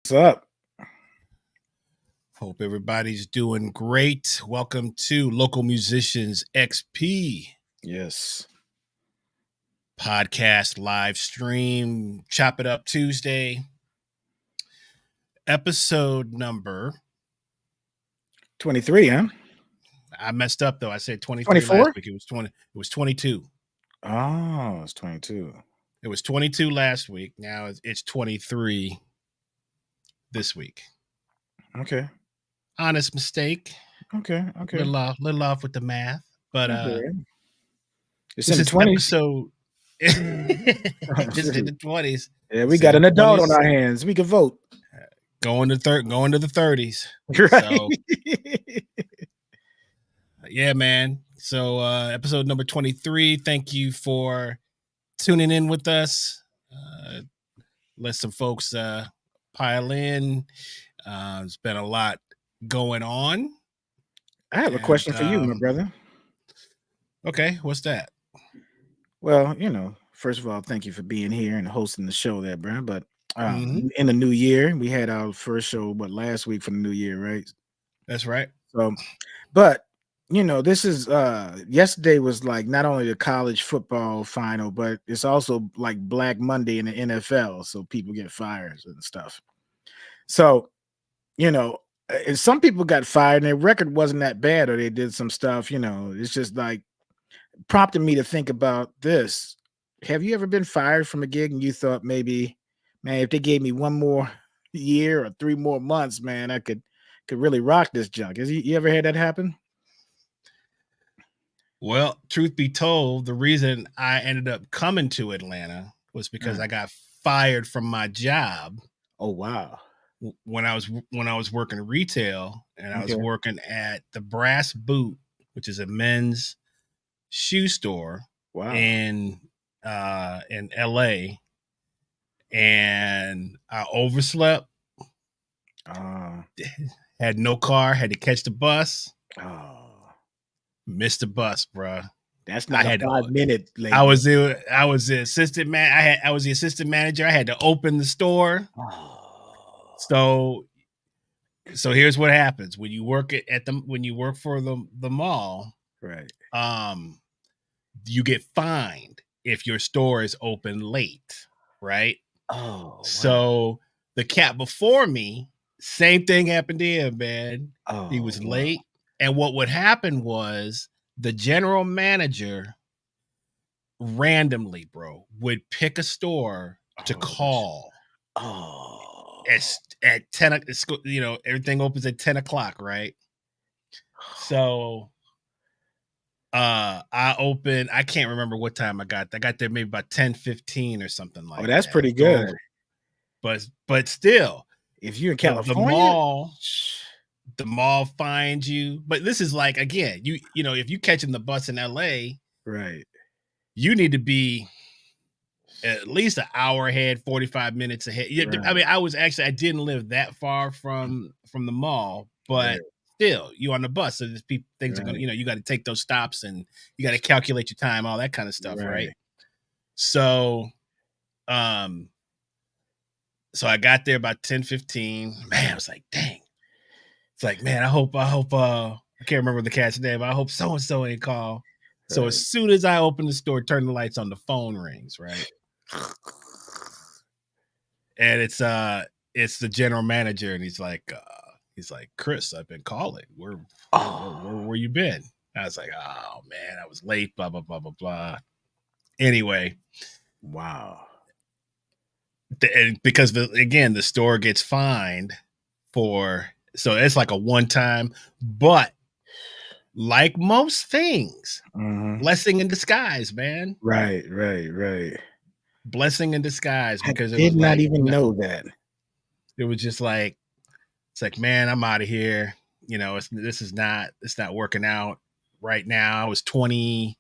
What's up? Hope everybody's doing great. Welcome to Local Musicians XP Yes. podcast live stream. Chop It Up Tuesday. Episode number 23, huh? I messed up though. I said 23 24? last week. It was 22. Oh, it's 22. It was 22 last week. Now it's 23 this week. Okay. Honest mistake. Okay. Little off with the math. But it's this in the is 20s. episode it's in the 20s. Yeah, we got an adult on our hands. We can vote. Going to the 30s. Right. So, yeah, man. So episode number 23. Thank you for tuning in with us. Let some folks pile in. There's been a lot going on. I have a question for you, my brother. Okay, what's that? Well, first of all, thank you for being here and hosting the show there, bro. But in the new year, we had our first show, last week for the new year, right? That's right. So, but this is yesterday was like not only the college football final, but it's also like Black Monday in the NFL. So people get fired and stuff. So, some people got fired and their record wasn't that bad, or they did some stuff, it's just like prompted me to think about this. Have you ever been fired from a gig and you thought maybe, man, if they gave me one more year or 3 more months, man, I could really rock this junk? You ever had that happen? Well, truth be told, the reason I ended up coming to Atlanta was because I got fired from my job. Oh, wow. When I was working retail, and I was working at the Brass Boot, which is a men's shoe store in LA, and I overslept. Had no car, had to catch the bus. Missed the bus, bro. That's not a 5-minute late. I was the assistant man. I was the assistant manager. I had to open the store. So here's what happens when you work when you work for the mall, right? You get fined if your store is open late, right? Oh, so the cat before me, same thing happened to him, man. He was late, and what would happen was the general manager randomly, bro, would pick a store to call. At 10, everything opens at 10 o'clock, right? So I can't remember what time I got there maybe about 10:15 or something like that. Oh, that's pretty good. But still, if you're in California, the mall finds you. But this is like, again, if you catching the bus in LA, right, you need to be at least an hour ahead, 45 minutes ahead. Right. I mean, I didn't live that far from the mall, but still, you on the bus, so things are going to, you got to take those stops and you got to calculate your time, all that kind of stuff, right? So, so I got there about 10:15. Man, I was like, dang. It's like, man, I hope I can't remember the cat's name. I hope so-and-so ain't call. So as soon as I open the store, turn the lights on, the phone rings, right? And it's the general manager, and he's like, Chris, I've been calling. Where you been? I was like, oh man, I was late, blah blah blah blah blah. Anyway, wow. Because the store gets fined so it's like a one-time, but like most things, blessing in disguise, man. Right. Blessing in disguise, because I did not even know that. It was just like, it's like, man, I'm out of here. It's not working out right now. I was 20,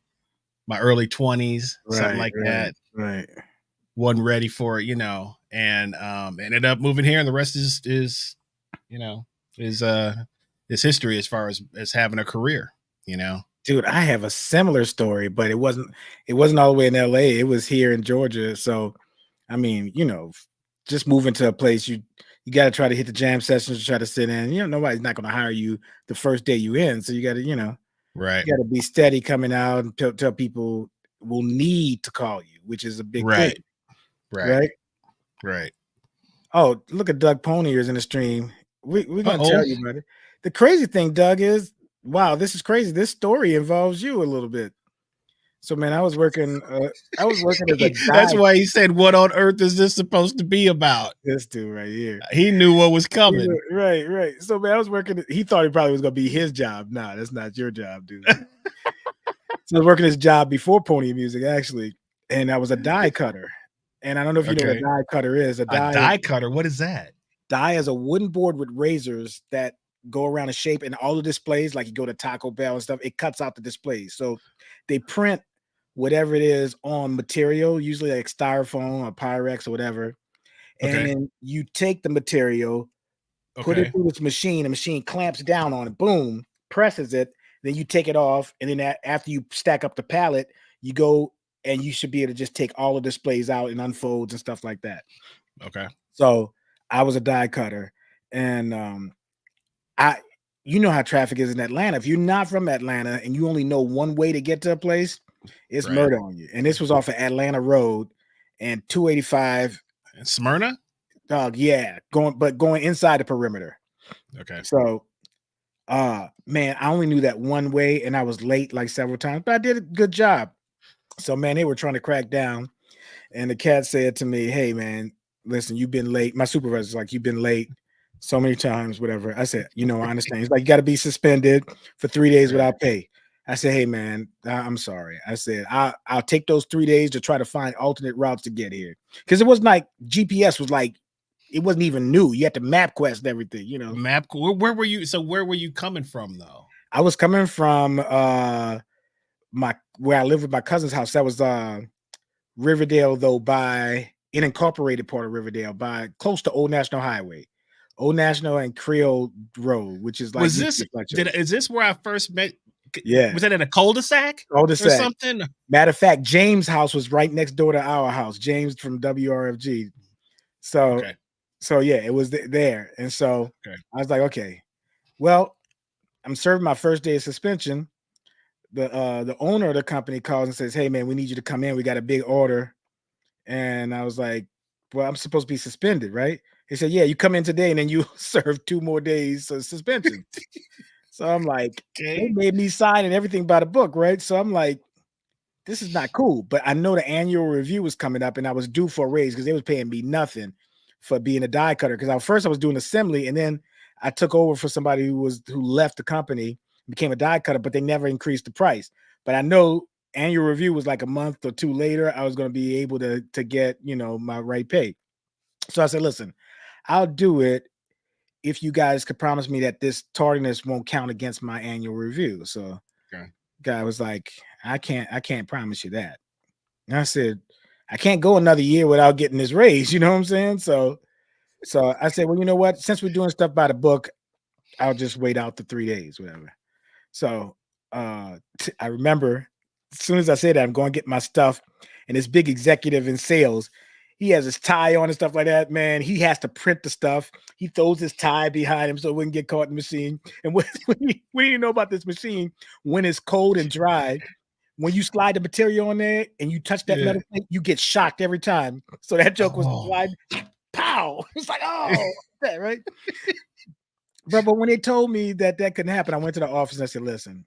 my early 20s, something like that. Right. Wasn't ready for it, and ended up moving here, and the rest is history as far as having a career, Dude, I have a similar story, but it wasn't all the way in LA. It was here in Georgia. So, I mean, just moving to a place, you you got to try to hit the jam sessions to try to sit in. Nobody's not going to hire you the first day you in. So you got to, Right. you got to be steady coming out and tell people will need to call you, which is a big thing. Right. Right. Right. Right. Oh, look at Doug Ponier is in the stream. We're going to Uh-oh. tell you about it. The crazy thing, Doug, is, wow, this is crazy. This story involves you a little bit. So, man, I was working as a That's guy. why he said, "What on earth is this supposed to be about?" This dude right here. He knew what was coming. Right. So, man, I was working. He thought it probably was going to be his job. Nah, that's not your job, dude. So I was working this job before Pony Music, actually, and I was a die cutter. And I don't know if you know what a die cutter is. A die cutter. What is that? Die is a wooden board with razors that go around a shape, and all the displays, like you go to Taco Bell and stuff, it cuts out the displays. So they print whatever it is on material, usually like styrofoam or Pyrex or whatever. And then you take the material, put it through this machine, the machine clamps down on it, boom, presses it, then you take it off, and then after you stack up the pallet, you go and you should be able to just take all the displays out and unfolds and stuff like that. Okay. So I was a die cutter, and you know how traffic is in Atlanta. If you're not from Atlanta and you only know one way to get to a place, it's murder on you. And this was off of Atlanta Road and 285. Smyrna? Dog, yeah. Going inside the perimeter. Okay. So man, I only knew that one way and I was late like several times, but I did a good job. So man, they were trying to crack down. And the cat said to me, "Hey man, listen, you've been late." My supervisor's like, "You've been late so many times, whatever." I said, "I understand." He's like, "You got to be suspended for 3 days without pay." I said, "Hey man, I'm sorry." I said, I'll take those 3 days to try to find alternate routes to get here. Because it wasn't like GPS was like, it wasn't even new. You had to map quest and everything, Map. Where were you? So where were you coming from though? I was coming from where I lived with my cousin's house. That was Riverdale, though, by an incorporated part of Riverdale, by close to Old National Highway, Old National and Creole Road, which is like. Is this where I first met? Yeah. Was that in a cul-de-sac? Or something? Matter of fact, James' house was right next door to our house. James from WRFG. So yeah, it was there. And so I was like, okay, well, I'm serving my first day of suspension. The owner of the company calls and says, "Hey man, we need you to come in. We got a big order." And I was like, "Well, I'm supposed to be suspended, right?" He said, "Yeah, you come in today and then you serve 2 more days of suspension." So I'm like, they made me sign and everything by the book, right? So I'm like, this is not cool. But I know the annual review was coming up and I was due for a raise because they was paying me nothing for being a die cutter. Because first I was doing assembly and then I took over for somebody who left the company, became a die cutter, but they never increased the price. But I know annual review was like a month or 2 later. I was going to be able to get, my right pay. So I said, "Listen, I'll do it if you guys could promise me that this tardiness won't count against my annual review." So guy was like, I can't promise you that. And I said, "I can't go another year without getting this raise." You know what I'm saying? So I said, "Well, you know what? Since we're doing stuff by the book, I'll just wait out the 3 days, whatever." So I remember as soon as I said that, I'm going to get my stuff, and this big executive in sales, he has his tie on and stuff like that, man. He has to print the stuff. He throws his tie behind him so it wouldn't get caught in the machine. And when you know about this machine, when it's cold and dry, when you slide the material on there and you touch that metal plate, you get shocked every time. So that joke was slide, pow. It's like, oh, that right. But when they told me that couldn't happen, I went to the office and I said, "Listen,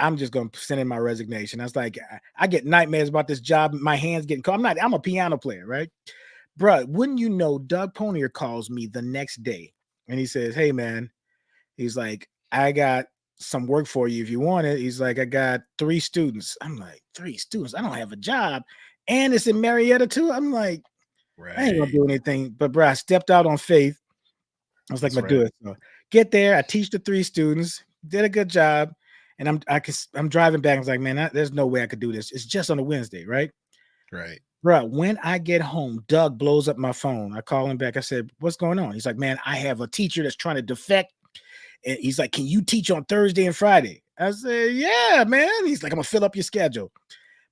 I'm just going to send in my resignation." I was like, I get nightmares about this job. My hands getting cold. I'm a piano player, right? Bruh, wouldn't you know, Doug Ponier calls me the next day and he says, "Hey man," he's like, "I got some work for you if you want it." He's like, "I got 3 students." I'm like, 3 students? I don't have a job. And it's in Marietta too. I'm like, I ain't gonna do anything. But bruh, I stepped out on faith. I was like, "I'm gonna do it." So get there. I teach the 3 students, did a good job. And I'm driving back. I was like, "Man, there's no way I could do this. It's just on a Wednesday, right?" Right. Bro, when I get home, Doug blows up my phone. I call him back. I said, "What's going on?" He's like, "Man, I have a teacher that's trying to defect." And he's like, "Can you teach on Thursday and Friday?" I said, "Yeah, man." He's like, "I'm gonna fill up your schedule."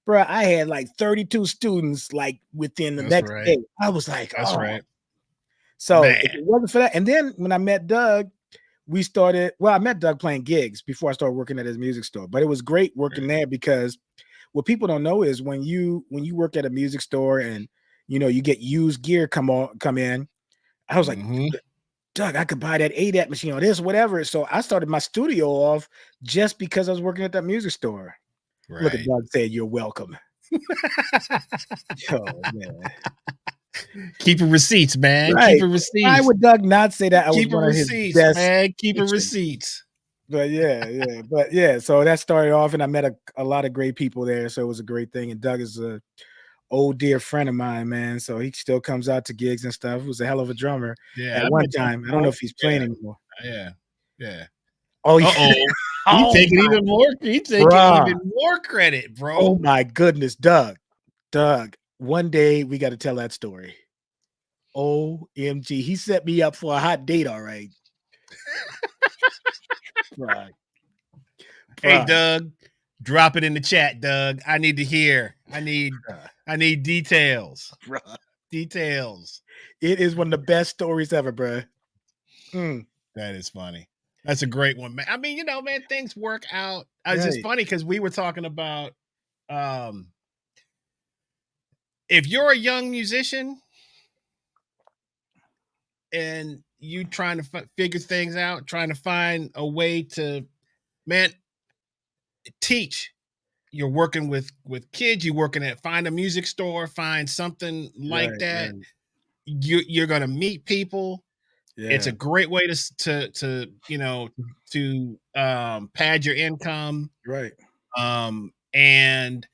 Bro, I had like 32 students like within the next day. I was like, That's right. So Man. if it wasn't for that, and then when I met Doug, I met Doug playing gigs before I started working at his music store. But it was great working there because what people don't know is when you work at a music store and you get used gear come in, I was like, Doug, I could buy that ADAT machine or this, whatever. So I started my studio off just because I was working at that music store. Right. Look at Doug saying, "You're welcome." Oh man. Keeping receipts, man. Right. Keeping receipts. Why would Doug not say that I was Keeping one of his receipts, best man. Keeping patrons? receipts. But yeah. So that started off, and I met a lot of great people there. So it was a great thing. And Doug is a old dear friend of mine, man. So he still comes out to gigs and stuff. He was a hell of a drummer at one time. I don't know if he's playing anymore. Yeah. Oh, He's taking even more. He's taking even more credit, bro. Oh my goodness, Doug. One day we got to tell that story. OMG, he set me up for a hot date. All right. Right. Hey, Doug, drop it in the chat, Doug. I need to hear. I need details. Details. It is one of the best stories ever, bro. That is funny. That's a great one, man. I mean, man, things work out. It's just funny because we were talking about if you're a young musician and you trying to figure things out, trying to find a way to, man, teach. You're working with kids. You're working find a music store, find something like that. Right. You're gonna meet people. Yeah. It's a great way to pad your income. Right. And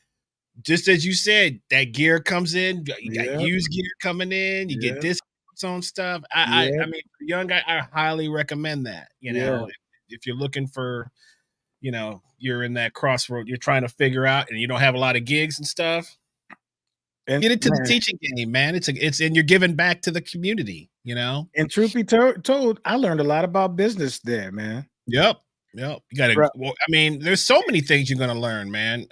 just as you said, that gear comes in. You got used gear coming in. You get discounts on stuff. I mean, for the young guy, I highly recommend that. If you're looking for, you're in that crossroad, you're trying to figure out, and you don't have a lot of gigs and stuff. And get into the teaching game, man. It's and you're giving back to the community, And truth be told, I learned a lot about business there, man. Yep. You gotta. Well, I mean, there's so many things you're gonna learn, man.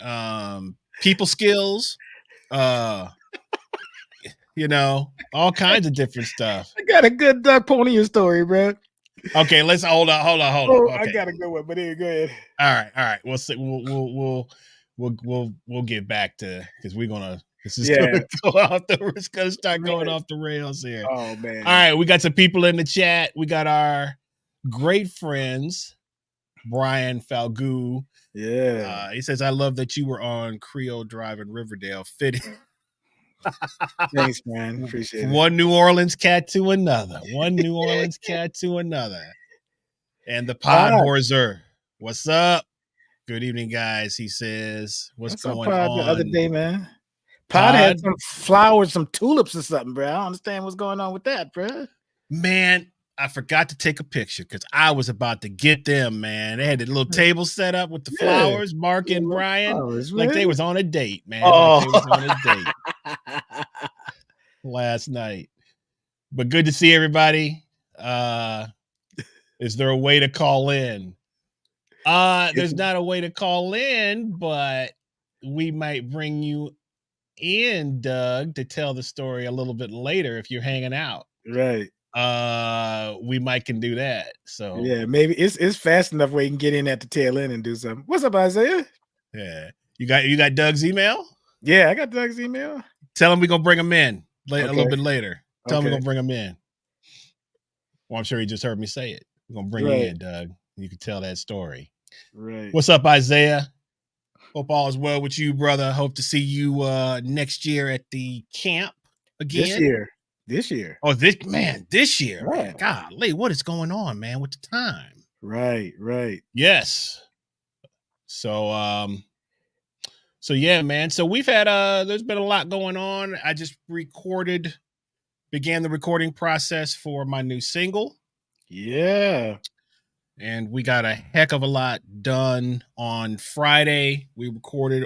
People skills, all kinds of different stuff. I got a good Doug Ponier story, bro. Okay, let's hold on. Okay. I got a good one, but go ahead. All right. We'll see. We'll get back to because we're gonna. This is gonna go off it's gonna start going off the rails here. Oh man! All right, we got some people in the chat. We got our great friends, Brian Falgu. Yeah, he says, "I love that you were on Creole Drive in Riverdale. Fitting." Thanks, man. Appreciate it. One New Orleans cat to another. One New Orleans cat to another. And the Podhorser. What's up? Good evening, guys. He says, "What's going on?" The other day, man. Pod had some flowers, some tulips or something, bro. I don't understand what's going on with that, bro. Man, I forgot to take a picture because I was about to get them, man. They had a little table set up with the flowers, Mark and Brian, like they was on a date, man. Oh. Like they was on a date last night. But good to see everybody. Is there a way to call in? There's not a way to call in, but we might bring you in, Doug, to tell the story a little bit later if you're hanging out. Right. We might can do that. So yeah, maybe it's fast enough where you can get in at the tail end and do something. What's up, Isaiah? Yeah. You got Doug's email? Yeah, I got Doug's email. Tell him we're gonna bring him in a little bit later. Tell him we're gonna bring him in. Well, I'm sure he just heard me say it. We're gonna bring you in, Doug. You can tell that story. Right. What's up, Isaiah? Hope all is well with you, brother. Hope to see you next year at the camp again. This year. Oh, this year. Man. Golly, what is going on, man, with the time? Right. Yes. So yeah, man. So we've had there's been a lot going on. I just began the recording process for my new single. Yeah. And we got a heck of a lot done on Friday. We recorded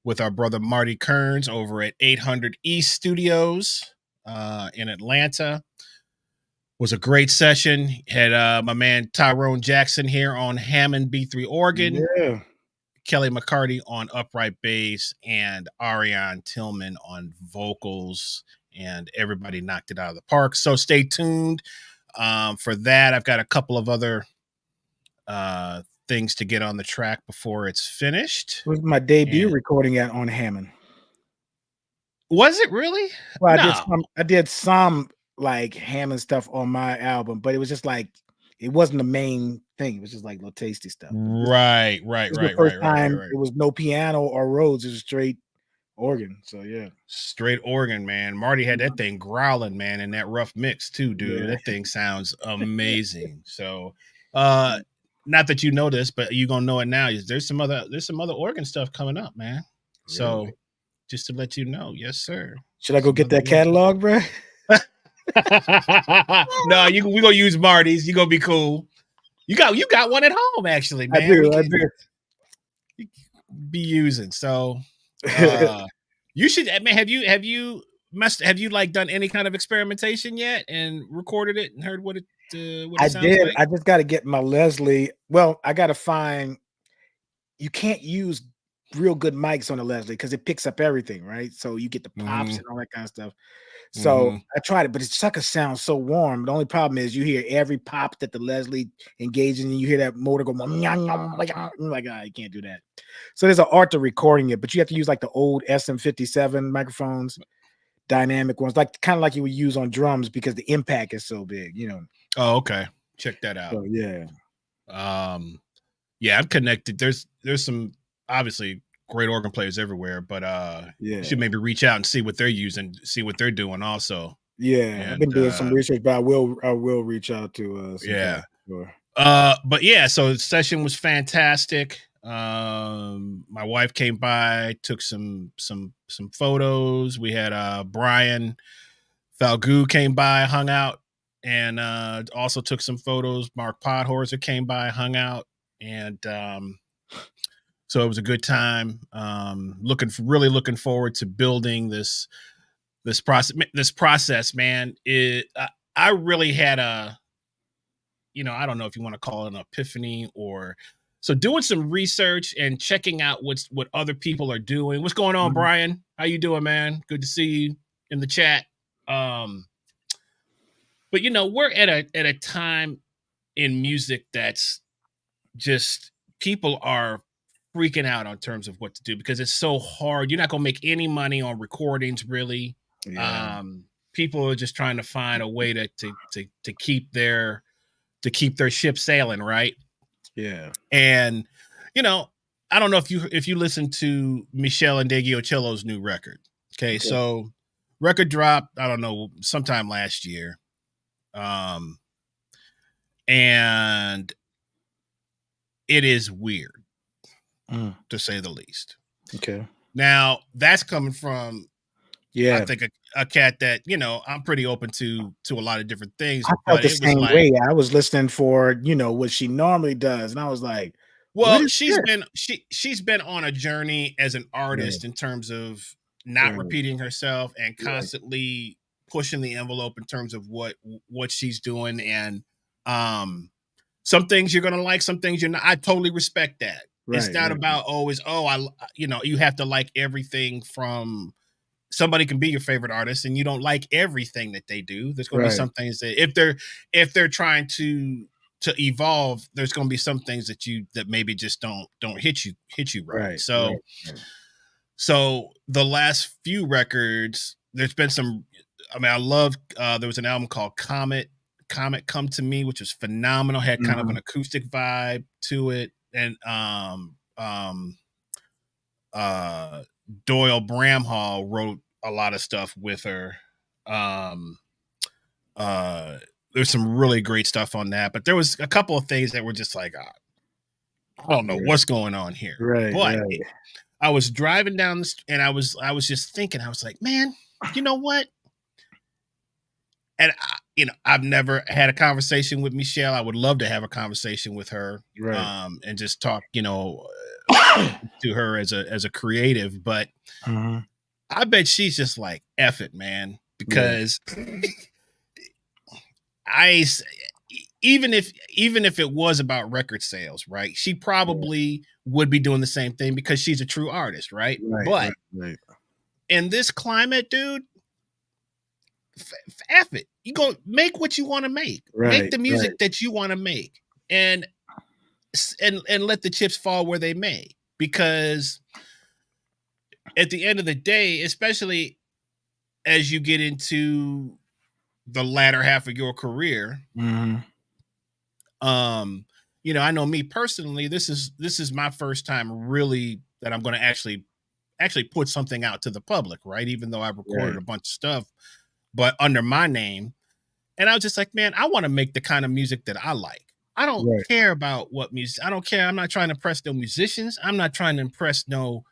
with our brother Marty Kearns over at 800 East Studios in Atlanta. Was a great session. Had my man Tyrone Jackson here on Hammond B3 organ. Yeah. Kelly McCarty on upright bass and Ariane Tillman on vocals and everybody knocked it out of the park. So stay tuned for that. I've got a couple of other things to get on the track before it's finished. It was my debut recording on Hammond. Was it really? Well, No. I did some like Hammond stuff on my album, but it was just like it wasn't the main thing. It was just like little tasty stuff. Right. This is the first time it was no piano or Rhodes. It was straight organ. So yeah, straight organ, man. Marty had that thing growling, man, in that rough mix too, dude. That thing sounds amazing. So, not that you know this, but you're gonna know it now. There's some other organ stuff coming up, man. So, just to let you know, yes, sir. Should I go get that catalog, bro? No, we gonna use Marty's. You gonna be cool. You got one at home, actually, man. I do. You be using. So you should. I mean, have you like done any kind of experimentation yet and recorded it and heard what it sounds did. like? I just got to get my Leslie. Well, I got to find. You can't use real good mics on the Leslie because it picks up everything, right? So you get the pops and all that kind of stuff. So I tried it, but it's sucker sounds so warm. The only problem is you hear every pop that the Leslie engages, and you hear that motor go like, you can't do that. So there's an art to recording it, but you have to use like the old SM57 microphones, dynamic ones, like kind of like you would use on drums because the impact is so big, you know. Oh, okay. Check that out. So, yeah. Yeah, I'm connected. There's some obviously great organ players everywhere, but you should maybe reach out and see what they're using, see what they're doing also. Yeah, I've been doing some research, but I will reach out to but yeah, so the session was fantastic. My wife came by, took some photos. We had Brian Falgu came by, hung out, and also took some photos. Mark Podhorzer came by, hung out, and so it was a good time. Really looking forward to building this process, man. I really had I don't know if you want to call it an epiphany or so doing some research and checking out what other people are doing. What's going on, Brian? How you doing, man? Good to see you in the chat. But we're at a time in music that's just people are freaking out on terms of what to do because it's so hard. You're not going to make any money on recordings, really. Yeah. People are just trying to find a way to keep their ship sailing, right? Yeah. And I don't know if you listen to Michelle and Deggiocello's new record. Okay, so record dropped, I don't know, sometime last year. And it is weird. To say the least. Okay. Now that's coming from, I think a cat that I'm pretty open to a lot of different things. I felt the same way. I was listening for what she normally does, and I was like, "Well, she's been on a journey as an artist in terms of not repeating herself and constantly pushing the envelope in terms of what she's doing, and some things you're gonna like, some things you're not. I totally respect that." It's not about always, you have to like everything from somebody can be your favorite artist and you don't like everything that they do. There's going to be some things that if they're trying to evolve, there's going to be some things that maybe just don't hit you right. So the last few records, there's been some, I love, there was an album called Comet Come to Me, which was phenomenal. Had kind of an acoustic vibe to it. And Doyle Bramhall wrote a lot of stuff with her. There's some really great stuff on that, but there was a couple of things that were just like, I don't know what's going on here. But I was driving down the street and I was just thinking, I was like, man, you know what? And I've never had a conversation with Michelle. I would love to have a conversation with her, and just talk, to her as a creative. But I bet she's just like, F it, man, because even if it was about record sales, right? She probably would be doing the same thing because she's a true artist, right? But in this climate, dude, F it. You go make what you want to make. Make Right, the right, music that you want to make, and let the chips fall where they may. Because at the end of the day, especially as you get into the latter half of your career, mhm, um, I know me personally, this is my first time really that I'm going to actually put something out to the public, right? Even though I've recorded right, a bunch of stuff, but under my name. And I was just like, man, I want to make the kind of music that I like. I don't right, care about what music. I don't care. I'm not trying to impress no musicians. I'm not trying to impress no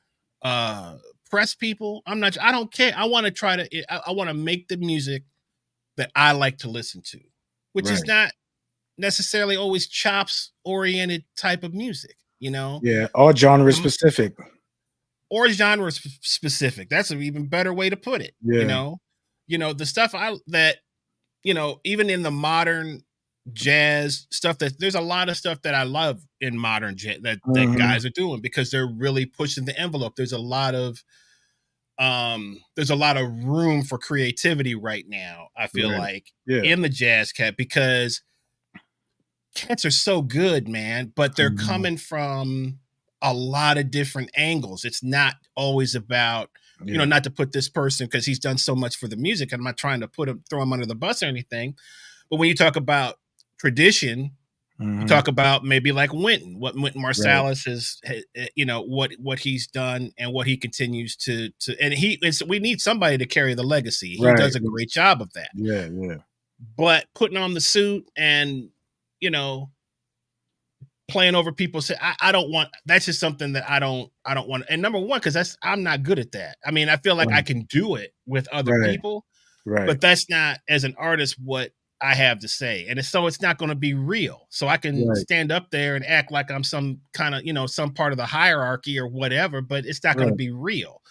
uh press people. I don't care. I want to try to I want to make the music that I like to listen to, which is right. not necessarily always chops oriented type of music, Yeah, all genre Um, specific. or genre specific. That's an even better way to put it. Yeah, The stuff even in the modern jazz stuff, that there's a lot of stuff that I love in modern jazz that mhm, guys are doing because they're really pushing the envelope. There's a lot of room for creativity right now, I feel right. like, Yeah, in the jazz cat, because cats are so good, man, but they're mhm, coming from a lot of different angles. It's not always about, yeah, not to put this person because he's done so much for the music. I'm not trying to throw him under the bus or anything. But when you talk about tradition, you mhm, talk about maybe like what Wynton right, Marsalis what he's done and what he continues and we need somebody to carry the legacy. He right, does a right. great job of that. Yeah, yeah, But putting on the suit and, you know, playing over people, say I don't want. That's just something that I don't want. And number one, because I'm not good at that. I mean, I feel like I right, can do it with other right, people, right, but that's not, as an artist, what I have to say. And it's not going to be real. So I can right, stand up there and act like I'm some kind of, some part of the hierarchy or whatever, but it's not going to right. be real.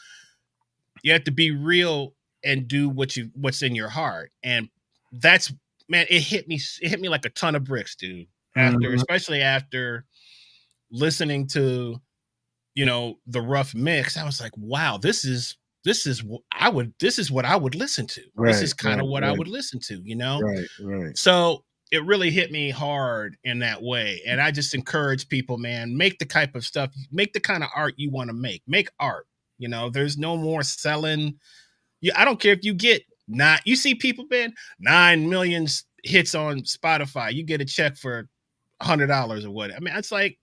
You have to be real and do what's in your heart. And that's, man, it hit me like a ton of bricks, dude. Mhm, Especially after listening to, the rough mix. I was like, wow, this is what I would listen to. This right, is kind right, of what I right, would listen to. right, right. So it really hit me hard in that way. And I just encourage people, man, make the type of stuff, make the kind of art you want to make art. There's no more selling. I don't care if you get you see people, man, 9 million hits on Spotify. You get a check for $100 or what. I mean, it's like,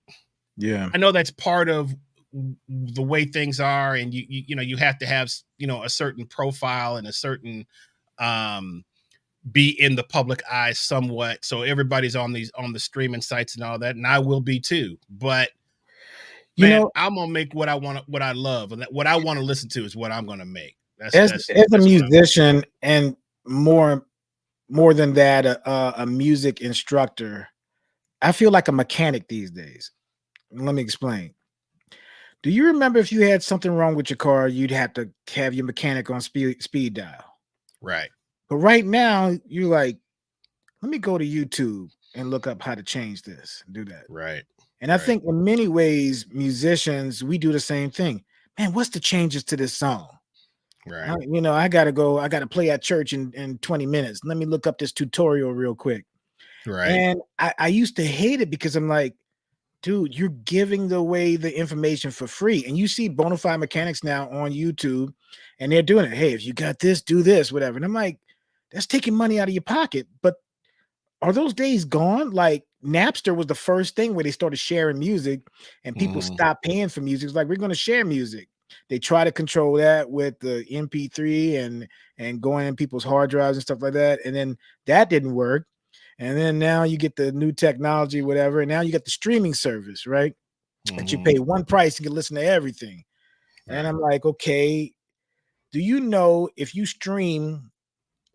Yeah. I know that's part of the way things are, and you have to have, a certain profile and a certain, um be in the public eye somewhat, so everybody's on the streaming sites and all that, and I will be too. But You man, know, I'm gonna make what I want, what I love, and what I want to listen to is what I'm gonna make. That's as that's as a that's what I want. musician and more than that, a music instructor, I feel like a mechanic these days. Let me explain. Do you remember if you had something wrong with your car, you'd have to have your mechanic on speed dial? Right, But right now, you're like, let me go to YouTube and look up how to change this, do that. right, And I right, think in many ways, musicians, we do the same thing. Man, what's the changes to this song? right, I gotta play at church in 20 minutes. Let me look up this tutorial real quick. right. And I used to hate it because I'm like, dude, you're giving away the information for free. And you see bona fide mechanics now on YouTube, and they're doing it. Hey, if you got this, do this, whatever. And I'm like, that's taking money out of your pocket. But are those days gone? Like Napster was the first thing where they started sharing music and people Hmm. stopped paying for music. It's like, we're going to share music. They try to control that with the MP3 and going in people's hard drives and stuff like that. And then that didn't work. And then now you get the new technology, whatever. And now you got the streaming service, right? That you Hmm. pay one price and can listen to everything. And Right, I'm like, okay, do you know if you stream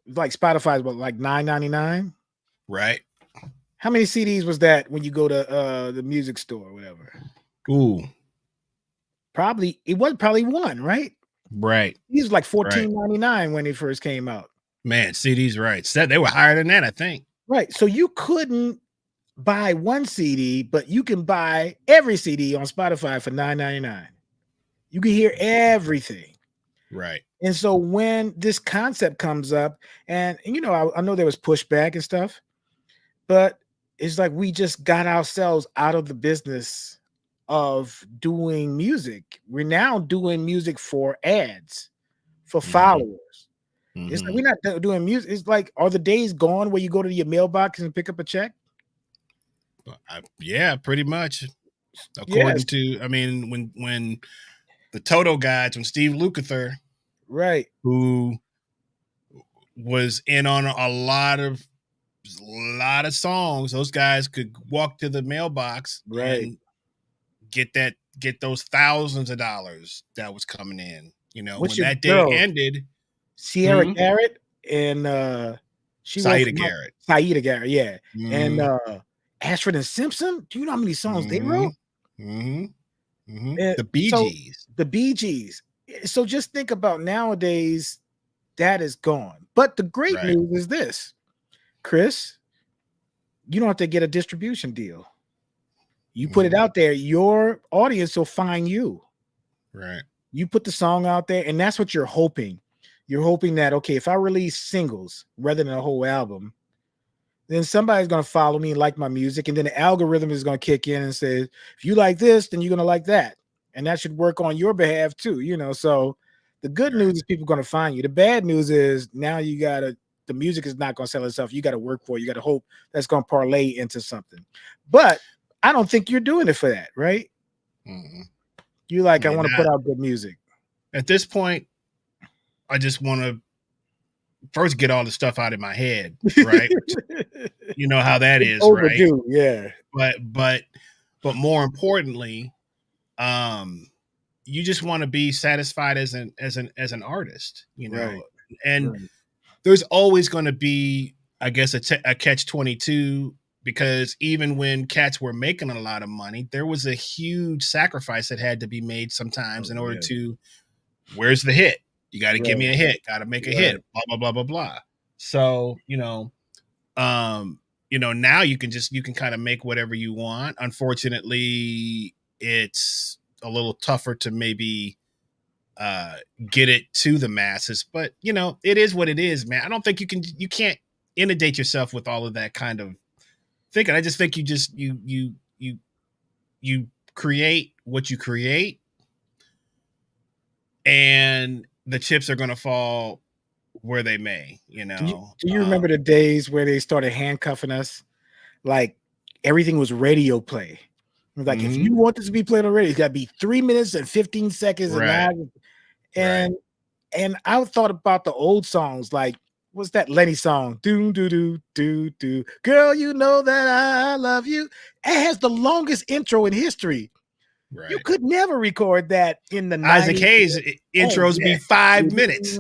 like Spotify is what, like 9.99? right. How many CDs was that when you go to the music store or whatever? Ooh, Probably it was probably one, right? right, These was like right. 14.99 when they first came out. Man, CDs, right? Said they were higher than that, I think. Right. So you couldn't buy one CD, but you can buy every CD on Spotify for 9.99. You can hear everything. Right. And so when this concept comes up, and I know there was pushback and stuff, but it's like we just got ourselves out of the business of doing music. We're now doing music for ads, for Mm-hmm. followers. It's like Mm-hmm. we're not doing music. It's like, are the days gone where you go to your mailbox and pick up a check? Yeah, pretty much. Yes, According to, I mean, when the Toto guys, when Steve Lukather, right, who was in on a lot of songs, those guys could walk to the mailbox right. and get those thousands of dollars that was coming in. What's When your that day girl, ended, Sierra hmm, Garrett, and she wrote for Saida Garrett. Saida Garrett, yeah, and Hmm. Ashford and Simpson. Do you know how many songs they Hmm. wrote? Hmm. Hmm. And The Bee so Gees. the Bee Gees. So just think about nowadays, that is gone. But the great Right. news is this, Chris, you don't have to get a distribution deal. You put it Hmm. out there, your audience will find you. Right. You put the song out there, and that's what you're hoping. You're hoping that, okay, if I release singles rather than a whole album, then somebody's going to follow me and like my music. And then the algorithm is going to kick in and say, if you like this, then you're going to like that. And that should work on your behalf too. So the good Right. news is people going to find you. The bad news is now the music is not going to sell itself. You got to work for it. You got to hope that's going to parlay into something. But I don't think you're doing it for that, right? Hmm. You like, I Yeah, want to put out good music. at this point, I just want to first get all the stuff out of my head, right? You know how that It's is, right? overdue. Yeah. But more importantly, um, you just want to be satisfied as an artist, Right. and Right. there's always going to be, I guess, a catch 22, because even when cats were making a lot of money, there was a huge sacrifice that had to be made sometimes Oh in order yeah. to, where's the hit? You got to give me Right. a hit, got to make a hit, Right. blah, blah, blah, blah, blah. So, um, now you can kind of make whatever you want. Unfortunately, it's a little tougher to maybe uh get it to the masses, but it is what it is, man. I don't think you can't inundate yourself with all of that kind of thinking. I just think you create what you create, and the chips are going to fall where they may. Do you remember the days where they started handcuffing us? Like everything was radio play. It was like, if Mhm. you want this to be played on radio, it's got to be 3 minutes and 15 seconds and Right. not. Right. And I thought about the old songs, like what's that Lenny song? Do do do do do. Girl, you know that I love you. It has the longest intro in history. You Right. could never record that in the Isaac 90s. Hayes Oh intros yeah. be 5 minutes,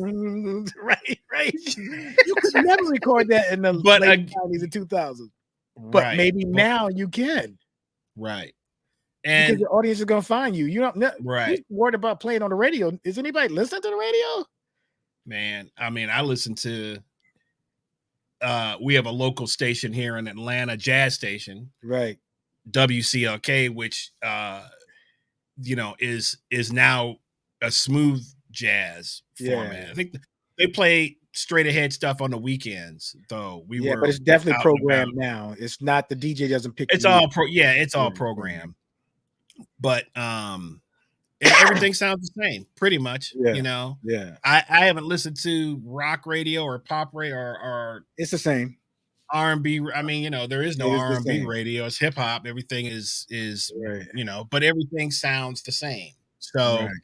Right, right. You could never record that in the but late 90s and 2000s. But right, maybe but now you can, right, because and your audience is gonna find you. You don't know who's right, worried about playing on the radio. Is anybody listening to the radio? man. I mean, I listen to. We have a local station here in Atlanta, jazz station, Right. WCLK, which is now a smooth jazz Yeah. format. I think they play straight ahead stuff on the weekends, though. We Yeah, but were it's definitely out and about. programmed now. It's not, the DJ doesn't pick the It's music. all yeah, it's all Yeah, yeah. programmed, but and everything sounds the same, pretty much. Yeah. Yeah. I haven't listened to rock radio or pop radio or It's the same. R&B. I mean, there is no It is the R&B same. radio. It's hip hop. Everything is Right. but everything sounds the same. So Right.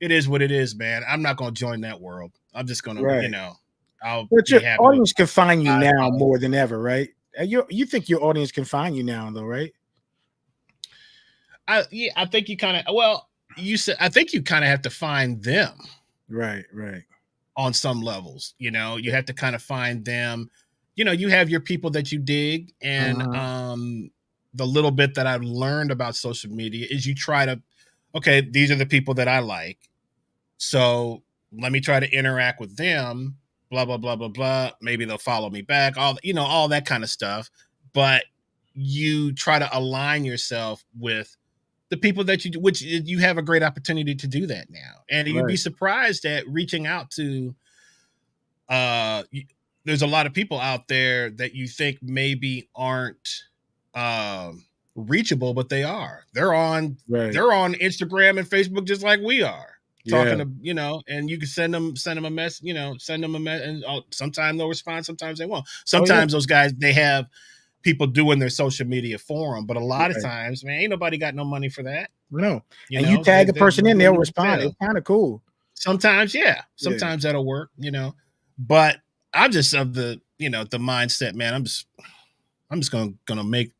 it is what it is, man. I'm not going to join that world. I'm just going to, Right. I'll But be your happy with audience can find you my eyes now followed. more than ever, right? You think your audience can find you now, though, right? I think you kind of, well, you said, I think you kind of have to find them Right. Right. on some levels. You have to kind of find them. You have your people that you dig, and Uh-huh. the little bit that I've learned about social media is you try to, okay, these are the people that I like, so let me try to interact with them, blah blah blah blah blah. Maybe they'll follow me back, all that kind of stuff. But you try to align yourself with the people that which you have a great opportunity to do that now, and you'd be surprised at reaching out to. There's a lot of people out there that you think maybe aren't reachable, but they are. They're on Instagram and Facebook just like we are. Talking to, and you can send them a mess, send them a mess, and sometimes they'll respond, sometimes they won't. Sometimes those guys, they have people doing their social media for them, but a lot of times, man, ain't nobody got no money for that. No, and you tag a person in, they'll respond. It's kind of cool. Sometimes, sometimes that'll work, but I'm just of the, the mindset, man. I'm just gonna make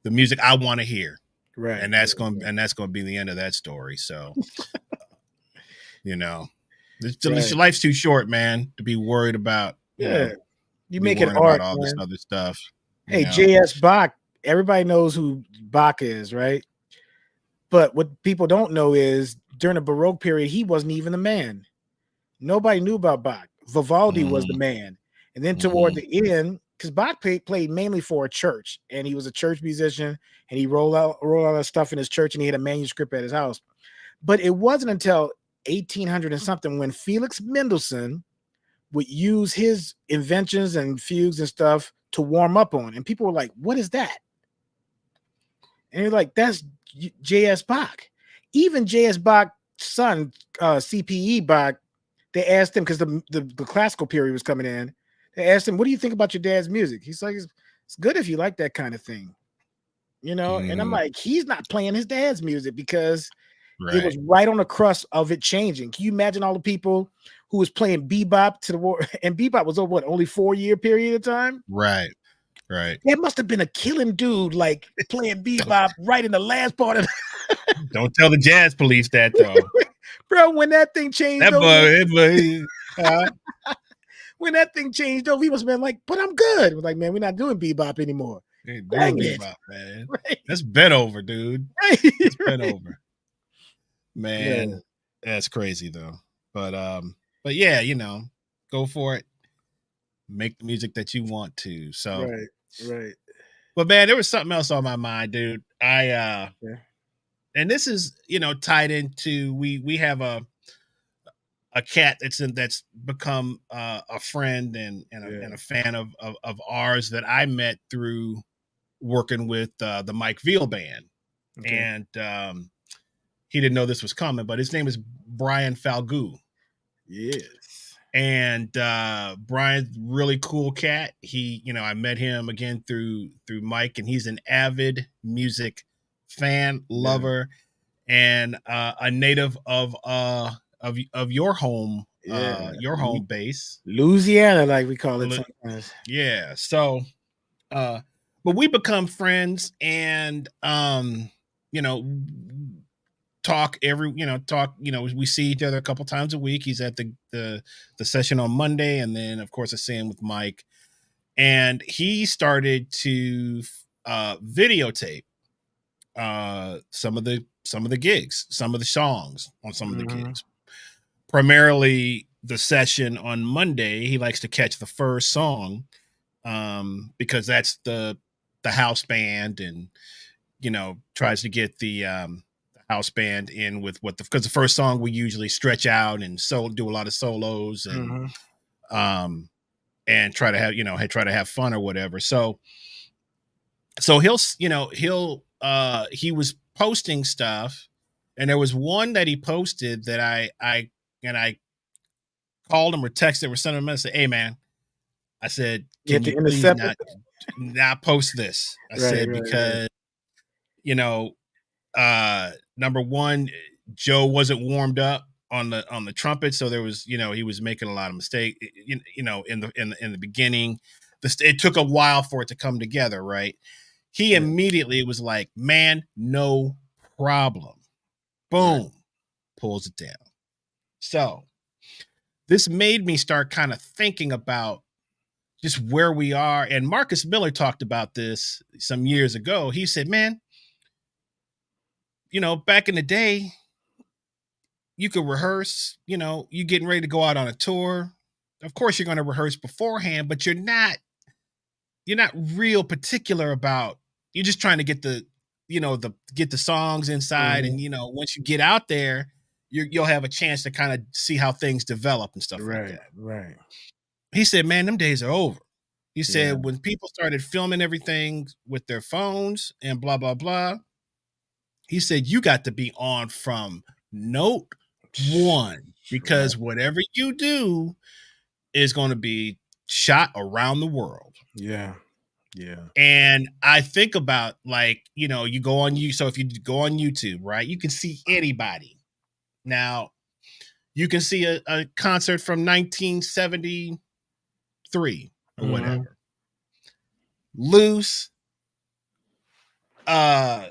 the music I want to hear, right? And that's going to be the end of that story. So, life's too short, man, to be worried about. You make it art, about all man. this other stuff. Hey, J.S. Bach, everybody knows who Bach is, right? But what people don't know is during the Baroque period, he wasn't even the man. Nobody knew about Bach. Vivaldi was the man. And then toward the end, because Bach played mainly for a church, and he was a church musician, and he rolled out that stuff in his church, and he had a manuscript at his house. But it wasn't until 1800 and something when Felix Mendelssohn would use his inventions and fugues and stuff to warm up on. And people were like, what is that? And you're like, that's J.S. Bach. Even J.S. Bach's son, C.P.E. Bach, they asked him, because the classical period was coming in, they asked him, what do you think about your dad's music? He's like, it's good if you like that kind of thing. And I'm like, he's not playing his dad's music because it was right on the crust of it changing. Can you imagine all the people who was playing bebop to the war? And bebop was over only 4-year period of time? Right. That must have been a killing dude, like playing bebop right in the last part of Don't tell the jazz police that, though. Bro, when that thing changed when that thing changed over, he must have been like, but I'm good. We're like, man, we're not doing bebop anymore. Dang it. Bebop, man. Right. That's been over, dude. It's been over. Man, that's crazy though. But yeah, go for it. Make the music that you want to. So right. But man, there was something else on my mind, dude. And this is, tied into we have a cat that's become a friend and a fan of ours that I met through working with the Mike Veal band. And he didn't know this was coming, but his name is Brian Falgout. Yes. And Brian's really cool cat. He, I met him again through Mike, and he's an avid music fan, lover, and a native of your home, your home base, Louisiana, like we call it sometimes. Yeah. So, but we become friends, and talk we see each other a couple times a week. He's at the session on Monday, and then of course I see him with Mike, and he started to videotape some of the gigs, some of the songs on some of the gigs. Primarily the session on Monday, he likes to catch the first song because that's the house band, and tries to get the house band in with because the first song we usually stretch out and do a lot of solos and and try to have fun or whatever. So he'll he was posting stuff, and there was one that he posted that I called him or texted or sent him a message. Hey man, I said, can you please not post this? I said, because number one, Joe wasn't warmed up on the trumpet, so there was, he was making a lot of mistakes, in the beginning. It took a while for it to come together, right? He immediately was like, man, no problem. Boom, pulls it down. So this made me start kind of thinking about just where we are. And Marcus Miller talked about this some years ago. He said, man, back in the day, you could rehearse, you getting ready to go out on a tour. Of course, you're going to rehearse beforehand, but you're not real particular about, you're just trying to get the get the songs inside, and once you get out there, you'll have a chance to kind of see how things develop and stuff like that. Right. He said, man, them days are over. He Yeah. said, when people started filming everything with their phones and blah, blah, blah, he said, you got to be on from note one, because whatever you do is going to be shot around the world. Yeah. And I think about, like, you go on you. So if you go on YouTube, right, you can see anybody. Now, you can see a concert from 1973 or whatever. Loose, not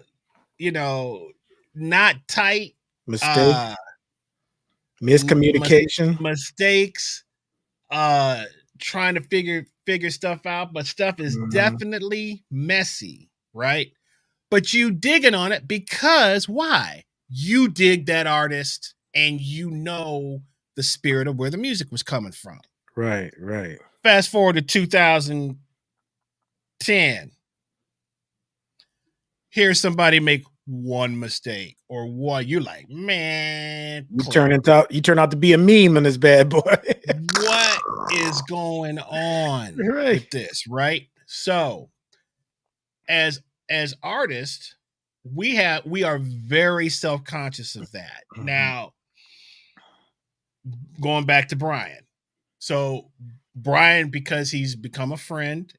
tight, miscommunication, mistakes, trying to figure stuff out, but stuff is definitely messy, right? But you digging on it because why? You dig that artist and the spirit of where the music was coming from. Right. Fast forward to 2010. Here's somebody make one mistake or one, you're like, man, you turn out to be a meme in this bad boy. What is going on with this, right? So as artists, we are very self-conscious of that. Now, going back to Brian. So Brian, because he's become a friend,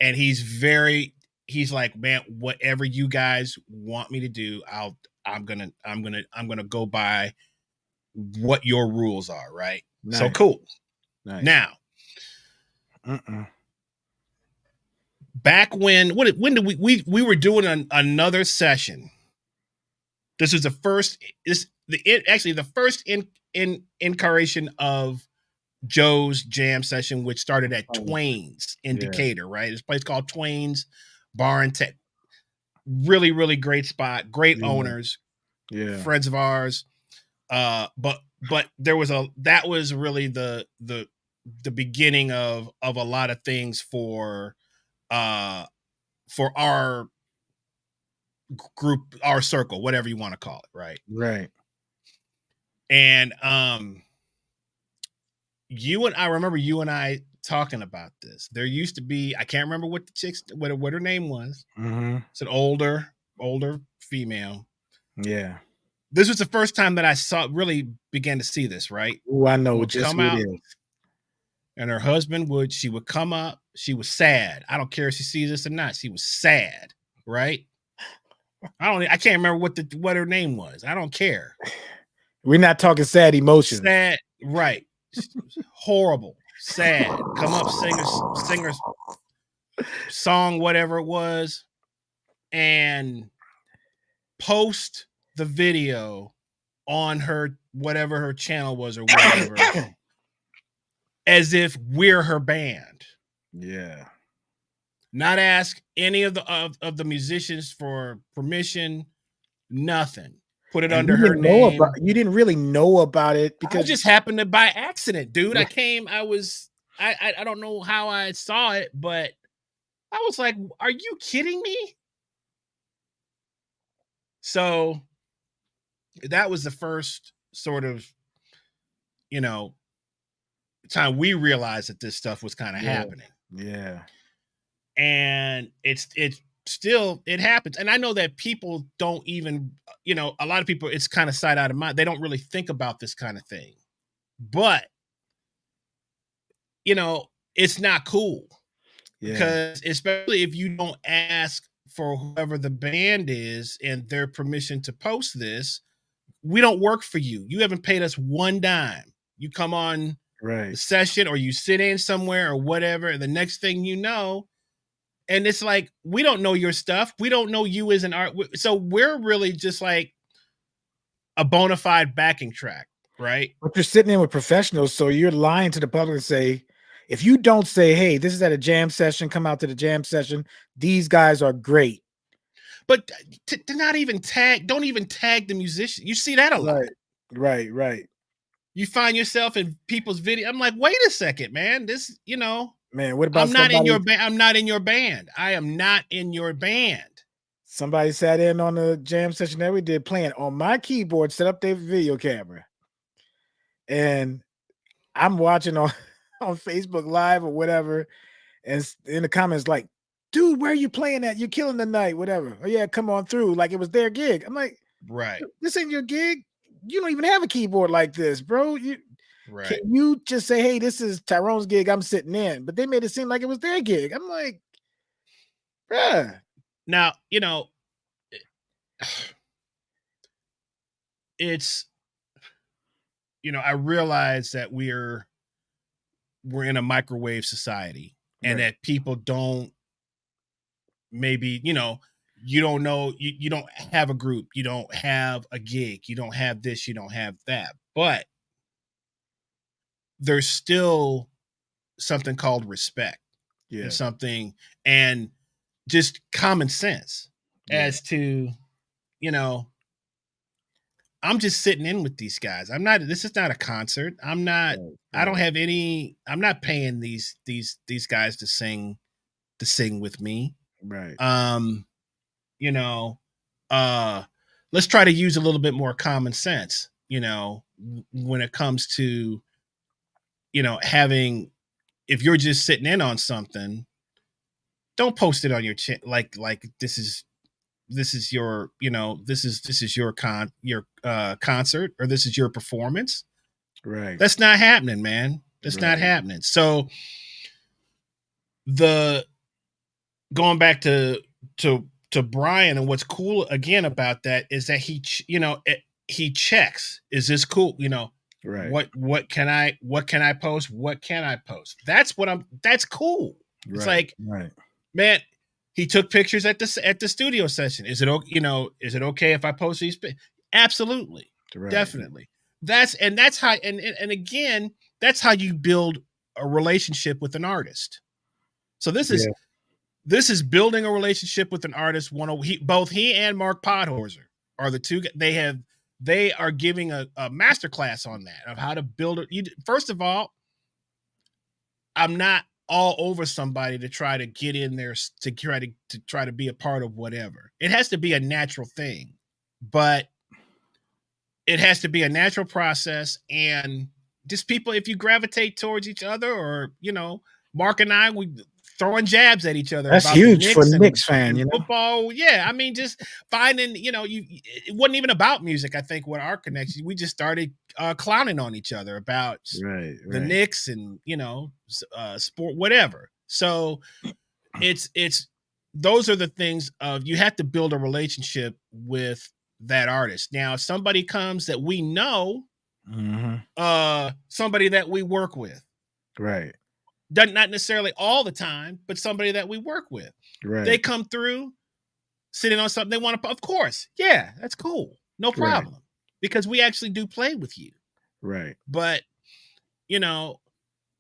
and he's like, man, whatever you guys want me to do, I'm gonna go by what your rules are, right? Nice. So cool. Nice. Now, back when did we were doing another session. This was the first incarnation of Joe's jam session, which started at Twain's in Decatur, right? This place called Twain's Bar and Tech. Really, really great spot, great owners, friends of ours. But that was really the beginning of a lot of things for our group, our circle, whatever you want to call it, right? Right. And I remember you and I talking about this. There used to be, I can't remember what the chick's what her name was. It's an older female. Yeah. This was the first time that really began to see this, right? Oh, I know. Would come out, and her husband she would come up. She was sad. I don't care if she sees this or not. She was sad, right? I can't remember what her name was. I don't care. We're not talking sad emotions. Sad, right? Horrible, sad. Come up, singers, song, whatever it was, and post the video on her, whatever her channel was or whatever, as if we're her band. Yeah. Not ask any of the musicians for permission. Nothing. Put it under her name. You didn't really know about it because I just happened to by accident, dude. I don't know how I saw it, but I was like, are you kidding me? So that was the first sort of, time we realized that this stuff was kind of happening. Yeah. And it happens. And I know that people don't even, a lot of people, it's kind of sight out of mind. They don't really think about this kind of thing, but it's not cool because especially if you don't ask for whoever the band is and their permission to post this, we don't work for you. You haven't paid us one dime. You come on the session or you sit in somewhere or whatever. And the next thing you know, and it's like, we don't know your stuff. We don't know you as an art. So we're really just like a bona fide backing track, right? But you're sitting in with professionals. So you're lying to the public and say, if you don't say, hey, this is at a jam session, come out to the jam session. These guys are great. But to not even don't even tag the musician. You see that a lot. Right. You find yourself in people's video. I'm like, wait a second, man. This, man, what about I'm not in your band. I'm not in your band. I am not in your band. Somebody sat in on the jam session that we did playing on my keyboard, set up their video camera, and I'm watching on on Facebook Live or whatever, and in the comments like, "Dude, where are you playing at? You're killing the night, whatever." Oh yeah, come on through. Like it was their gig. I'm like, Right. this ain't your gig. You don't even have a keyboard like this, bro. Can Right. you just say, "Hey, this is Tyrone's gig. I'm sitting in," but they made it seem like it was their gig. I'm like, bruh. Now, it's I realize that we're in a microwave society, and Right. that people don't maybe, you don't know, you don't have a group, you don't have a gig, you don't have this, you don't have that. But there's still something called respect, Yeah. and something, and just common sense Yeah. as to, you know, I'm just sitting in with these guys. This is not a concert. Right. I don't Right. have I'm not paying these guys to sing with me. Right. Um, you know, uh let's try to use a little bit more common sense, when it comes to, having, if you're just sitting in on something, don't post it on your like this is your, this is your concert, or this is your performance. Right. That's not happening, man. That's not Right. happening. So the going back to Brian, and what's cool again about that is that he checks, is this cool? Right. What can I post? What can I post? That's cool. It's Right. like, Right. man, he took pictures at the studio session. Is it is it okay if I post these? Absolutely. Right. Definitely. That's how, and again, that's how you build a relationship with an artist. So this is building a relationship with an artist. Both he and Mark Podhorzer are the two. They are giving a masterclass on that, of how to build it. First of all, I'm not all over somebody to try to get in there, to try to be a part of whatever. It has to be a natural thing, but it has to be a natural process. And just people, if you gravitate towards each other, or Mark and I, we throwing jabs at each other That's about the huge for Knicks a Knicks fan, and football. Yeah, I mean, just finding, it wasn't even about music. I think what our connection, we just started clowning on each other about the Knicks and sport, whatever. So it's those are the things of, you have to build a relationship with that artist. Now, if somebody comes that we know, somebody that we work with, right, not necessarily all the time, but somebody that we work with, right, they come through sitting on something they want to, of course, yeah, that's cool, no problem, because we actually do play with you, right. But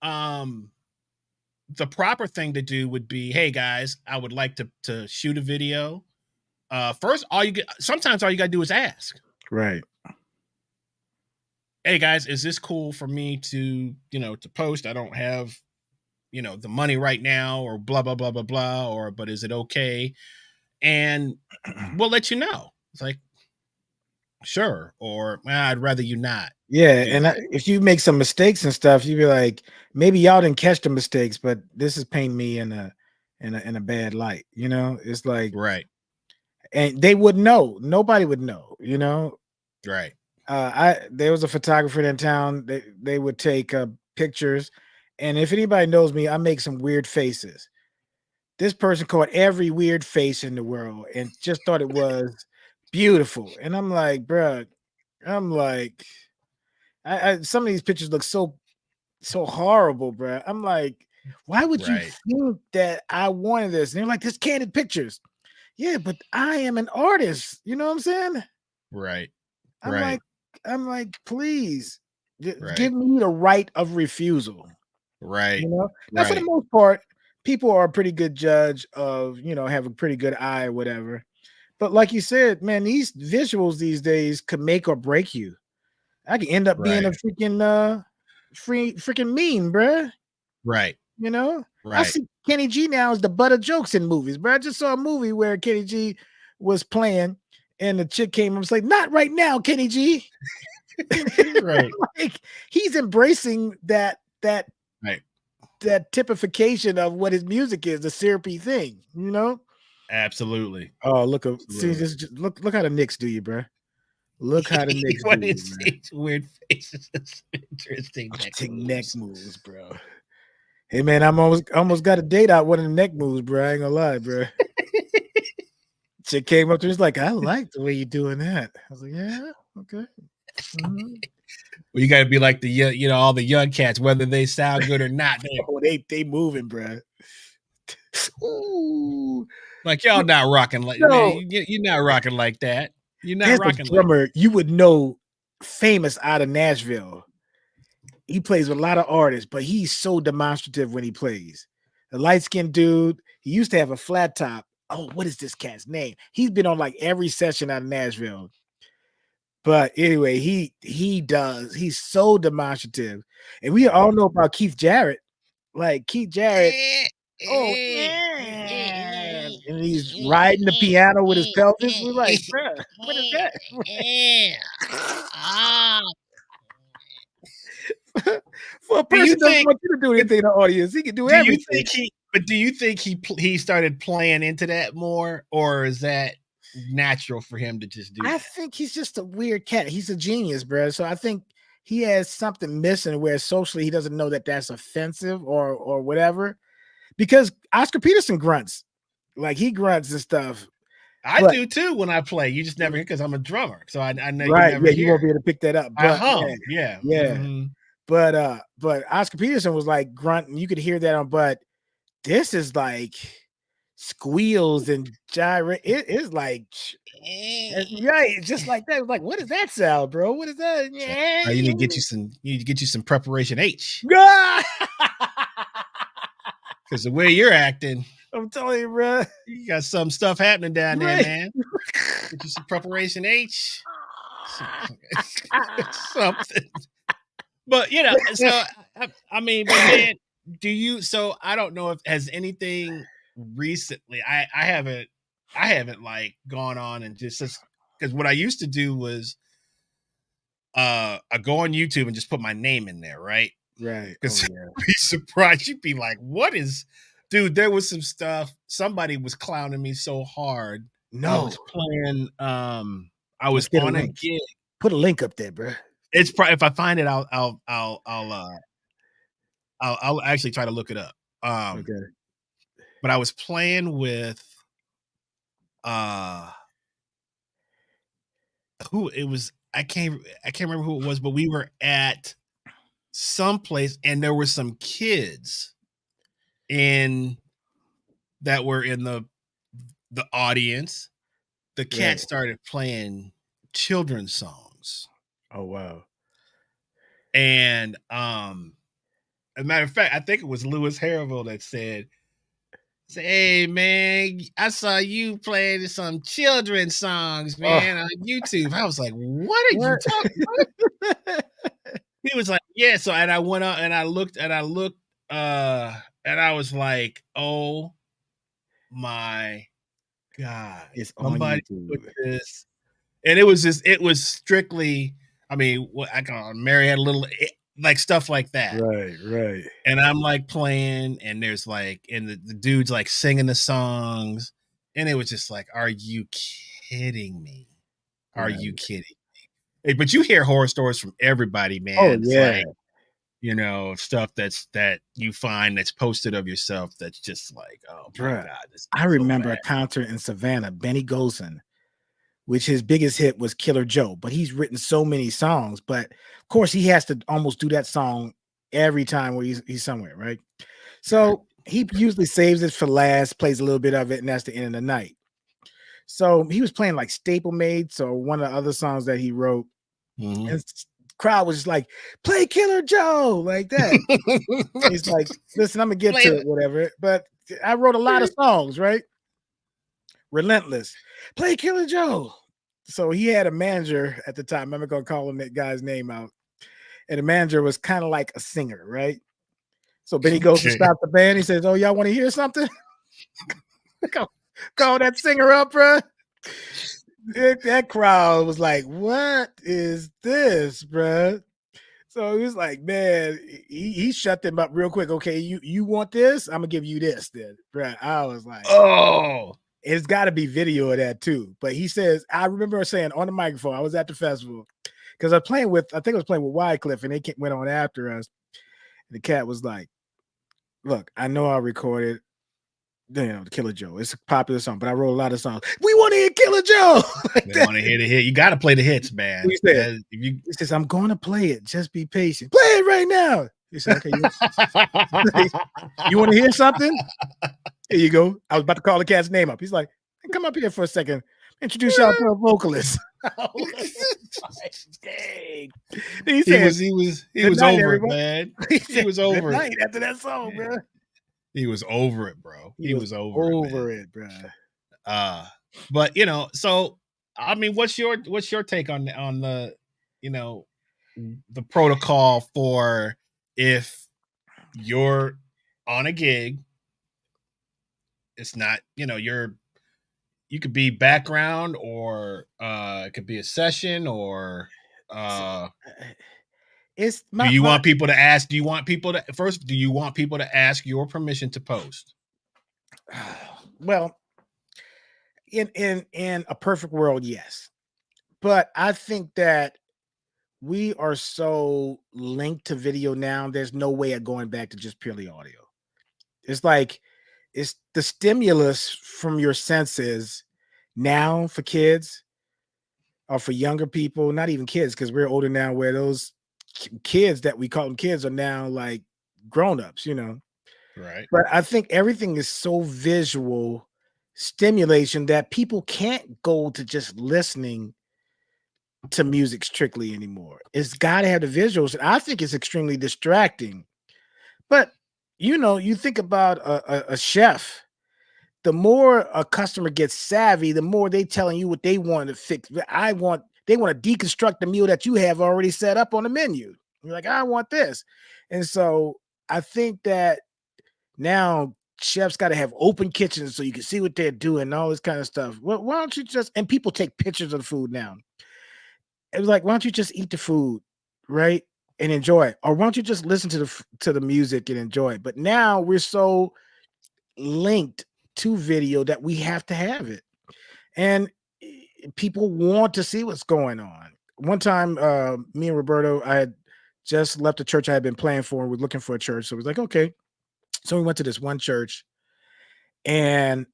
the proper thing to do would be, hey guys, I would like to shoot a video. First, sometimes all you gotta do is ask. Right. Hey guys, is this cool for me to post? I don't have, the money right now, or blah, blah, blah, blah, blah, but is it okay? And we'll let you know. It's like, sure. Or I'd rather you not. Yeah. And if you make some mistakes and stuff, you'd be like, maybe y'all didn't catch the mistakes, but this is painting me in a bad light. It's like, right. And they would know. Nobody would know, Right. There was a photographer in town. They would take pictures, and if anybody knows me, I make some weird faces. This person caught every weird face in the world and just thought it was beautiful. And I'm like, bruh, some of these pictures look so horrible, bruh. I'm like, why would you think that I wanted this? And they're like, this candid pictures. Yeah, but I am an artist. You know what I'm saying? Right. I'm like, please give me the right of refusal. Right. Now, for the most part, people are a pretty good judge of, have a pretty good eye or whatever. But like you said, man, these visuals these days could make or break you. I can end up being a freaking meme, bruh. Right. I see Kenny G now as the butt of jokes in movies, bruh. I just saw a movie where Kenny G was playing, and the chick came and was like, "Not right now, Kenny G." Right. Like he's embracing that Right. typification of what his music is, the syrupy thing, you know? Absolutely. Oh, see Absolutely. this, look how the Knicks do you, bro. Look how the Knicks do What you, is man. these weird faces? Interesting neck Neck moves. moves, bro. Hey man, I'm almost got a date out one of the neck moves, bro. I ain't gonna lie, bro. Chick came up to me, was like, "I like the way you're doing that." I was like, "Yeah, okay." Mhm. Well, you got to be like the all the young cats, whether they sound good or not. Oh, they moving, bro. Ooh, Like y'all not rocking like man, no, you're not rocking like that. You're not there's a rocking like drummer you would know, famous out of Nashville. He plays with a lot of artists, but he's so demonstrative when he plays. The light skinned dude, he used to have a flat top. Oh, what is this cat's name? He's been on like every session out of Nashville. But anyway, he's so demonstrative. And we all know about Keith Jarrett. Like Keith Jarrett, oh man. And he's riding the piano with his pelvis. We're like, bruh, what is that? For a do you person who doesn't think want you to do anything in the audience, he can do do you everything. think he started playing into that more, or is that natural for him to just do I that? think he's just a weird cat. He's a genius, bro. So I think he has something missing where socially he doesn't know that that's offensive or whatever. Because Oscar Peterson grunts, like he grunts and stuff. I But do too when I play. You just never hear because I'm a drummer, so I know you right, never yeah, you hear won't be it. able to pick that up. I But hum, yeah. yeah. Mm-hmm. But Oscar Peterson was like grunting. You could hear that on, but this is like squeals and gyrate. It is like right, just like that. Like, what is that sound, bro? What is that? You need to get you some. You need to get you some preparation H, because the way you're acting, I'm telling you, bro. you got some stuff happening down there, Right. man. Get you some preparation H, something. But so I mean, but then do you? So I don't know if has anything recently. I haven't like gone on and just because what I used to do was I go on YouTube and just put my name in there, right? Right. Oh Because yeah. you'd be surprised. You'd be like, what is, dude? There was some stuff. Somebody was clowning me so hard. I No. was playing. I was Let's get a on a link. gig. Put a link up there, bro. It's probably if I find it, I'll actually try to look it up. Okay. But I was playing with uh who it was. I can't remember who it was, but we were at some place and there were some kids in that were in the audience. The cat Right. started playing children's songs. Oh wow. And as a matter of fact, I think it was Louis Harrell that said, "Hey man, I saw you playing some children's songs, Oh, man, on YouTube." I was like, "What are you what? talking about?" He was like, "Yeah." So and I went out and I looked and I was like, "Oh my god, It's on somebody put YouTube. this." And it was strictly, I mean, what I call Mary had a little like stuff like that. Right, right. And I'm like playing, and there's like, and the dude's like singing the songs, and it was just like, are you kidding me? Are you Right. kidding? Hey, but you hear horror stories from everybody, Oh man. It's yeah. like, stuff that you find that's posted of yourself that's just like, oh my Bruh. god, this is I so remember bad. a concert in Savannah, Benny Golson, which his biggest hit was Killer Joe, but he's written so many songs. But of course, he has to almost do that song every time where he's somewhere, right? Right. So he usually saves it for last, plays a little bit of it, and that's the end of the night. So he was playing like Staple Mates or one of the other songs that he wrote, Mhm. and crowd was just like, "Play Killer Joe," like that. He's like, "Listen, I'm gonna get Play to it, whatever." But I wrote a lot of songs, right? Relentless, play Killer Joe. So he had a manager at the time. I'm not gonna call him that guy's name out. And the manager was kind of like a singer, right? So Benny goes to Okay. stop the band. He says, "Oh, y'all want to hear something? call, call that singer up, bro." That crowd was like, "What is this, bruh?" So he was like, "Man," he shut them up real quick. "Okay, you want this? I'm gonna give you this, then, bruh." I was like, Oh, "It's got to be video of that too." But he says, I remember saying on the microphone, I was at the festival because I think I was playing with Wycliffe, and they went on after us. And the cat was like, "Look, I know I recorded, Killer Joe. It's a popular song, but I wrote a lot of songs. We want to hear Killer Joe." Like they that. want to hear the hit. You got to play the hits, man. He said, If you he says, "I'm going to play it. Just be patient. Play it right now." He said, "Okay, you want to hear something? Here you go." I was about to call the cat's name up. He's like, "Hey, come up here for a second. Introduce y'all to a vocalist." I was like, dang. He said, he "Good was night, over it, everyone." man. He He said, was "Good over it. night" after that song, bro. He was over it, bro. He He was was over it, man. over it, bro. But so I mean, what's your take on the you know the protocol for if you're on a gig, it's not, you could be background, or it could be a session, or It's do my you my want people to ask? Do you want people to first? Do you want people to ask your permission to post? well, in a perfect world, yes. But I think that we are so linked to video now, there's no way of going back to just purely audio. It's like it's the stimulus from your senses now for kids or for younger people, not even kids, because we're older now, where those kids that we call them kids are now like grown-ups. Right. But I think everything is so visual stimulation that people can't go to just listening to music strictly anymore. It's got to have the visuals. And I think it's extremely distracting. But you think about a chef. The more a customer gets savvy, the more they telling you what they want to fix. They want to deconstruct the meal that you have already set up on the menu. You're like, I want this. And so I think that now chefs got to have open kitchens so you can see what they're doing and all this kind of stuff. Well, why don't you just, and people take pictures of the food now. It was like, why don't you just eat the food, right? And enjoy it? Or why don't you just listen to the music and enjoy it? But now we're so linked to video that we have to have it. And people want to see what's going on. One time, me and Roberto, I had just left a church I had been playing for. We're looking for a church. So it was like, okay. So we went to this one church, and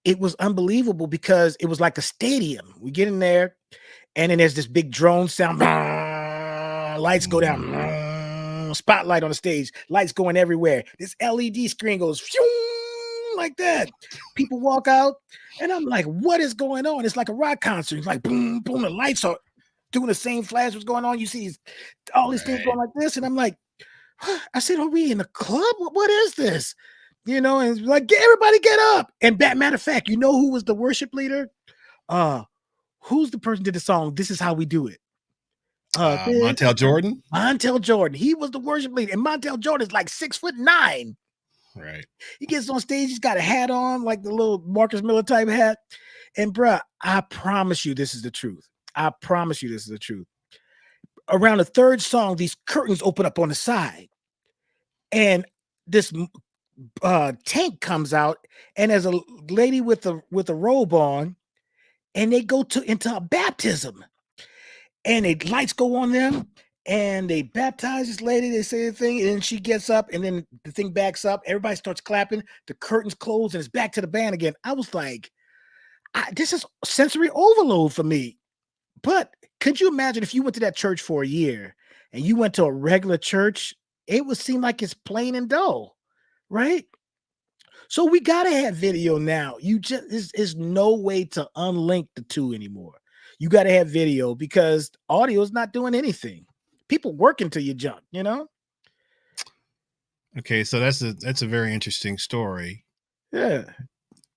it was unbelievable because it was like a stadium. We get in there, and then there's this big drone sound. Lights go down. Spotlight on the stage. Lights going everywhere. This LED screen goes like that. People walk out, and I'm like, what is going on? It's like a rock concert. It's like boom, boom. The lights are doing the same flash. What's going on? You see all these things going like this, and I'm like, I said, are we in a club? What is this? And it's like, everybody get up. And matter of fact, you know who was the worship leader? Who's the person did the song? This is how we do it. Montel Jordan. Montel Jordan. He was the worship leader. And Montel Jordan is like 6'9". Right. He gets on stage. He's got a hat on, like the little Marcus Miller type hat. And bruh, I promise you this is the truth. I promise you this is the truth. Around the third song, these curtains open up on the side. And this tank comes out, and there's a lady with a robe on, and they go into a baptism. And the lights go on them, and they baptize this lady. They say the thing, and then she gets up, and then the thing backs up. Everybody starts clapping. The curtains close, and it's back to the band again. I was like, this is sensory overload for me. But could you imagine if you went to that church for a year and you went to a regular church? It would seem like it's plain and dull, right? So we got to have video now. You just is no way to unlink the two anymore. You got to have video because audio is not doing anything. People working to your junk, Okay, so that's a very interesting story. Yeah.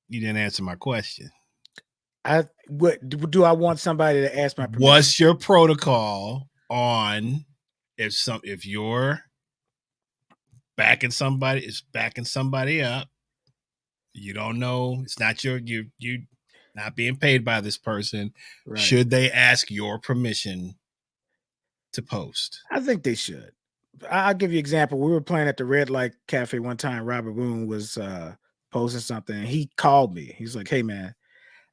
You didn't answer my question. What do I want somebody to ask my permission? What's your protocol on if you're backing somebody up? You don't know. It's not you not being paid by this person, Right. should they ask your permission to post? I think they should. I'll give you an example. We were playing at the Red Light Cafe one time. Robert Boone was posting something. And he called me. He's like, "Hey man,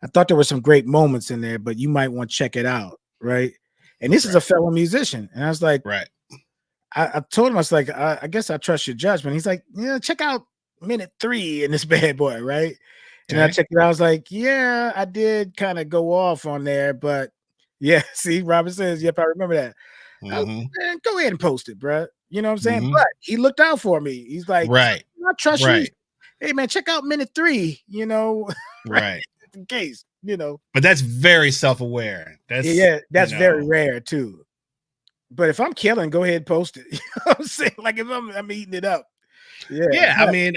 I thought there were some great moments in there, but you might want to check it out, right?" And this is a fellow musician, and I was like, Right. I told him, I was like, I guess I trust your judgment. He's like, yeah, check out minute 3 in this bad boy, right? And I Okay. checked it out. I was like, yeah, I did kind of go off on there, but yeah, see, Robert says, yep, I remember that. I was Mm-hmm. like, man, go ahead and post it, bro. You know what I'm saying? Mm-hmm. But he looked out for me. He's like, Right. I trust you. Right. Hey man, check out minute 3, right? Right. In case, But that's very self-aware. Yeah, that's very know, rare too. But if I'm killing, go ahead and post it. You know what I'm saying? Like if I'm eating it up. Yeah. yeah. I But mean,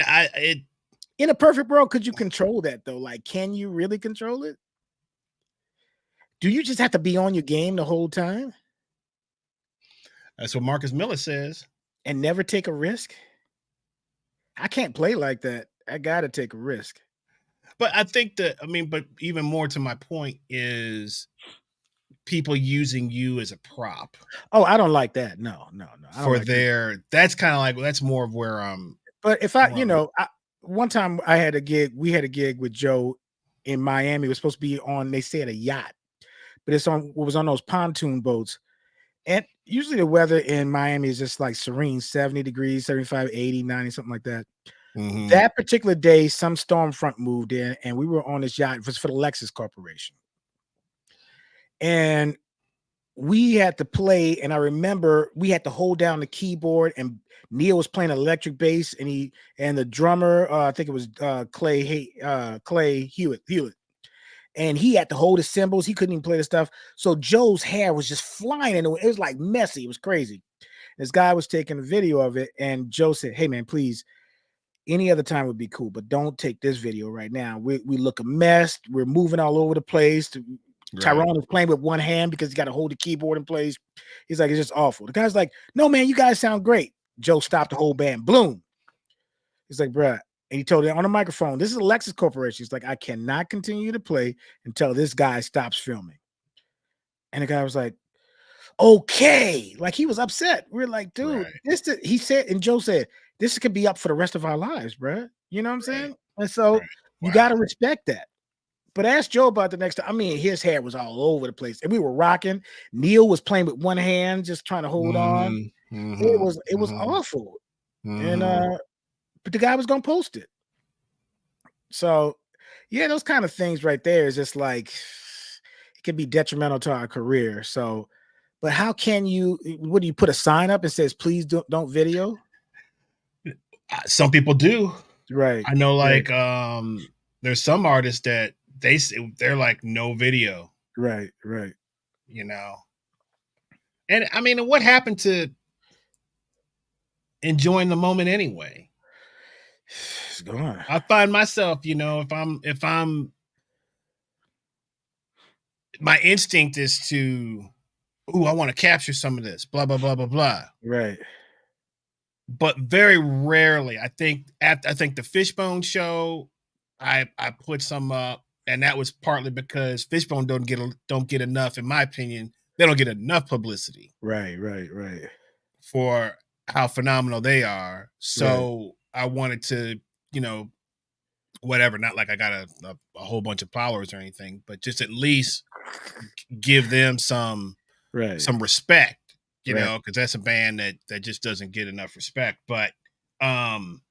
in a perfect world, could you control that though? Like, can you really control it? Do you just have to be on your game the whole time that's what Marcus Miller says. and never take a risk? I can't play like that. I gotta take a risk. But I think but even more to my point is people using you as a prop Oh, I don't like that. No. I don't for like that. that's kind of like, that's more of where But if where I'm one time I had a gig, we had a gig with Joe in Miami. It was supposed to be on, they said, a yacht, but it was on those pontoon boats. And usually the weather in Miami is just like serene, 70 degrees, 75, 80, 90, something like that. Mhm. That particular day, some storm front moved in, and we were on this yacht. It was for the Lexus Corporation. And we had to play, and I remember we had to hold down the keyboard, and Neil was playing electric bass, and the drummer, I think it was Clay Hewitt, and he had to hold his cymbals. He couldn't even play the stuff. So Joe's hair was just flying in the wind. It was like messy. It was crazy. This guy was taking a video of it, and Joe said, "Hey man, please, any other time would be cool, but don't take this video right now. We look a mess. We're moving all over the place. Right. Tyrone is playing with one hand because he's got to hold the keyboard in place. He's like, it's just awful." The guy's like, "No, man, you guys sound great." Joe stopped the whole band. Bloom. He's like, "Bruh." And he told it on the microphone, "This is Lexus Corporation." He's like, "I cannot continue to play until this guy stops filming." And the guy was like, "Okay." Like he was upset. We're like, "Dude, Right. he said," and Joe said, "This could be up for the rest of our lives, bruh." You know what I'm Right. saying? And so Right. you Wow. got to respect that. But ask Joe about the next time. I mean, his hair was all over the place, and we were rocking. Neil was playing with one hand, just trying to hold on. Mhm. Mhm. It was Mhm. awful. And Mhm. but the guy was gonna post it. So yeah, those kind of things right there is just like it can be detrimental to our career. So, but how can you? What do you put a sign up and says, "Please don't video"? Some people do. Right, I know, right, like, there's some artists that they're like no video, right, right. you know. And I mean, what happened to enjoying the moment anyway? It's gone. I find myself, if I'm my instinct is to, ooh, I want to capture some of this, blah blah blah blah blah. Right, But very rarely, I think the Fishbone show, I put some up, and that was partly because Fishbone don't get enough, in my opinion. They don't get enough publicity right, right, right, for how phenomenal they are. right. So I wanted to, you know, whatever. Not like I got a whole bunch of followers or anything, but just at least give them Right, some respect, right. because that's a band that just doesn't get enough respect. Um,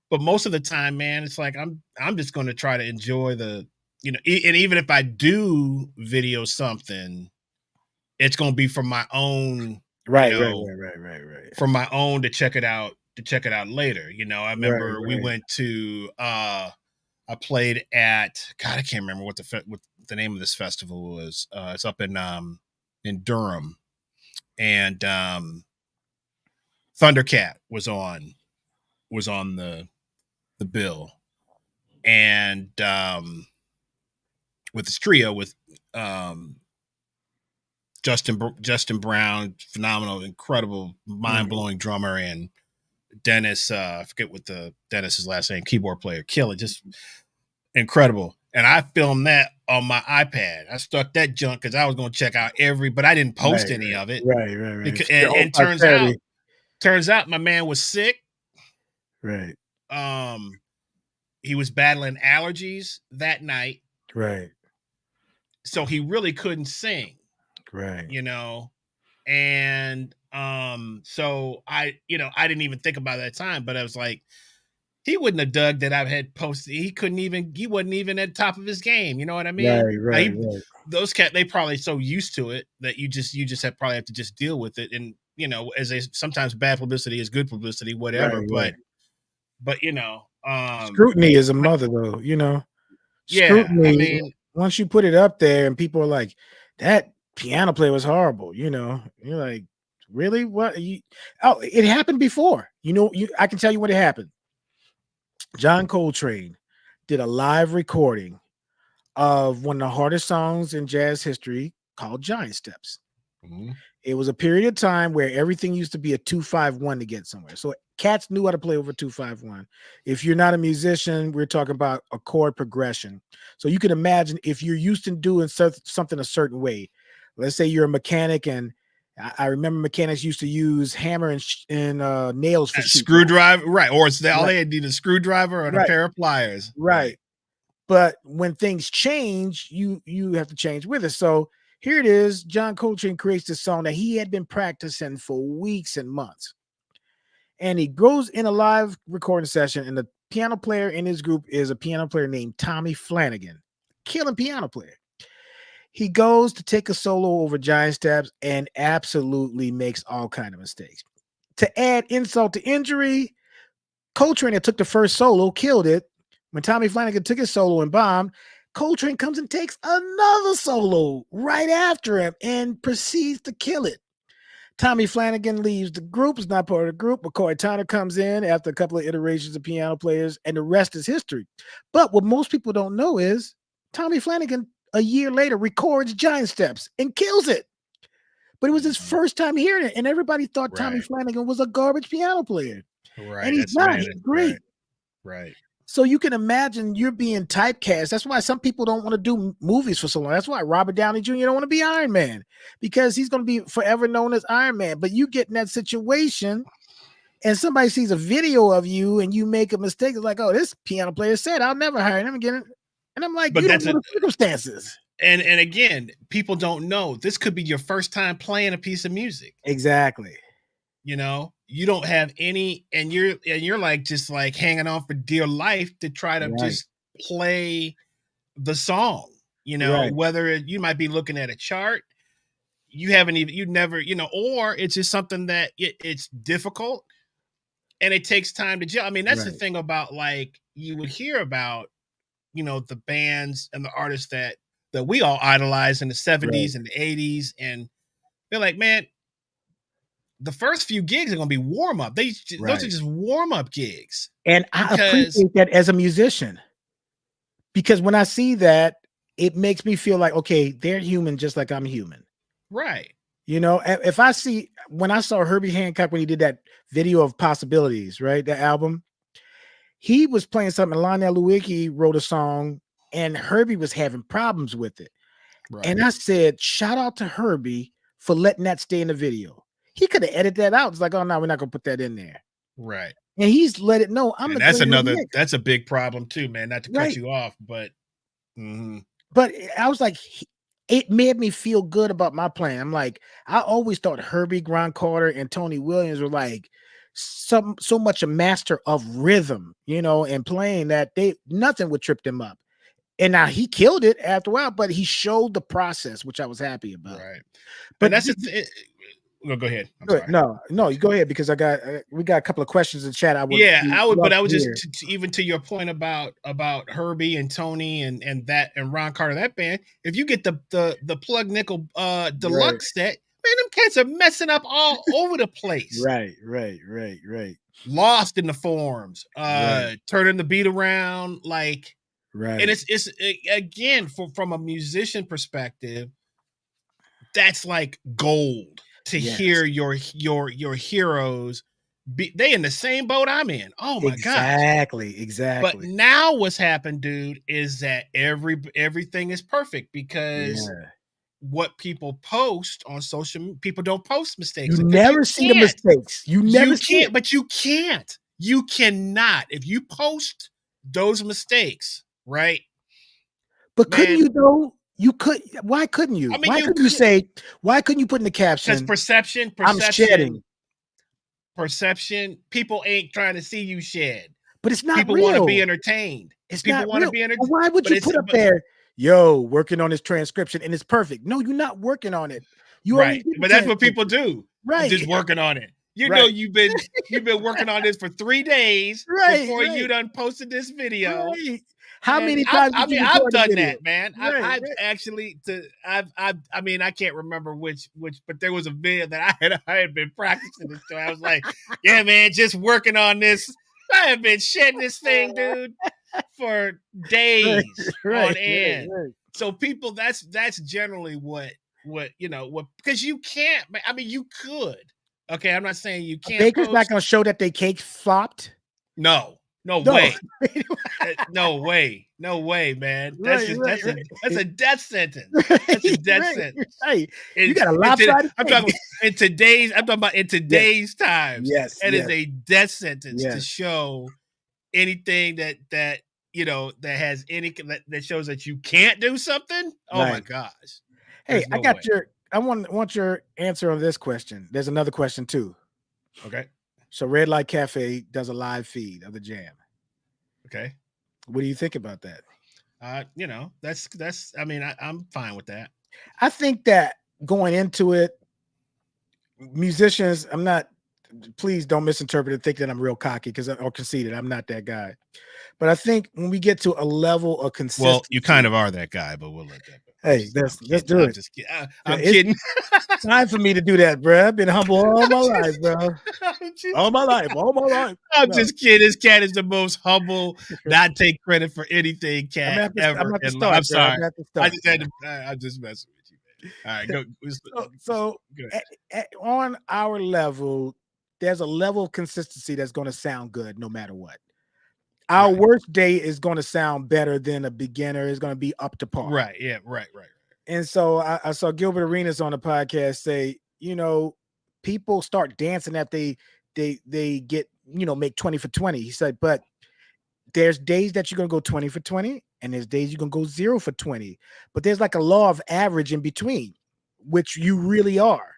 but most of the time, man, it's like I'm just going to try to enjoy and even if I do video something, it's going to be from my own, you Right, right, know, right, right, right, right. from my own to check it out later. I Right, remember we right. went to I played at, God, I can't remember what the name of this festival was. It's up in Durham, and Thundercat was on the bill, and with his trio with um Justin Brown, phenomenal, incredible, mind Mhm. blowing drummer, and Dennis, I forget what Dennis's last name, keyboard player, kill it, just incredible. And I filmed that on my iPad. I stuck that junk because I was going to check out but I didn't post any of it. Right. Because, For your whole and posterity. turns out my man was sick. Right. He was battling allergies that night. Right. So he really couldn't sing. Right. You know, and so I didn't even think about that time, but I was like, he wouldn't have dug that I had posted. He wasn't even at the top of his game. You know what I mean? Right. Those they probably so used to it that you just probably have to just deal with it. And as sometimes bad publicity is good publicity, whatever. Right. But Scrutiny is a mother, though. yeah, I Scrutiny. mean, Once you put it up there, and people are like, "That piano player was horrible," you're like, "Really? What?" It happened before. I can tell you when it happened. John Coltrane did a live recording of one of the hardest songs in jazz history called Giant Steps. mm-hmm. It was a period of time where everything used to be a 2-5-1 to get somewhere. So cats knew how to play over 2-5-1. If you're not a musician, we're talking about a chord progression. So you can imagine if you're used to doing something a certain way. Let's say you're a mechanic, and I remember mechanics used to use hammer and nails for sheet screwdriver, right? Or all they need a screwdriver and a pair of pliers, right? But when things change, you have to change with it. So here it is. John Coltrane creates this song that he had been practicing for weeks and months. And he goes in a live recording session, and the piano player in his group is a piano player named Tommy Flanagan, killing piano player. He goes to take a solo over Giant Steps and absolutely makes all kind of mistakes. To add insult to injury, Coltrane that took the first solo killed it. When Tommy Flanagan took his solo and bombed, Coltrane comes and takes another solo right after him and proceeds to kill it. Tommy Flanagan leaves the group, is not part of the group. McCoy Tyner comes in after a couple of iterations of piano players, and the rest is history. But what most people don't know is Tommy Flanagan, a year later, records Giant Steps and kills it. But it was his first time hearing it, and everybody thought Tommy Flanagan was a garbage piano player. Right. And he's not. He's great. Right. So you can imagine you're being typecast. That's why some people don't want to do movies for so long. That's why Robert Downey Jr. don't want to be Iron Man, because he's going to be forever known as Iron Man. But you get in that situation and somebody sees a video of you and you make a mistake. It's like, oh, this piano player said I'll never hire him again. And I'm like, but you don't know the circumstances. And again, people don't know this could be your first time playing a piece of music. Exactly. You don't have any, and you're like just like hanging on for dear life to try to just play the song. Whether you might be looking at a chart, you never, or it's just something that it's difficult and it takes time to gel. I mean, that's the thing about, like, you would hear about, the bands and the artists that we all idolized in the 70s and the 80s, and they're like, man, the first few gigs are going to be warm up. Those are just warm up gigs. And I appreciate that as a musician, because when I see that, it makes me feel like, okay, they're human just like I'm human. Right. When I saw Herbie Hancock, when he did that video of Possibilities, right? That album, he was playing something. Lionel Lewicki wrote a song and Herbie was having problems with it. Right. And I said, shout out to Herbie for letting that stay in the video. He could have edited that out. It's like, oh no, we're not gonna put that in there. Right. And he's let it know. That's a big problem too, man. Not to cut you off, but but I was like, it made me feel good about my playing. I'm like, I always thought Herbie, Grant Carter, and Tony Williams were like so much a master of rhythm, and playing that nothing would trip them up. And now he killed it after a while, but he showed the process, which I was happy about. Right. But that's no, go ahead. No, you go ahead, because we got a couple of questions in chat. I would just even to your point about Herbie and Tony and Ron Carter, that band. If you get the Plug Nickel deluxe set, man, them cats are messing up all over the place. Right. Lost in the forms, turning the beat around, like, right. And it's again, from a musician perspective, that's like gold. To hear your heroes they in the same boat I'm in. Oh my gosh. Exactly. But now what's happened, dude, is that everything is perfect because what people post on social, people don't post mistakes You because never see the mistakes. You never see it. But you can't. You cannot. If you post those mistakes, right? But couldn't you though? You could. Why couldn't you? I mean, Why couldn't you say? Why couldn't you put in the caption? Because I'm shedding. Perception. People ain't trying to see you shed. But it's not people real. Want to be entertained. People want to be entertained. Why would you put up there, yo, working on this transcription and it's perfect? No, you're not working on it. You right. But that's what people do. Right. I'm just working on it. You know, you've been working on this for 3 days before you done posted this video. Right. How many times? I've done that, man. I've actually I mean, I can't remember which, but there was a video that I had been practicing this. So I was like, yeah, man, just working on this. I have been shedding this thing, dude, for days on end. Right. So people, that's generally what because you can't. I mean, you could. Okay, I'm not saying you can't. Baker's not going to show that they cake flopped. No way. No way, man. That's a death sentence. That's a death sentence. Right. You got a lopsided. I'm talking about in today's times. Yes. It is a death sentence to show anything that has any that shows that you can't do something. Oh my gosh. Hey, I got I want your answer on this question. There's another question too. Okay. So Red Light Cafe does a live feed of the jam. Okay. What do you think about that? That's I mean, I'm fine with that. I think that going into it, musicians, please don't misinterpret and think that I'm real cocky or conceited. I'm not that guy. But I think when we get to a level of consistency. Well, you kind of are that guy, but we'll let that go. Hey, let's do it. I'm kidding. It's time for me to do that, bro. I've been humble all my life, bro. All my life. I'm just kidding. This cat is the most humble, not take credit for anything cat ever. I'm sorry. I'm just messing with you, man. All right, go. So on our level, there's a level of consistency that's going to sound good no matter what. Our worst day is going to sound better than a beginner. Is going to be up to par. Right. Yeah. Right. And so I saw Gilbert Arenas on the podcast say, people start dancing after they get, make 20 for 20. He said, but there's days that you're going to go 20 for 20 and there's days you're going to go 0 for 20. But there's like a law of average in between, which you really are.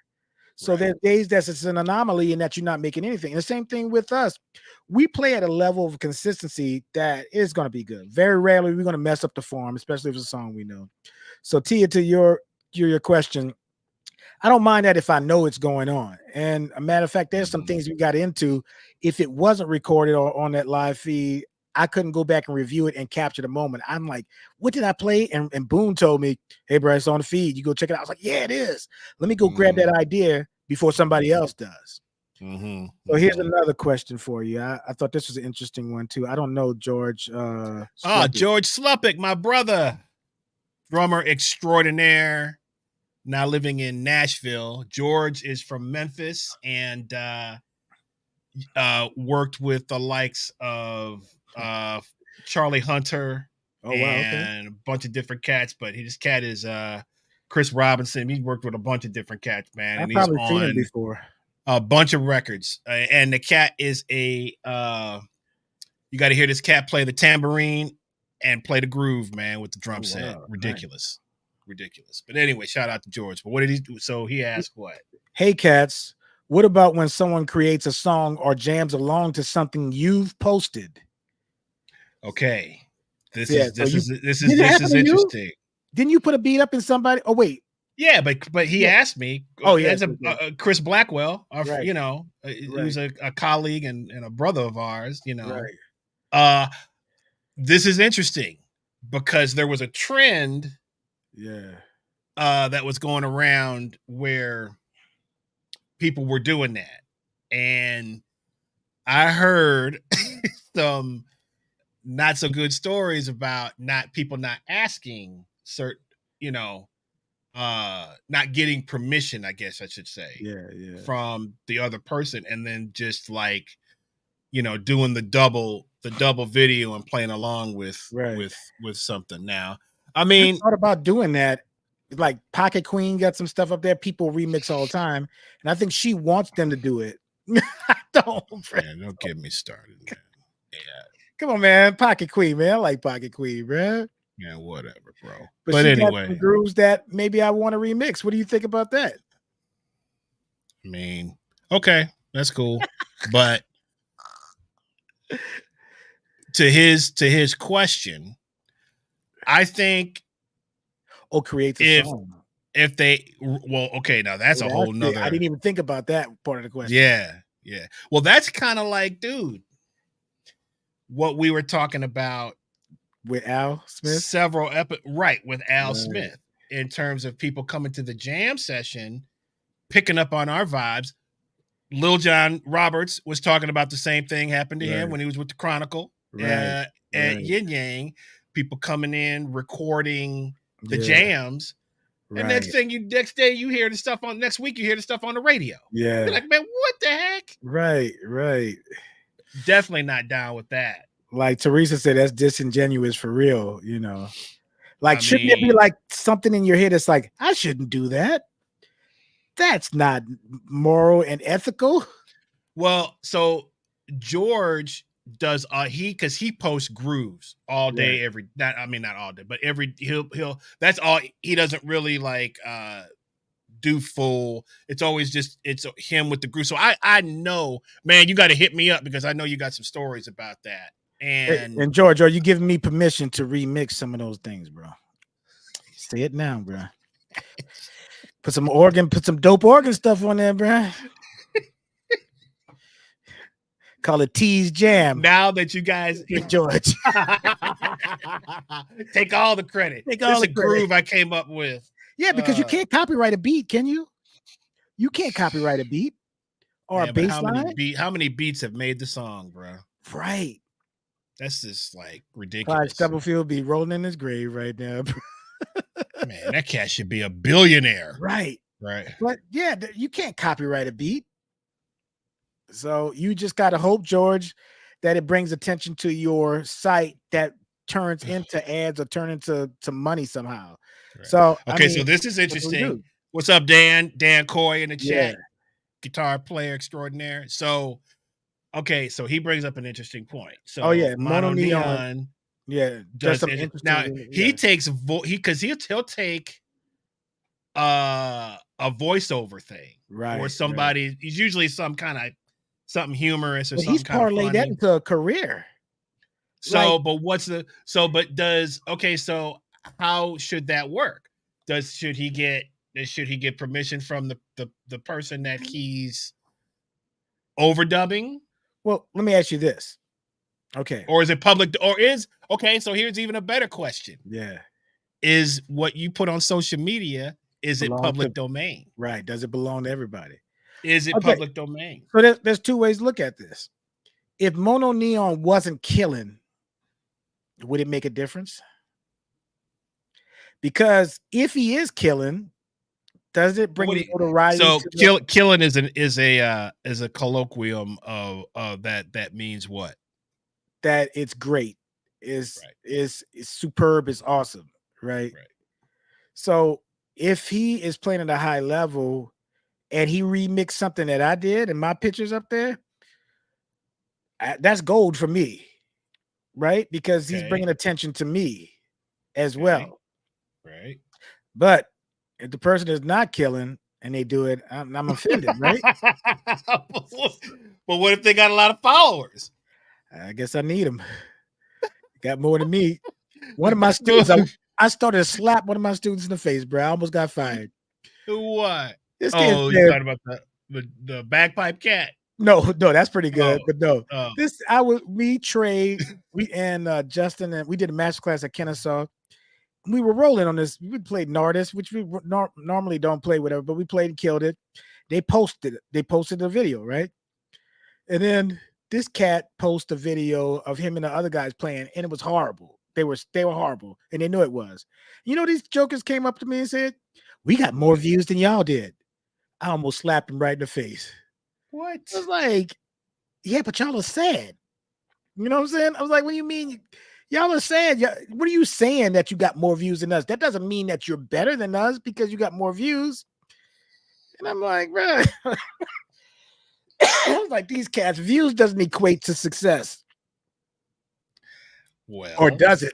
So there's days that it's an anomaly and that you're not making anything. And the same thing with us. We play at a level of consistency that is going to be good. Very rarely we're going to mess up the form, especially if it's a song we know. So Tia, to your question, I don't mind that if I know it's going on. And a matter of fact, there's some things we got into. If it wasn't recorded or on that live feed, I couldn't go back and review it and capture the moment. I'm like, what did I play? And Boone told me, hey, bro, it's on the feed. You go check it out. I was like, yeah, it is. Let me go grab that idea before somebody else does. So here's another question for you. I thought this was an interesting one, too. I don't know, George. George Sluppick, my brother. Drummer extraordinaire. Now living in Nashville. George is from Memphis and worked with the likes of Charlie Hunter and a bunch of different cats, but this cat is Chris Robinson. He's worked with a bunch of different cats, man. I've probably seen him before. A bunch of records. And the cat is you got to hear this cat play the tambourine and play the groove, man, with the drum set. Ridiculous. Nice. Ridiculous. But anyway, shout out to George. But what did he do? So he asked what? Hey, cats, what about when someone creates a song or jams along to something you've posted? Okay. This is interesting. Didn't you put a beat up in somebody? Oh, wait. Yeah, but he asked me. Oh, yeah. As Chris Blackwell, who's a colleague and a brother of ours, Right. This is interesting because there was a trend that was going around where people were doing that. And I heard some not so good stories about people not asking certain, not getting permission, I guess I should say, Yeah. from the other person, and then just like, doing the double video and playing along with Right. something. Now, I I mean, thought about doing that. Like Pocket Queen got some stuff up there. People remix all the time, and I think she wants them to do it. I don't. man, don't get me started, man. Yeah, Come on, man. Pocket Queen, man. I like Pocket Queen, man. yeah, whatever, bro. But But she got some anyway, grooves that maybe I want to remix. What do you think about that? I mean, okay, that's cool. But to his question, I think Create a song. if they okay, now that's a whole nother. I didn't even think about that part of the question. Yeah. Well, that's kind of like, dude, what we were talking about with Al Smith, with Al Smith, in terms of people coming to the jam session, picking up on our vibes. Lil Jon Roberts was talking about the same thing happened to him when he was with the Chronicle at Yin Yang. People coming in, recording the jams. And next day you hear the stuff on next week, you hear the stuff on the radio. Yeah. You're like, man, what the heck? Right. Definitely not down with that. Like Teresa said, that's disingenuous for real, Like, shouldn't it be like something in your head that's like, I shouldn't do that? That's not moral and ethical. Well, so George does because he posts grooves all day, not all day, but he'll that's all. He doesn't really like do full. It's always just it's him with the groove. So I know, man, you got to hit me up because I know you got some stories about that. And George, are you giving me permission to remix some of those things, bro? Say it now, bro. Put some dope organ stuff on there, bro. Call it T's Jam. Now that you guys, George, take all the credit. This groove I came up with. Yeah, because you can't copyright a beat, can you? You can't copyright a beat or a bass line. How many beats have made the song, bro? Right. That's just like ridiculous. Clyde Stubblefield be rolling in his grave right now. Man, that cat should be a billionaire. Right. But yeah, you can't copyright a beat. So you just got to hope, George, that it brings attention to your site that turns into ads or turn into money somehow. Right. So okay, so this is interesting. What's up, Dan? Dan Coy in the chat, guitar player extraordinaire. So, okay, so he brings up an interesting point. So, Mono Neon. Yeah, does now he takes he'll take a voiceover thing, right? Or somebody. He's usually some kind of something humorous or something. He's parlayed that into a career. So, so how should that work? Should he get permission from the person that he's overdubbing? Well, let me ask you this. Okay. Or is it public? So here's even a better question. Yeah. Is what you put on social media, is it public domain? Right. Does it belong to everybody? Is it public domain? So there's two ways to look at this. If Mono Neon wasn't killing, would it make a difference? Because if he is killing, does it bring notoriety? So killing is a colloquium of that means what? That it's great, is superb, is awesome, right? So if he is playing at a high level and he remixed something that I did and my picture's up there, that's gold for me, right? Because he's bringing attention to me as well. Right. But if the person is not killing and they do it, I'm offended, right? But what if they got a lot of followers? I guess I need them. Got more than me. One of my students, I started to slap one of my students in the face, bro. I almost got fired. What? This you talking about the bagpipe cat? No, that's pretty good. But no, Trey, and Justin, and we did a master class at Kennesaw. We were rolling on this. We played Nardis, which we normally don't play, whatever, but we played and killed it. They posted the video, right? And then this cat posted a video of him and the other guys playing, and it was horrible. They were horrible, and they knew it was. These jokers came up to me and said, We got more views than y'all did. I almost slapped him right in the face. What? I was like, yeah, but y'all are sad. You know what I'm saying? I was like, what do you mean? Y'all are sad. What are you saying that you got more views than us? That doesn't mean that you're better than us because you got more views. And I'm like, bro, I was like, these cats' views doesn't equate to success. Well, or does it?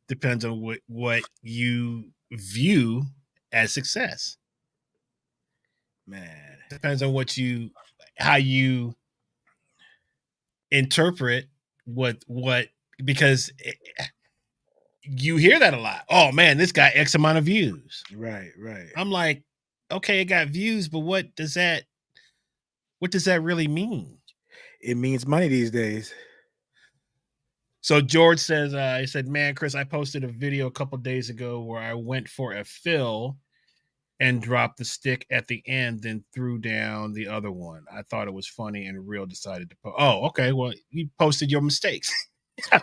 Depends on what you view as success. Man, depends on how you interpret what because you hear that a lot. Oh man, this got X amount of views. Right. I'm like, okay, it got views, but what does that really mean? It means money these days. So George says, he said, man, Chris, I posted a video a couple days ago where I went for a fill and dropped the stick at the end, then threw down the other one. I thought it was funny and real decided to post. Oh, okay. Well, you posted your mistakes. I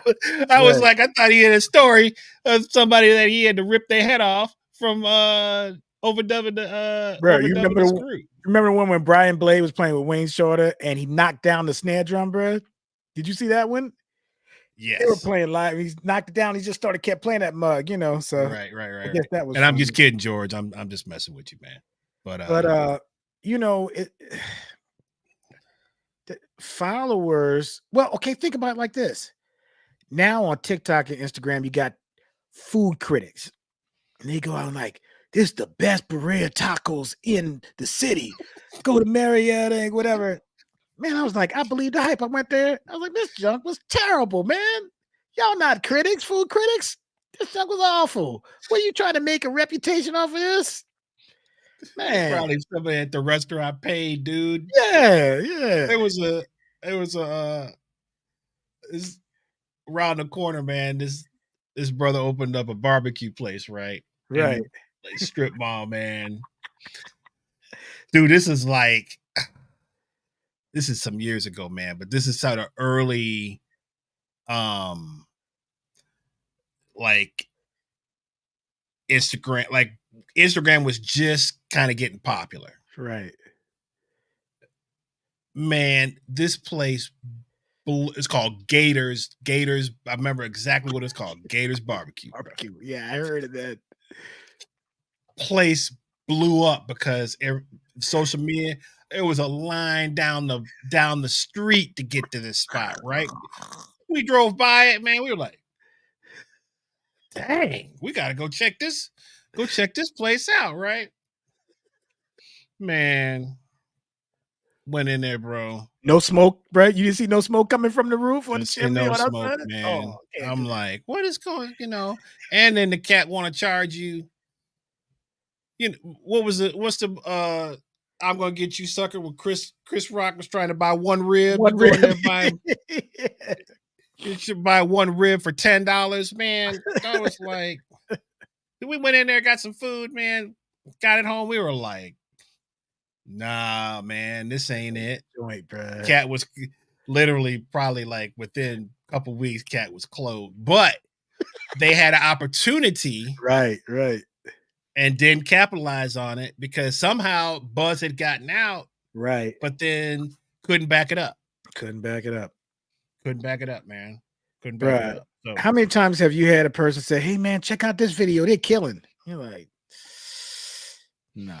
was like, I thought he had a story of somebody that he had to rip their head off from overdubbing the screw. Remember when Brian Blade was playing with Wayne Shorter and he knocked down the snare drum, bro? Did you see that one? Yes. They were playing live. He knocked it down. He just kept playing that mug, So right. I guess that was. And I'm just kidding, George. I'm just messing with you, man. But followers. Well, okay, think about it like this. Now on TikTok and Instagram, you got food critics, and they go out and like, this is the best burrito tacos in the city. Go to Marietta and whatever. Man, I was like, I believe the hype. I went there. I was like, this junk was terrible, man. Y'all not critics, food critics. This junk was awful. What are you trying to make a reputation off of this? Man, probably somebody at the restaurant paid, dude. Yeah. It was around the corner, man. This brother opened up a barbecue place, right? Right. Like strip mall, man. Dude, this is some years ago, man, but this is sort of early like Instagram was just kind of getting popular. Right. Man, this place it's called Gators. Gators, I remember exactly what it's called. Gators Barbecue. Yeah, I heard of that. Place blew up because social media, there was a line down the street to get to this spot, right? We drove by it, man. We were like, dang, we gotta go check this place out, right? Man, went in there, bro. No smoke, bro. You didn't see no smoke coming from the roof or the Just chimney? no smoke, man. I'm like, what is going, And then the cat want to charge you. What's the I'm gonna get you sucker when Chris Rock was trying to buy one rib. You go in there buy you should buy one rib for $10, man. I was like, we went in there, got some food, man. Got it home. We were like, nah, man, this ain't it. Joint, bro. Cat was literally probably like within a couple weeks, Cat was closed. But they had an opportunity. Right. And didn't capitalize on it because somehow buzz had gotten out. Right. But then couldn't back it up. Couldn't back it up, man. Couldn't back it up. So, how many times have you had a person say, hey, man, check out this video. They're killing. You're like, nah.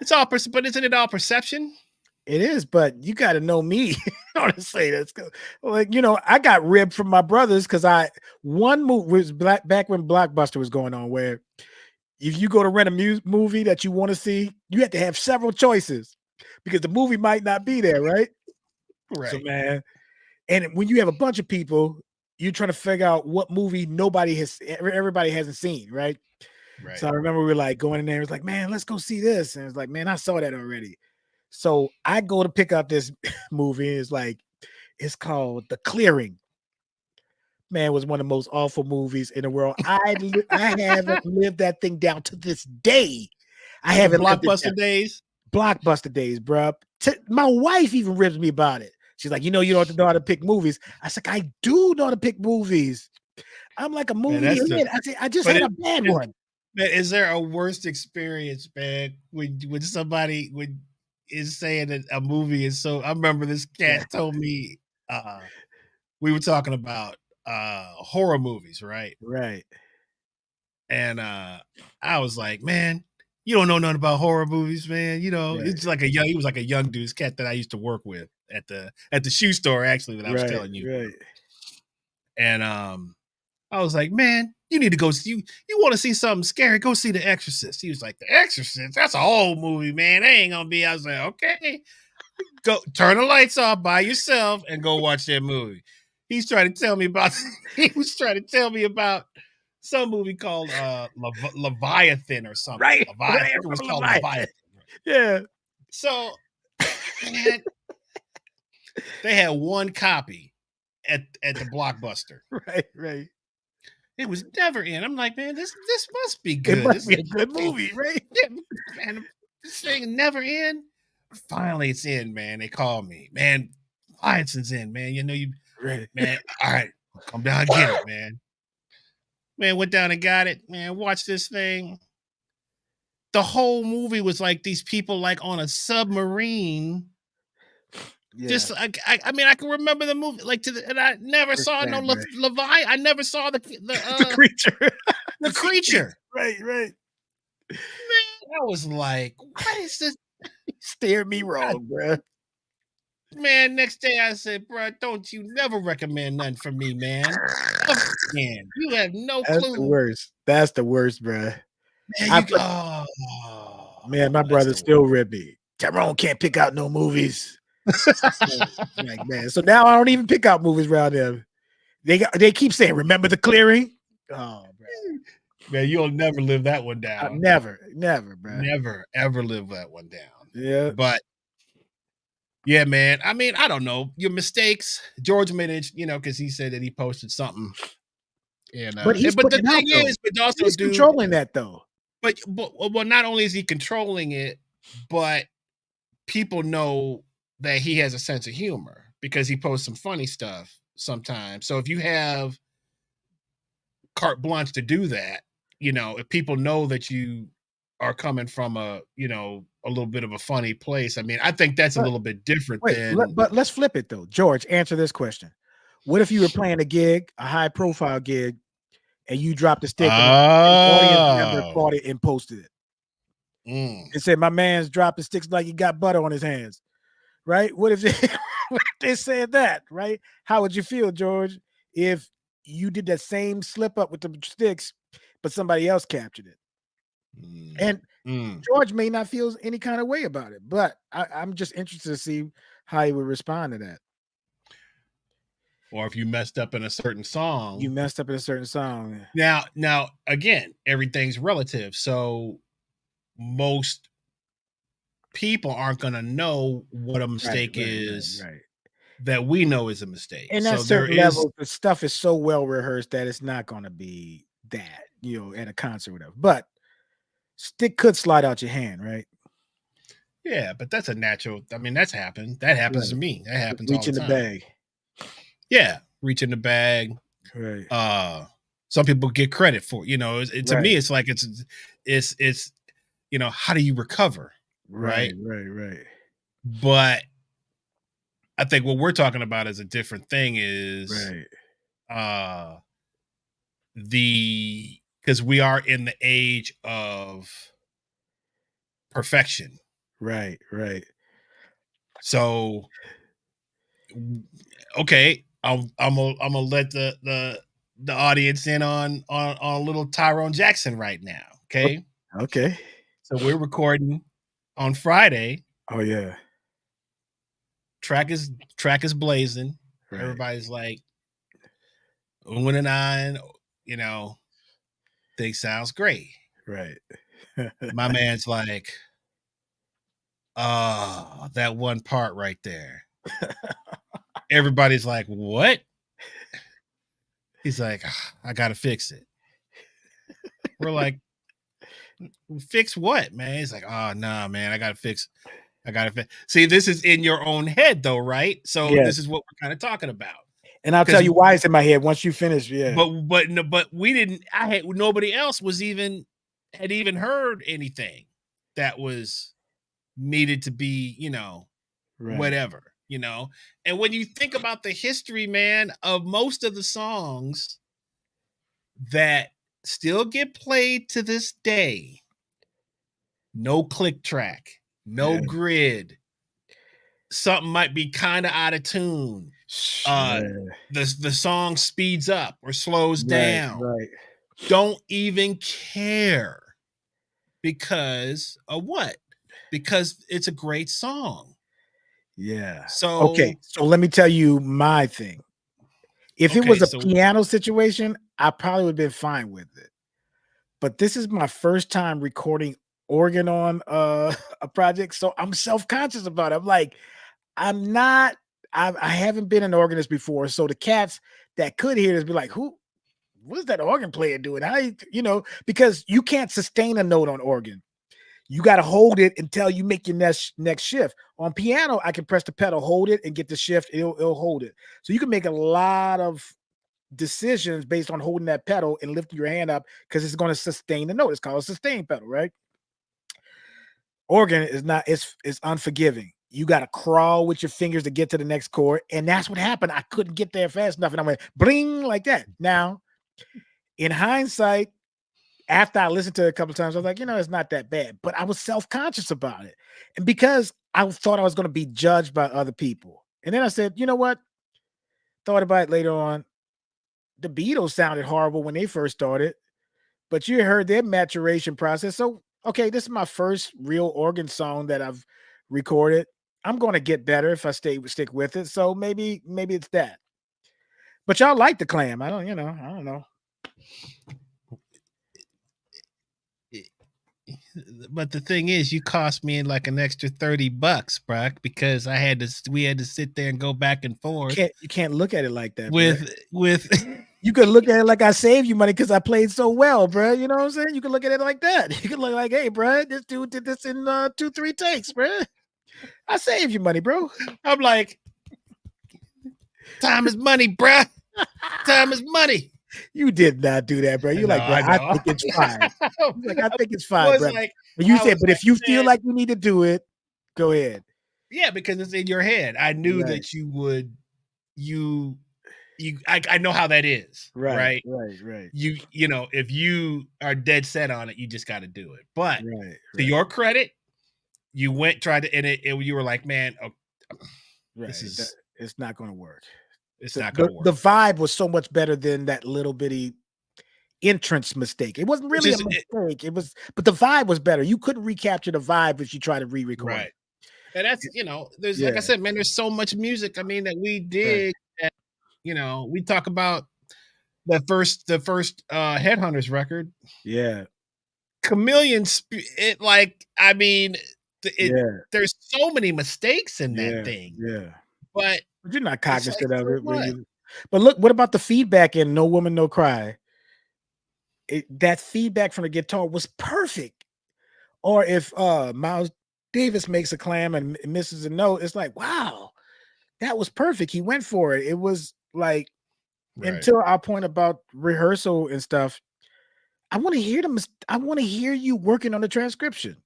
It's all, but isn't it all perception? It is, but you got to know me. Honestly, that's good. Like, I got ribbed from my brothers because one movie was back when Blockbuster was going on, where if you go to rent a movie that you want to see, you have to have several choices because the movie might not be there, right? Right. So, man, and when you have a bunch of people, you're trying to figure out what movie everybody hasn't seen, right? Right. So I remember we were like going in there. It was like, man, let's go see this. And it's like, man, I saw that already. So I go to pick up this movie. It's called The Clearing. Man, it was one of the most awful movies in the world. I haven't lived that thing down to this day. I haven't Blockbuster days. Blockbuster days, bro. My wife even rips me about it. She's like, you don't know how to pick movies. I was like, I do know how to pick movies. I'm like a movie. I just had a bad one. Man, is there a worst experience, man, when somebody is saying that a movie is so? I remember this cat told me we were talking about horror movies, right? Right. And I was like, man, you don't know nothing about horror movies, man. You know, Right. it's like a young he was like a young dude's cat that I used to work with at the shoe store, actually, that I was Right. telling you. Right. And I was like, man, you need to go see you want to see something scary, go see The Exorcist. He was like, The Exorcist? That's an old movie, man. That ain't gonna be. I was like, okay. Go turn the lights off by yourself and go watch that movie. He's trying to tell me about he was trying to tell me about some movie called Leviathan or something. Right. Leviathan. I Right. think it was called Leviathan. Leviathan. Yeah. So man, they had one copy at the Blockbuster. Right. Right. It was never in. I'm like, man, this must be It good. must This be is a good movie, right? yeah, man, this thing never in. Finally, it's in, man. They called me, man. Leviathan's in, man. You know you, Right. man. All right, come down and get it, man. Man, went down and got it, man. Watch this thing. The whole movie was like these people like on a submarine. Yeah. Just I mean, I can remember the movie like and I never saw no Levi. I never saw the creature. the creature. Right. Right. Man, I was like, what is this? Steer me wrong, bro. Man, next day I said, bro, don't you never recommend nothing for me, man. Man, you have no That's clue. the worst. That's the worst, bro. Man, man, my brother still ripped me. Tyrone can't pick out no movies. Like, man. So now I don't even pick out movies around them. They keep saying, remember The Clearing? Oh, bro. Man, you'll never live that one down. Never, bro. Never, ever live that one down. Yeah. But yeah, man. I mean, I don't know. Your mistakes. George made it, because he said that he posted something. And but the thing is, but also he's controlling that though. But well, not only is he controlling it, but people know that he has a sense of humor because he posts some funny stuff sometimes. So if you have carte blanche to do that, if people know that you are coming from a little bit of a funny place, I mean, I think that's a little bit different but let's flip it though. George, answer this question. What if you were playing a gig, a high profile gig, and you dropped a stick and an audience member caught it and posted it? And said, my man's dropping sticks like he got butter on his hands. Right? What if they said that, right? How would you feel, George, if you did that same slip up with the sticks, but somebody else captured it? And George may not feel any kind of way about it, but I'm just interested to see how he would respond to that. Or if you messed up in a certain song. Now, again, everything's relative. So most people aren't going to know what a mistake is that we know is a mistake. And at certain levels, the stuff is so well rehearsed that it's not going to be that, at a concert or whatever. But stick could slide out your hand, right? Yeah, but that's a natural. I mean, that's happened. That happens to me. That happens all the time. Reach in the bag. Yeah, reach in the bag. Right. Some people get credit for to me, it's like it's how do you recover? Right. But I think what we're talking about is a different thing. Is because we are in the age of perfection. Right. So, okay, I'm gonna let the audience in on a little Tyrone Jackson right now. Okay. So we're recording on Friday. Oh yeah. Track is blazing. Right. Everybody's like, and I, think sounds great. Right. My man's like, that one part right there. Everybody's like, what? He's like, I gotta fix it. We're like, fix what, man? He's like, oh nah, man, I gotta fix. See, this is in your own head though, right? So this is what we're kind of talking about. And I'll tell you why it's in my head once you finish. Yeah. But we didn't. Nobody else was even had even heard anything that was needed to be, Right. whatever, And when you think about the history, man, of most of the songs that still get played to this day, no click track, no Yeah. grid, something might be kind of out of tune. Yeah. The song speeds up or slows Right. down. Right. Don't even care because of what? Because it's a great song. Yeah. Okay. So So let me tell you my thing. If it okay, was a so piano situation, I probably would have been fine with it. But this is my first time recording organ on a project, so I'm self-conscious about it. I'm like, I'm not I haven't been an organist before, so the cats that could hear this be like, what's that organ player doing? How because you can't sustain a note on organ. You got to hold it until you make your next shift. On piano, I can press the pedal, hold it, and get the shift. It'll hold it. So you can make a lot of decisions based on holding that pedal and lifting your hand up because it's going to sustain the note. It's called a sustain pedal, right? Organ is not. It's unforgiving. You got to crawl with your fingers to get to the next chord, and that's what happened. I couldn't get there fast enough, and I went bling like that. Now, in hindsight, after I listened to it a couple of times, I was like, it's not that bad. But I was self-conscious about it. And because I thought I was going to be judged by other people. And then I said, you know what? Thought about it later on. The Beatles sounded horrible when they first started, but you heard their maturation process. So, okay, this is my first real organ song that I've recorded. I'm going to get better if I stick with it. So maybe it's that. But y'all like the Clam. I don't know. but the thing is, you cost me like an extra $30, Brock, because we had to sit there and go back and forth You can't look at it like that, bro. with You could look at it like I saved you money because I played so well, bro. You know what I'm saying? You can look at it like that. You can look like, hey, bro, this dude did this in 2-3 takes, bro. I saved you money, bro. I'm like, time is money, bruh. Time is money. You did not do that, bro. You're like, bro, I I know. think it's fine. He's like, I think it's fine, was bro. like, But you I said, was but like, if you feel man, like you need to do it, go ahead. yeah, because it's in your head. I knew Right. that you would. I know how that is, right? Right. If you are dead set on it, you just got to do it. But Right. to your credit, you tried to, and you were like, man, this is It's not going to work. it's not going to work. The vibe was so much better than that little bitty entrance mistake. It wasn't really a mistake. But the vibe was better. You couldn't recapture the vibe if you try to re-record. Right. And that's, there's like I said, man, there's so much music. I mean, that we did that, we talk about the first Headhunters record. Yeah. Chameleon, there's so many mistakes in that thing. Yeah. But you're not it's cognizant like, of so it when what? you. But look, what about the feedback in No Woman, No Cry? That feedback from the guitar was perfect. Or if Miles Davis makes a clam and misses a note, it's like, wow, that was perfect. He went for it. It was like until our point about rehearsal and stuff. I want to hear them. I want to hear you working on the transcription.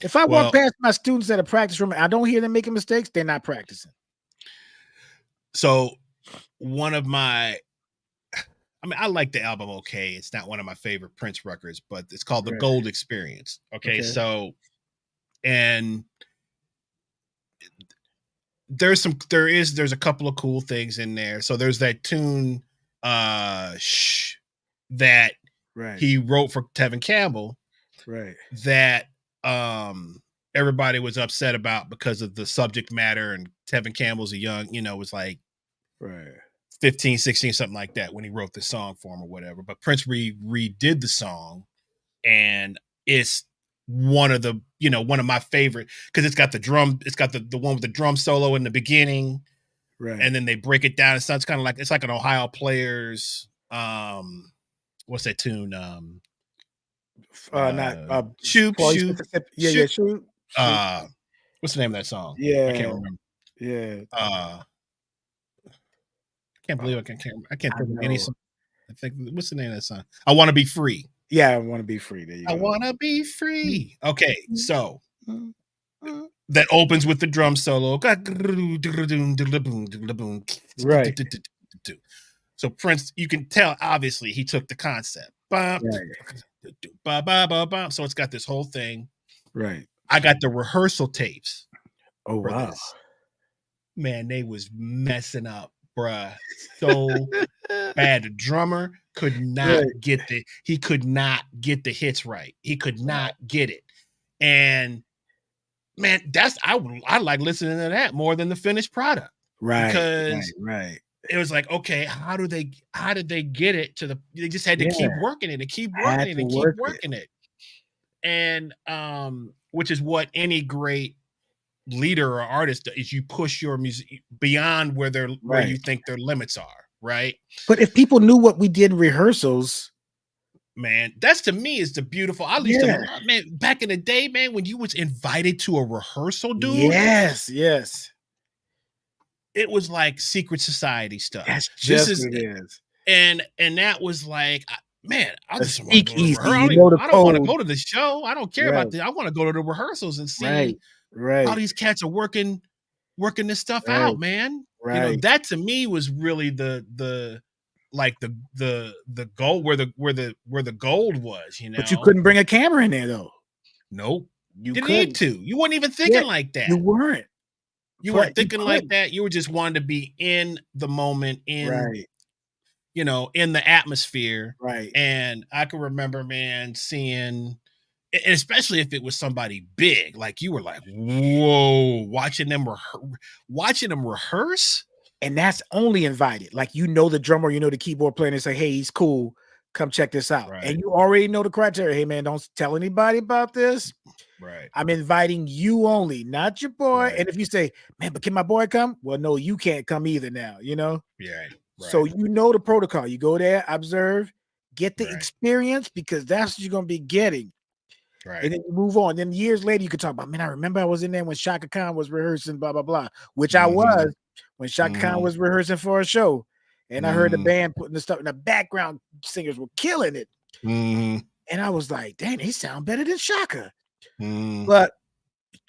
If I walk past my students at a practice room and I don't hear them making mistakes, they're not practicing. So one of my, I like the album. Okay. It's not one of my favorite Prince records, but it's called The Gold Experience. Okay. So, and there's a couple of cool things in there. So there's that tune, that he wrote for Tevin Campbell. Right. That, everybody was upset about because of the subject matter, and Tevin Campbell's a young, was like 15, 16, something like that when he wrote the song for him or whatever. But Prince redid the song, and it's one of my favorite because it's got the one with the drum solo in the beginning, and then they break it down. It sounds kind of like it's like an Ohio Players. What's that tune? Shoot. Yeah. Shoot. What's the name of that song? Yeah, I can't remember. Yeah. I can't believe I can't think of any song. I think, what's the name of that song? I Want to Be Free. Yeah, I want to be free. There you I go. wanna be free. Okay, so Mm, mm. that opens with the drum solo. Right, So Prince, you can tell obviously he took the concept. right, So it's got this whole thing. right. I got the rehearsal tapes Oh for wow. this. Man, they was messing up, bruh. So bad. The drummer could not Right, get the hits right. He could wow. not get it. And man, I like listening to that more than the finished product Right, right, because right. it was like, okay, how did they get it to the they just had to keep Yeah, working it and keep working had it to and keep work it. working it. And which is what any great leader or artist is. You push your music beyond where Right. you think their limits are, right? But if people knew what we did in rehearsals, Man, that's to me is the beautiful. I used to yeah. love, man, back in the day, man, when you was invited to a rehearsal, dude, Yes, yes. it was like secret society stuff. That's This just is what it is. and that was like, man, I A just want to go to speakeasy, rehearsal. you know the I don't want to code. go to the show. I don't care about Right, this. I want to go to the rehearsals and right, see how right, these cats are working this stuff right, out, man. You know, right. that to me was really the like the gold where the gold was, you But you know. couldn't bring a camera in there though. Nope. You Didn't need couldn't. to. You weren't even Yeah, thinking like you that. weren't, You but weren't you thinking like couldn't. that. You were just wanting to be in the moment, in, Right, you know, in the atmosphere. right. And I can remember, man, seeing, and especially if it was somebody big, like you were like, whoa, watching them rehearse. And that's only invited. Like, you know the drummer, you know the keyboard player, and they say, "Hey, he's cool. Come check this out." Right, And you already know the criteria. "Hey, man, don't tell anybody about this. right, I'm inviting you only, not your boy." right, And if you say, "Man, but can my boy come?" Well, no, you can't come either now, you know? yeah, So right, you know the protocol. You go there, observe, get the right, experience because that's what you're gonna be getting. And right. then you move on. Then years later, you could talk about, man, I remember I was in there when Shaka Khan was rehearsing, blah, blah, blah, which I Mm-hmm. was when Shaka Khan Mm-hmm. was rehearsing for a show. And I heard the Mm-hmm. band putting the stuff in the background, singers were killing it. Mm-hmm. And I was like, dang, they sound better than Shaka. Mm-hmm. But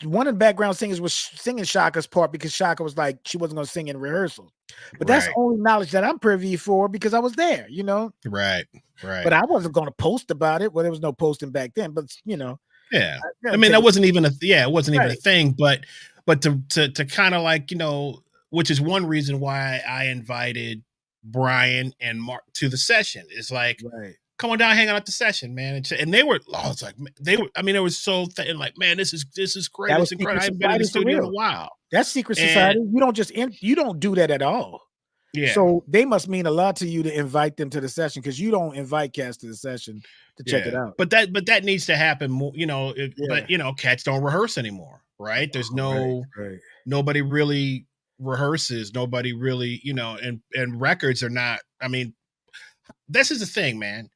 one of the background singers was singing Shaka's part because Shaka was like, she wasn't going to sing in rehearsal. But that's Right, only knowledge that I'm privy for because I was there, you know. right, But right. I wasn't going to post about it. Well, there was no posting back then, but you know, Yeah. I I gotta mean, take that it. wasn't even it wasn't even a Right, thing, but to kind of like, you know, which is one reason why I invited Brian and Mark to the session. Is like, right. come on down, hang out at the session, man. And they were, I was like, they were, I mean, it was so like, man, this is great. That It's was incredible. secret I haven't been in the society for studio in a real. while. That's secret And society. You don't just you don't do that at all. yeah, So they must mean a lot to you to invite them to the session because you don't invite cats to the session to check it yeah. out. But that needs to happen more, you know, Yeah. but you know, cats don't rehearse anymore, right? There's Right, right, nobody really rehearses, nobody really, you know, and records are not, I mean, this is the thing, man.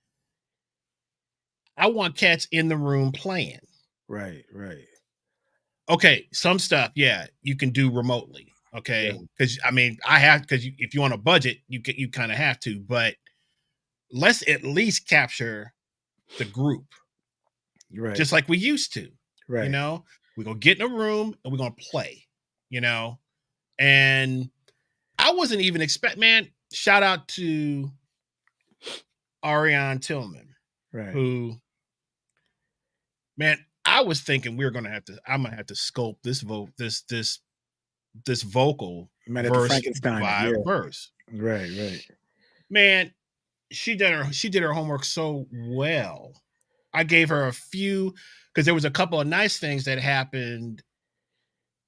I want cats in the room playing. right, right. Okay, some stuff, yeah, you can do remotely. Okay, Right, because I mean, I have because if you want a budget, you kind of have to, but let's at least capture the group right, just like we used to. You right. know, we're gonna get in a room and we're gonna play. You know, and I wasn't even expect, man. Shout out to Ariane Tillman, Right. who, man, I was thinking we were gonna have to. I'm gonna have to sculpt this vocal You might have to verse Frankenstein it. by Yeah. verse. Right, right, Man, she did her homework so well. I gave her a few because there was a couple of nice things that happened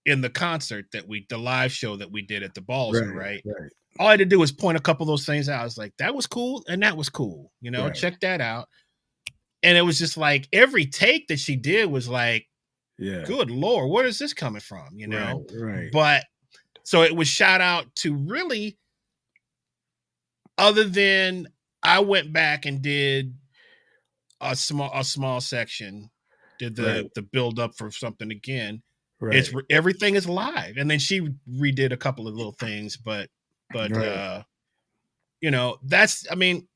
in the concert the live show that we did at the Balzer, right, right? right, All I had to do was point a couple of those things out. I was like, that was cool and that was cool. You know, right. check that out. And it was just like every take that she did was like, Yeah. good Lord, where is this coming from? You Right, know? right, But so it was shout out to really, other than I went back and did a small section, did right, the build up for something again. right, Everything is live. And then she redid a couple of little things, but right. you know, that's, I mean,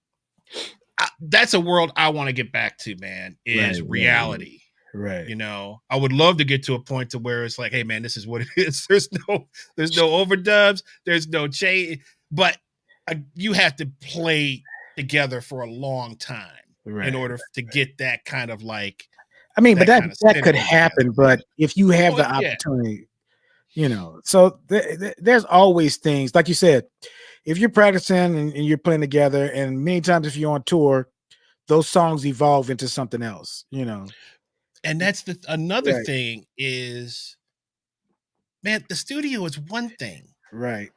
that's a world I want to get back to, man, Right, is right, reality. right. You know, I would love to get to a point to where it's like, hey man, this is what it is. There's no overdubs, there's no change, but you have to play together for a long time in Right. order to get that kind of like I mean, but that that kind of that could synergy together. happen, but if you have Oh the yeah. opportunity, so there's always things like you said. If you're practicing and you're playing together, and many times if you're on tour, those songs evolve into something else. And that's another Right, thing is, man, the studio is one thing, right.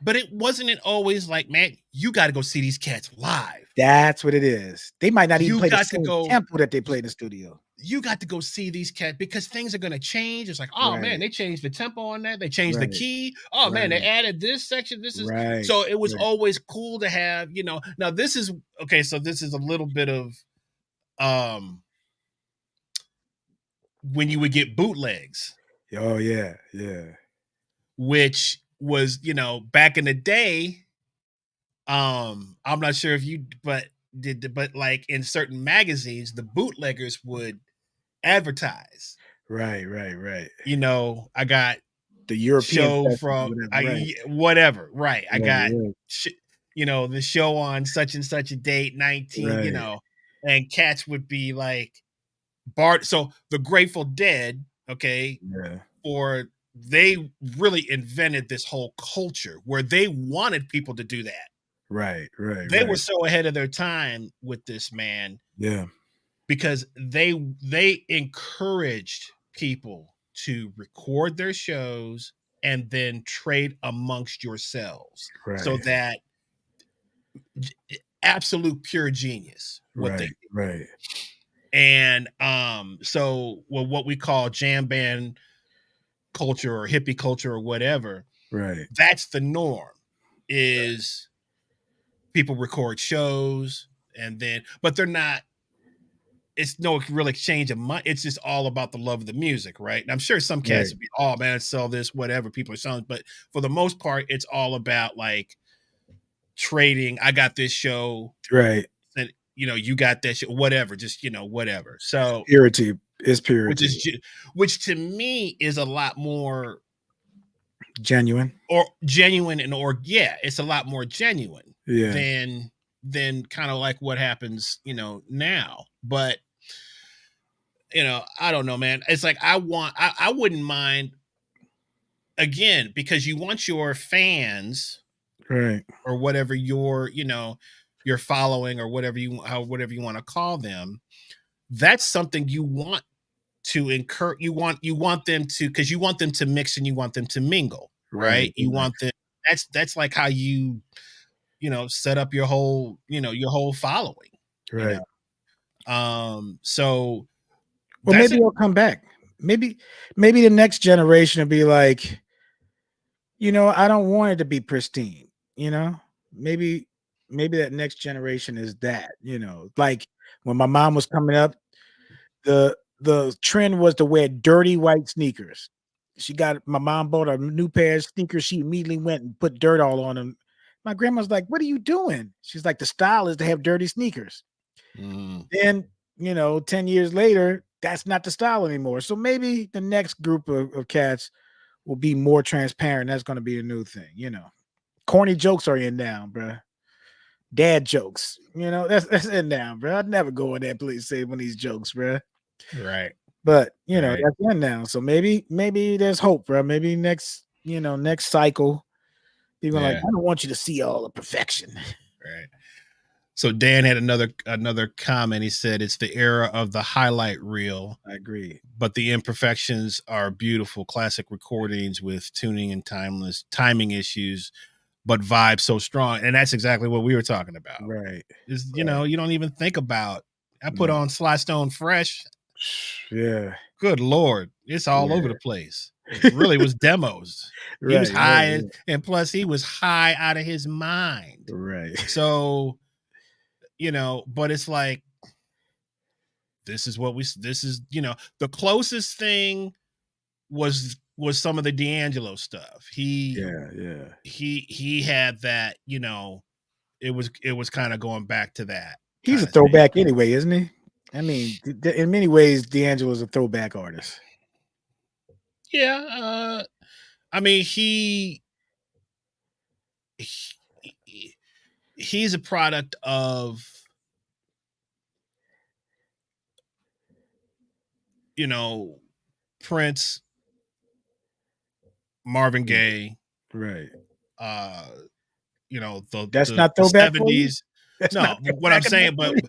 but it always like, man, you got to go see these cats live. That's what it is. They might not even You play the got to same go tempo that they play in the studio. you got to go see these cats because things are going to change. It's like, oh man, Right, they changed the tempo on that. They changed the right, key. Oh man, they right, added this section. This is right, so it was right. always cool to have, now this is okay. So this is a little bit of um when you would get bootlegs, Oh yeah, yeah. which was, back in the day. I'm not sure if you, but like in certain magazines, the bootleggers would advertise. Right, right, right. I got The European show sessions or from whatever. Right, I whatever, right? I got right, the show on such and such a date, 19, right, and cats would be like Bart. So the Grateful Dead, okay, yeah. or they really invented this whole culture where they wanted people to do that. Right, right, They were right. so ahead of their time with this, man, Yeah. because they encouraged people to record their shows and then trade amongst yourselves, so Right, that absolute pure genius what they right, do. right, And so what we call jam band culture or hippie culture or whatever, right, that's the norm, is people record shows and then, but they're not, it's no real exchange of money. It's just all about the love of the music, right? And I'm sure some cats right, would be, oh man, sell this, whatever, people are selling. But for the most part, it's all about like trading. I got this show, right. and you got that show, whatever, just whatever. So Purity is which purity. is which to me is a lot more Genuine. or genuine or yeah, it's a lot more genuine Yeah. than kind of like what happens, now. But I don't know, man. It's like I wouldn't mind, again, because you want your fans Right. or whatever your following or whatever whatever you want to call them. That's something you want to encourage. You want them to, because you want them to mix and you want them to mingle, Right. right? You want them. That's like how you set up your whole following. You Right. So Well, that's maybe it. he'll come back. Maybe the next generation will be like, I don't want it to be pristine. You know, maybe maybe that next generation is that. Like when my mom was coming up, the trend was to wear dirty white sneakers. My mom bought a new pair of sneakers. She immediately went and put dirt all on them. My grandma's like, "What are you doing?" She's like, "The style is to have dirty sneakers." Mm, Then, 10 years later, that's not the style anymore. So maybe the next group of cats will be more transparent. That's going to be a new thing. Corny jokes are in now, bruh. Dad jokes, that's in now, bro. I'd never go in that place say one of these jokes, bruh. right. But Right. that's in now. So maybe there's hope, bro. Maybe next cycle, people are like, Yeah. I don't want you to see all the perfection. Right. So Dan had another comment. He said it's the era of the highlight reel, I agree. but the imperfections are beautiful classic recordings with tuning and timeless timing issues, but vibe so strong. And that's exactly what we were talking about. Right. Is Right. you don't even think about. I put No. on Sly Stone Fresh. Yeah. Good Lord, it's all over the Yeah. place. It really was demos. He was Right. high, Right. and plus he was high out of his mind. Right. So but it's like, this is the closest thing was some of the D'Angelo stuff. He Yeah. Yeah. he he had that, it was kind of going back to that. He's a throwback anyway, isn't he? I mean, in many ways, D'Angelo's a throwback artist. Yeah, I mean, he's a product of, you know, Prince, Marvin Gaye, right? You know, That's the not throwback for you. 70s. That's No, not what I'm throwback enough saying, for you?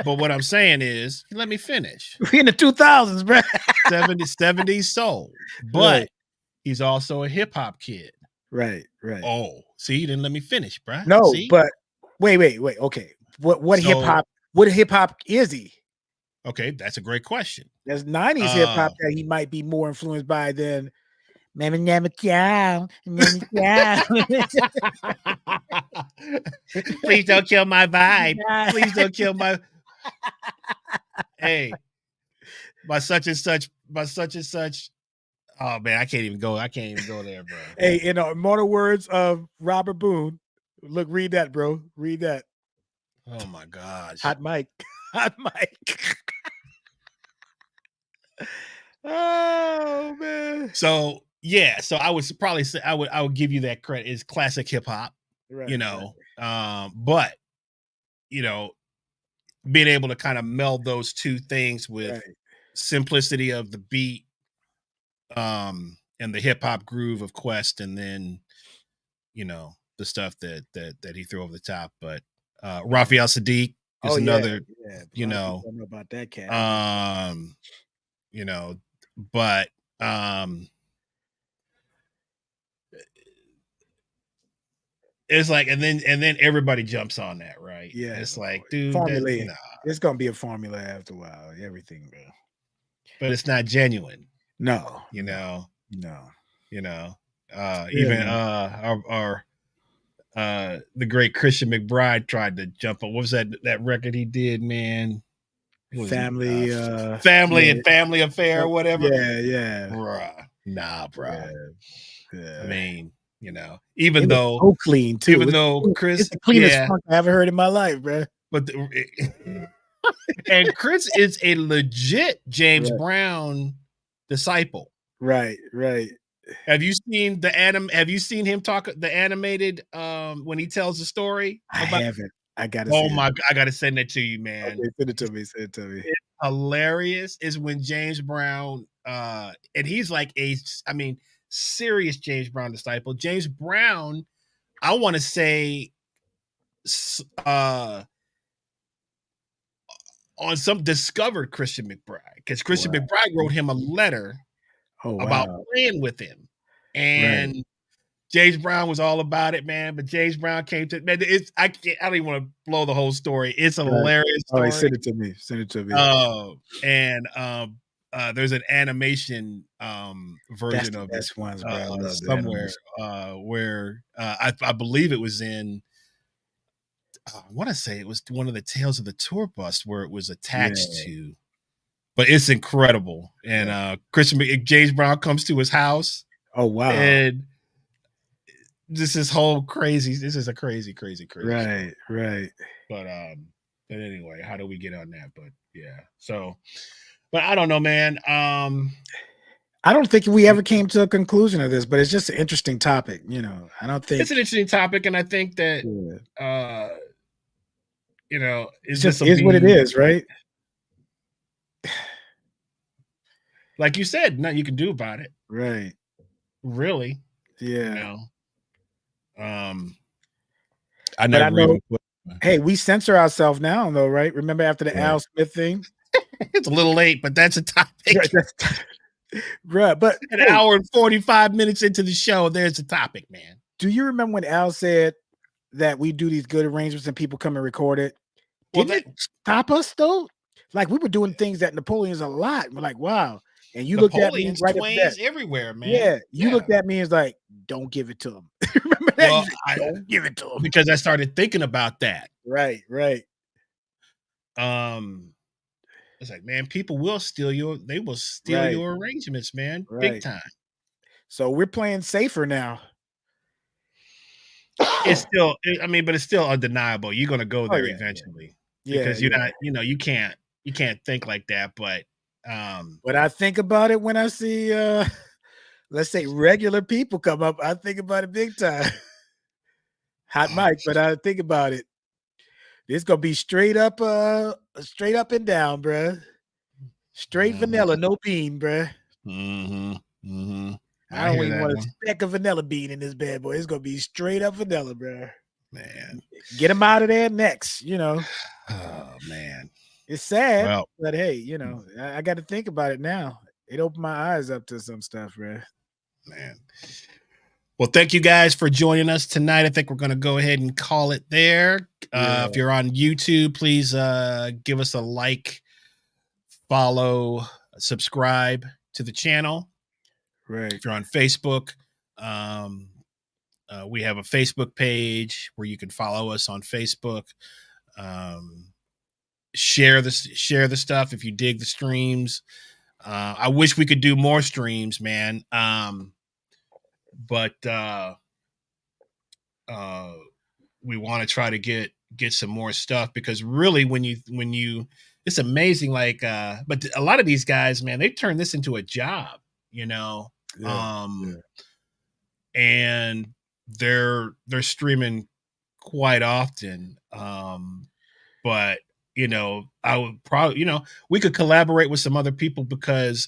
but what I'm saying is, let me finish. We in the 2000s, bro. 70s soul, but Right. he's also a hip hop kid. Right. Oh, see, you didn't let me finish, bruh. No, See? but wait. Okay. What hip hop? What hip hop is he? Okay, that's a great question. There's 90s hip hop that he might be more influenced by than Please don't kill my vibe. Please don't kill my. Hey, my such and such. Oh man, I can't even go there, bro. Hey, in immortal words of Robert Boone, look, read that, bro. Read that. Oh my gosh. Hot mic. Hot mic. Oh man. So yeah, so I would probably say I would give you that credit. It's classic hip hop, Right, you know. But you know, being able to kind of meld those two things with simplicity of the beat, and the hip hop groove of Quest, and then you know the stuff that he threw over the top. But Raphael Sadiq is another, you know, don't know about that cat. you know, but it's like, and then everybody jumps on that, right? Yeah, it's like, dude, formulaic. Nah. It's gonna be a formula after a while. Everything, bro. But it's not genuine. No, you know, you know, even our the great Christian McBride tried to jump on. What was that record he did, man? Family and Family Affair or whatever. Yeah. Bruh. Nah, bruh. Yeah. I mean, you know, even though so clean too. Even though Chris, it's the cleanest funk I ever heard in my life, bro. But and Chris is a legit James Brown disciple. Right. Have you seen Have you seen him talk the animated when he tells the story? I haven't. I gotta. Oh my! I gotta send that to you, man. Okay, send it to me. It's hilarious. Is when James Brown and he's like serious James Brown disciple. James Brown, I want to say, on some discovered Christian McBride, because Christian McBride wrote him a letter about praying with him, and James Brown was all about it, man. But James Brown came to man. I don't even want to blow the whole story. It's a hilarious story. All right, send it to me. And there's an animation version of it ones, somewhere where I believe it was in. I want to say it was one of the Tales of the Tour Bus where it was attached to, but it's incredible. And James Brown comes to his house. Oh wow! And this is crazy. This is a crazy right, show. Right. But anyway, how do we get on that? But yeah, so, but I don't know, man. I don't think we ever came to a conclusion of this, but it's just an interesting topic. You know, I don't think it's an interesting topic, and I think that you know, it just is what it is, right? Like you said, nothing you can do about it, right? Really, yeah. You know, I know. Hey, we censor ourselves now, though, right? Remember after the Al Smith thing? It's a little late, but that's a topic. Right, but an hour and 45 minutes into the show, there's a topic, man. Do you remember when Al said that we do these good arrangements and people come and record it? Didn't it stop us though? Like we were doing things that Napoleon's a lot. We're like, wow. And you looked at me right Twain's everywhere, man. Yeah, you looked at me and was like, don't give it to him. Remember that? Well, don't give it to him. Because I started thinking about that. Right. It's like, man, people will steal your arrangements, man. Big time. So we're playing safer now. It's still, but it's still undeniable. You're gonna go there eventually. because you're yeah. not, you can't think like that. But But I think about it when I see, let's say regular people come up. I think about it big time. Hot mic, but I think about it. It's gonna be straight up and down, bruh. Straight mhm, vanilla, no bean, bruh. mhm, mhm. I I don't hear even that want a one, speck of vanilla bean in this bad boy. It's gonna be straight up vanilla, bruh. man. Get him out of there next. Oh man. It's sad, Well, but hey, I got to think about it now. It opened my eyes up to some stuff, bruh. man. Well, thank you guys for joining us tonight. I think we're going to go ahead and call it there. If Yeah, you're on YouTube, please give us a like, follow, subscribe to the channel. right. If you're on Facebook, um, we have a Facebook page where you can follow us on Facebook. Um, share the stuff if you dig the streams. I wish we could do more streams, man. But uh, we want to try to get some more stuff, because really when you it's amazing, like but a lot of these guys, man, they turn this into a job, you know. Yeah, um yeah. and they're streaming quite often. But I would probably, we could collaborate with some other people, because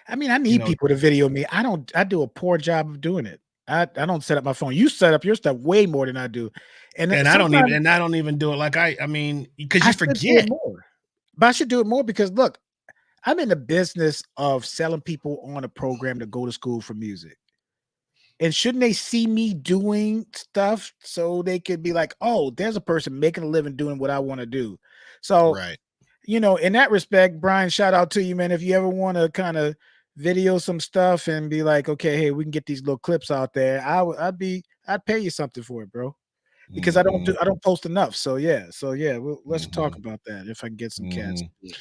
I mean, I you need know people to video me. I don't. I do a poor job of doing it. I don't set up my phone. You set up your stuff way more than I do, and and sometimes I don't even do it, like, I mean, because I you should do it forget. more. But I should do it more because look, I'm in the business of selling people on a program to go to school for music. And shouldn't they see me doing stuff so they could be like, "Oh, there's a person making a living doing what I want to do." So, Right. in that respect, Brian, shout out to you, man. If you ever want to kind of video some stuff and be like, "Okay, hey, we can get these little clips out there," I'd pay you something for it, bro. Because Hmm. I don't post enough. So yeah, let's talk Hmm. about that if I can get some cats Hmm. to do it.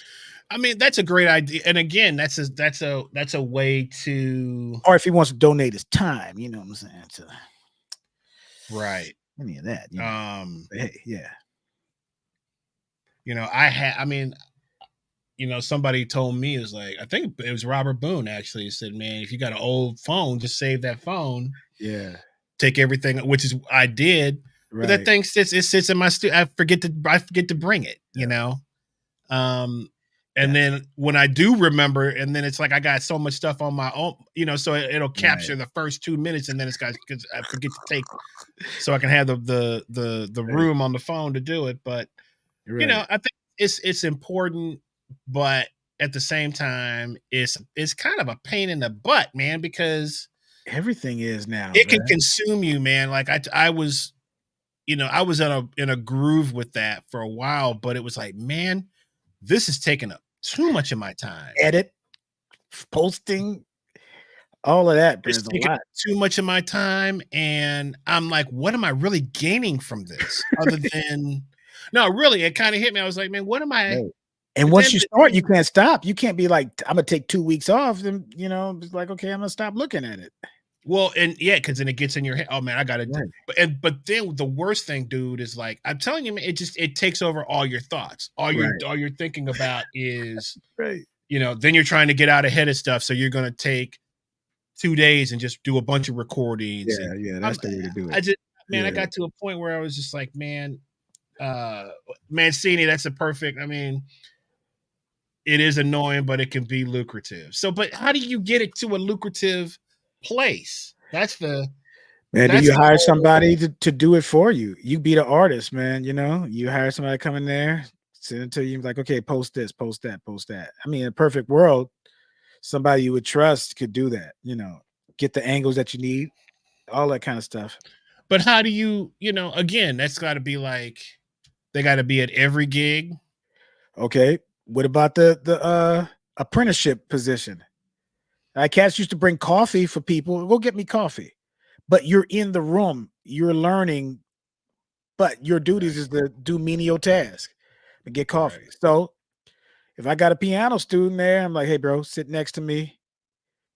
I mean, that's a great idea, and again, that's a way to. Or if he wants to donate his time, you know what I'm saying? To Right. any of that. um But hey, yeah. I mean, somebody told me, it was like, I think it was Robert Boone, actually, said, man, if you got an old phone, just save that phone, Yeah. take everything, which is I did. But that Right. thing sits in my I forget to bring it, Yeah. um and That then when I do remember, and then it's like I got so much stuff on my own, so it'll right. capture the first 2 minutes, and then it's got, because I forget to take, so I can have the Right. room on the phone to do it. But Right. I think it's important, but at the same time, it's kind of a pain in the butt, man, because Everything is now, it can man. consume you, man. Like I was, I was in a groove with that for a while, but it was like, man, this is taking up too much of my time. Edit, posting, all of that, It's there's a taking lot. too much of my time, and I'm like, what am I really gaining from this, other than, no, really, it kind of hit me. I was like, man, what am I? Right. And But once then, you start, you can't stop. You can't be like, I'm gonna take 2 weeks off. Then it's like, okay, I'm gonna stop looking at it. well, and yeah, because then it gets in your head. Oh man, I gotta do. Right. But then the worst thing, dude, is like, I'm telling you, man, it takes over all your thoughts. Right. All you're thinking about is, Right. then you're trying to get out ahead of stuff. So you're gonna take 2 days and just do a bunch of recordings. And Yeah. Yeah. I'm That's the way to do I it. just, man, I Yeah. got to a point where I was just like, man, Mancini, that's a perfect. I mean, it is annoying, but it can be lucrative. So, but how do you get it to a lucrative place? Man, do That's you the hire whole. somebody to do it for you? You be the artist, man. You hire somebody to come in there, send it to you, like, okay, post this, post that, post that. I mean, in a perfect world, somebody you would trust could do that. Get the angles that you need, all that kind of stuff. But how do again, that's got to be like, they got to be at every gig. Okay. What about the apprenticeship position? Cats used to bring coffee for people. Go get me coffee. But you're in the room, you're learning, but your duties Right, is to do menial tasks and get right. coffee. So if I got a piano student there, I'm like, hey, bro, sit next to me.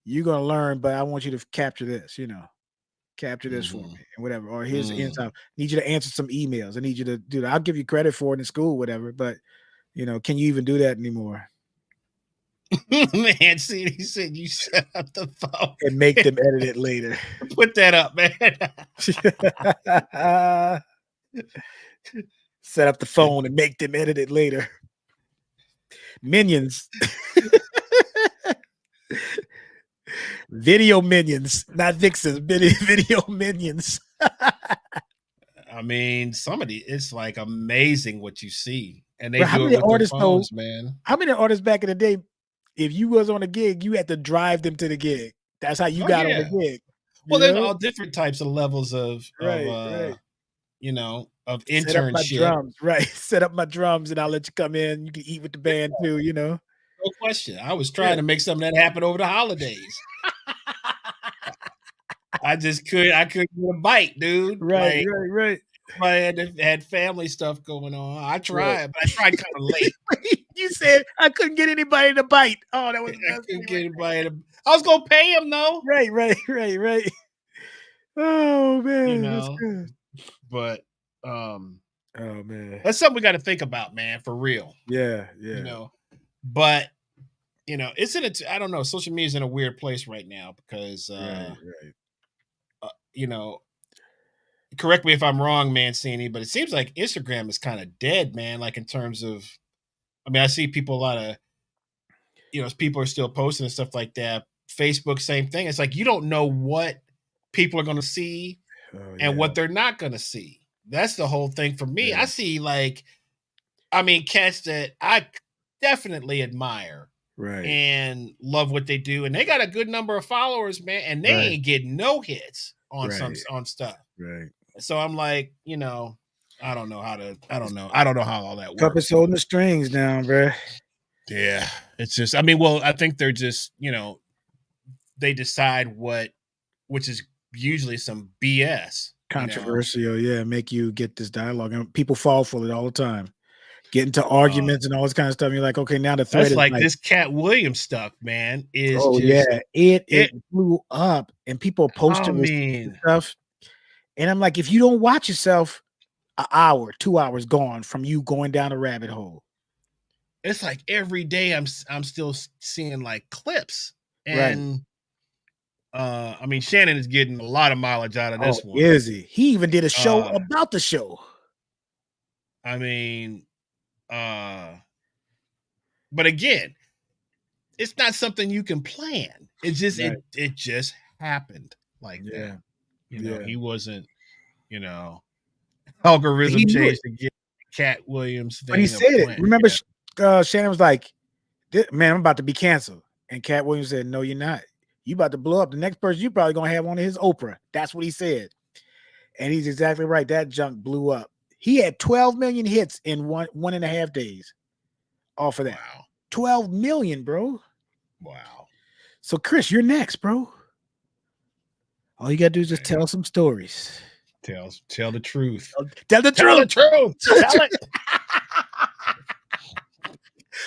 You're gonna learn, but I want you to capture this. Capture this for me Mhm. and whatever. Or here's the Mm. inside. Need you to answer some emails. I need you to do that. I'll give you credit for it in school, whatever. But can you even do that anymore? Man, see, he said you set up the phone. And make them edit it later. Put that up, man. Set up the phone and make them edit it later. Minions. Video minions, not vixens. Video minions. I mean, it's like amazing what you see, and they Bro, how do it many with their artists though? phones, man. How many artists back in the day, if you was on a gig, you had to drive them to the gig. That's how you Oh got on the yeah. gig. Well, there's all different types of levels of Right, right. of Set up my internship. drums, right? Set up my drums, and I'll let you come in. You can eat with the band too. No question. I was trying Yeah. to make something that happen over the holidays. I couldn't get a bite, dude. Right, Like right. I had family stuff going on. I Right. tried, but I tried kind of late. You said I couldn't get anybody to bite. Oh, that was the I best couldn't thing get right anybody to. I was gonna pay him though, there. Right. Oh man, that's you know. good. But Oh man. that's something we got to think about, man, for real. Yeah. But it's I don't know. Social media is in a weird place right now because Right. you know, correct me if I'm wrong, Mancini, but it seems like Instagram is kind of dead, man. Like in terms of, I mean, I see people a lot of, people are still posting and stuff like that. Facebook, same thing. It's like you don't know what people are going to see Oh and yeah. what they're not going to see. That's the whole thing for me. Yeah. I see cats that I definitely admire. Right. And love what they do, and they got a good number of followers, man, and they ain't getting no hits on on stuff. Right. So I'm like, I don't know how all that works. Puppets holding the strings down, bro. Yeah, it's just, I think they're just, they decide which is usually some BS. Controversial, yeah, make you get this dialogue, and people fall for it all the time. Get into arguments and all this kind of stuff. And you're like, okay, now the thread That's is like this Cat Williams stuff, man. Is it blew up, and people posted stuff. And I'm like, if you don't watch yourself, an hour, 2 hours gone from you going down a rabbit hole. It's like every day I'm still seeing like clips, and Shannon is getting a lot of mileage out of this one. Is he? He even did a show about the show. But again, it's not something you can plan. It's just it just happened like that. He wasn't, algorithm change to get Cat Williams thing. But he said it. Remember, Shannon was like, "Man, I'm about to be canceled," and Cat Williams said, "No, you're not. You about to blow up. The next person you probably gonna have on his Oprah." That's what he said, and he's exactly right. That junk blew up. He had 12 million hits in 1.5 days. Off of that. Wow. 12 million, bro. Wow. So, Chris, you're next, bro. All you gotta do is just tell some stories. Tell the truth. Tell the truth. Tell it.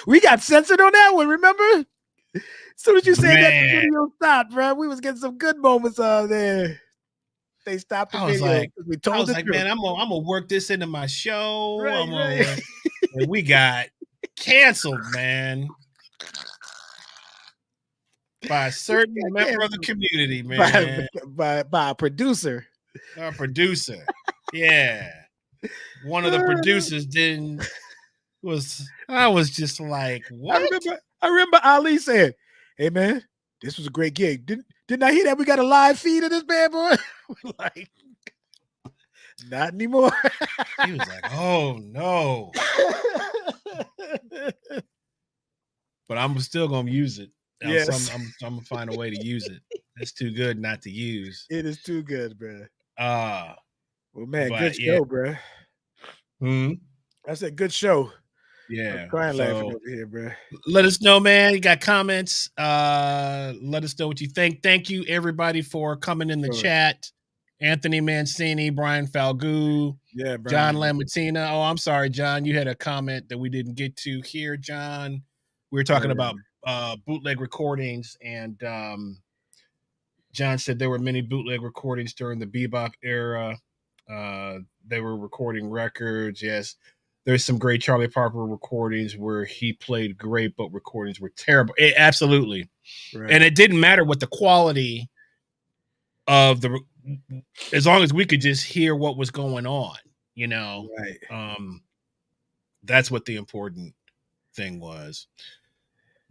We got censored on that one, remember? As soon as you said that, the video stopped, bro. We was getting some good moments out there. They stopped the video. I was like, man, I'm gonna work this into my show. Right. And we got canceled, man. By a certain member of the community, man. By a producer. Our producer. Yeah. One of the producers I was just like, what? I remember Ali saying, "Hey man, this was a great gig. Didn't I hear that we got a live feed of this bad boy?" Like, not anymore. He was like, "Oh no." But I'm still gonna use it. Yes. I'm gonna find a way to use it. It's too good not to use. It is too good, bro. Well, man, good show, bro. I said good show. Yeah. I'm crying laughing over here, bro. Let us know, man. You got comments. Let us know what you think. Thank you, everybody, for coming in the chat. Anthony Mancini, Brian Falgu, John Lamatina. Oh, I'm sorry, John. You had a comment that we didn't get to here, John. We were talking about bootleg recordings, and John said there were many bootleg recordings during the bebop era. They were recording records. Yes, there's some great Charlie Parker recordings where he played great, but recordings were terrible. Absolutely, Right. And it didn't matter what the quality of the, as long as we could just hear what was going on. Right. That's what the important thing was.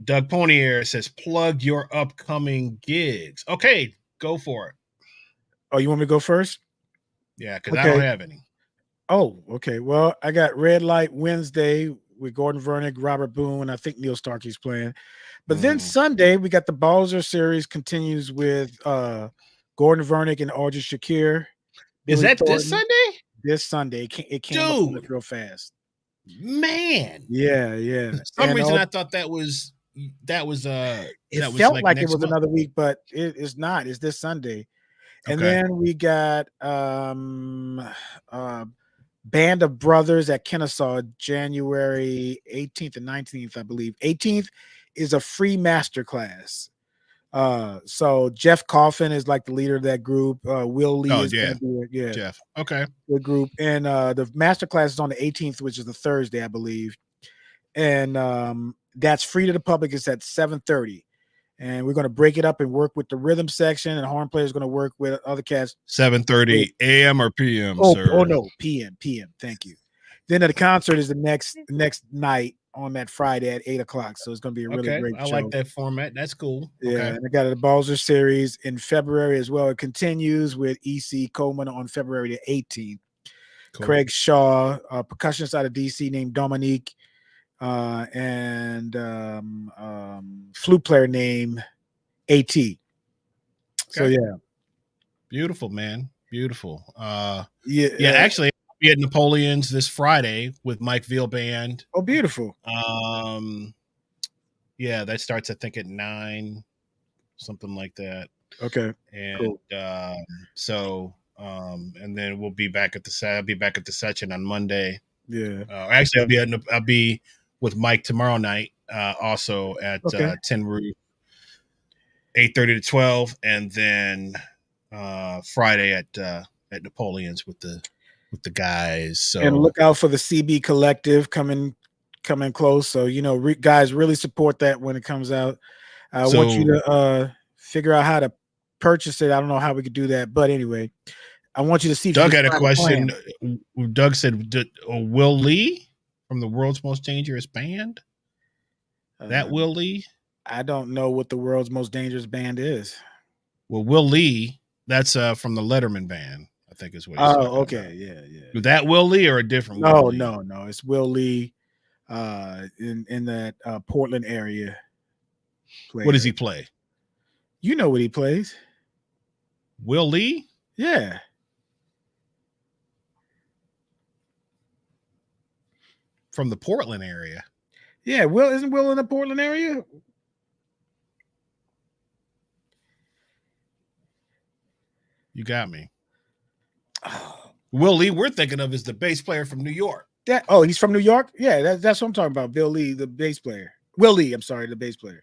Doug Ponier says, plug your upcoming gigs. Okay, go for it. Oh, you want me to go first? Yeah, because I don't have any. Oh, okay. Well, I got Red Light Wednesday with Gordon Vernick, Robert Boone. I think Neil Starkey's playing. But then Sunday, we got the Balzer series continues with Gordon Vernick and Audrey Shakir. Is that this Sunday? This Sunday. It came up on us real fast. Man. Yeah. For some reason, I thought that was it felt like it was another week, but it's not. It's this Sunday. And then we got Band of Brothers at Kennesaw, January 18th and 19th, I believe. 18th is a free masterclass. So Jeff Coffin is like the leader of that group. Will Lee is going to be Jeff. Okay. The group. And the masterclass is on the 18th, which is the Thursday, I believe. And that's free to the public. It's at 7:30. And we're going to break it up and work with the rhythm section, and horn player is going to work with other cats. 7:30 a.m. or p.m. sir? Oh no, p.m. Thank you. Then the concert is the next night on that Friday at 8:00. So it's going to be a really great show. I like that format. That's cool. Yeah, and I got the Balzer series in February as well. It continues with E.C. Coleman on February the 18th. Cool. Craig Shaw, a percussionist out of D.C. named Dominique. And flute player named AT. So yeah, beautiful, man, beautiful. Actually, I'll be at Napoleon's this Friday with Mike Veal Band. Oh, beautiful. Yeah, that starts I think at 9, something like that. Okay, and cool. And then we'll be back at I'll be back at the section on Monday. Yeah. Actually, I'll be with Mike tomorrow night, also at 10 Rue, 8:30 to 12, and then Friday at Napoleon's with the guys. So and look out for the CB Collective coming close. So guys, really support that when it comes out. I want you to figure out how to purchase it. I don't know how we could do that, but anyway, I want you to see. Doug had a question. Doug said, "Will Lee from the World's Most Dangerous Band?" That Will Lee? I don't know what the World's Most Dangerous Band is. Well, Will Lee, that's from the Letterman Band, I think is what he's talking about. Yeah. That Will Lee or a different Will Lee? No. It's Will Lee in that Portland area. What does he play? You know what he plays. Will Lee? Yeah. From the Portland area. Yeah, isn't Will in the Portland area? You got me. Will Lee, we're thinking of is the bass player from New York. He's from New York? Yeah, that's what I'm talking about. Bill Lee, the bass player. Will Lee, I'm sorry, the bass player.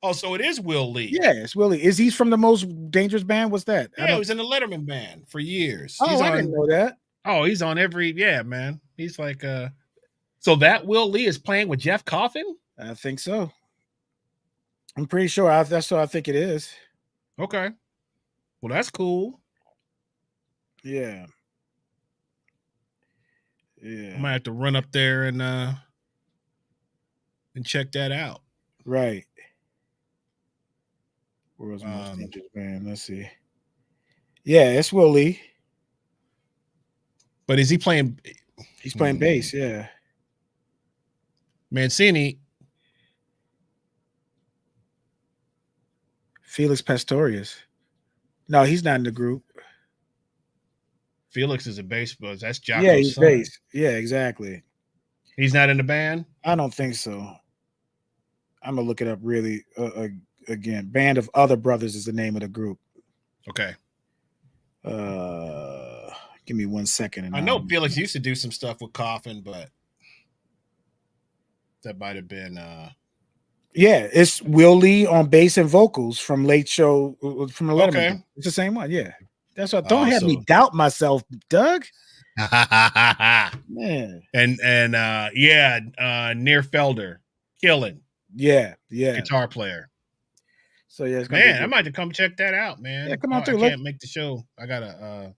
Oh, so it is Will Lee. Yeah, it's Will Lee. Is he from the Most Dangerous Band? What's that? Yeah, he was in the Letterman Band for years. I didn't know that. Oh, he's on every, man. He's like so that Will Lee is playing with Jeff Coffin? I think so. I'm pretty sure. That's what I think it is. Okay. Well, that's cool. Yeah. I might have to run up there and check that out. Right. World's Most Dangerous Band. Let's see. Yeah, it's Will Lee. But is he playing? He's playing bass. Yeah. Mancini. Felix Pastorius. No, he's not in the group. Felix is a bass, but that's Jocko's Yeah, he's son. bass. Yeah, exactly. He's not in the band? I don't think so. I'm going to look it up really again. Band of Other Brothers is the name of the group. Okay. Give me 1 second. And I know Felix used to do some stuff with Coffin, but that might have been Yeah, it's Will Lee on bass and vocals from Late Show from the Letterman. Okay. It's the same one. Yeah, that's what. Don't have me Also, doubt myself, Doug. Man. and Near Felder, killing Yeah, yeah. guitar player. So yeah, it's gonna be Man, I good. might have to come check that out, Yeah, man. come Oh, on I through. Let can't make the show. I gotta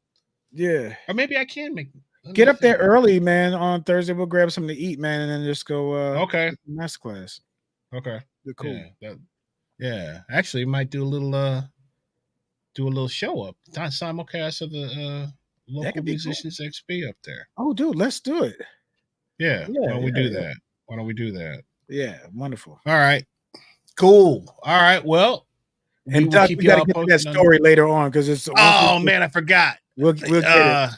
yeah. or maybe I can make. Let me Get up there see. early, man. On Thursday, we'll grab something to eat, man, and then just go Okay. masterclass. Okay. They're cool. Yeah. Yeah. Actually, might do a little show up. Simulcast of the That local could be cool. musicians XP up there. Oh, dude, let's do it. Yeah. Yeah, Why don't we yeah, do yeah. that? Why don't we do that? Yeah, wonderful. All right. Cool. All right. Well, we And will Doug, keep we got to y'all get to that posted on. story later on because it's once Oh man, I forgot. we'll get it.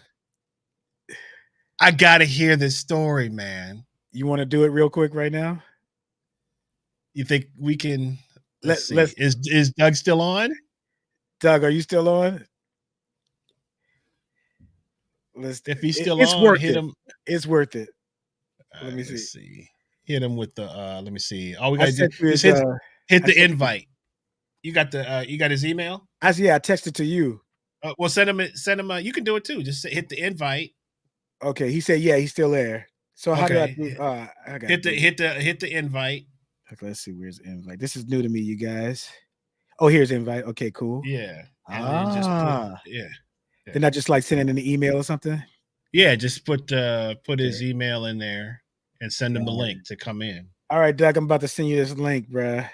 I gotta hear this story, man. You want to do it real quick right now? You think we can? Let's see. Let's. Is Doug still on? Doug, are you still on? If he's still It's on, worth hit it. him. It's worth it. Let me see. Hit him with the. Let me see. All we I gotta do sent you is his, hit the invite. You got his email. I texted to you. Well, send him. You can do it too. Just hit the invite. Okay, he said, yeah, he's still there. So how do I do? I got hit the invite. Okay, let's see. Where's the invite? This is new to me, you guys. Oh, here's invite. Okay, cool. Yeah, and then just put Then I just like send it in the email or something. Yeah, just put his email in there and send him the link to come in. All right, Doug, I'm about to send you this link, bruh.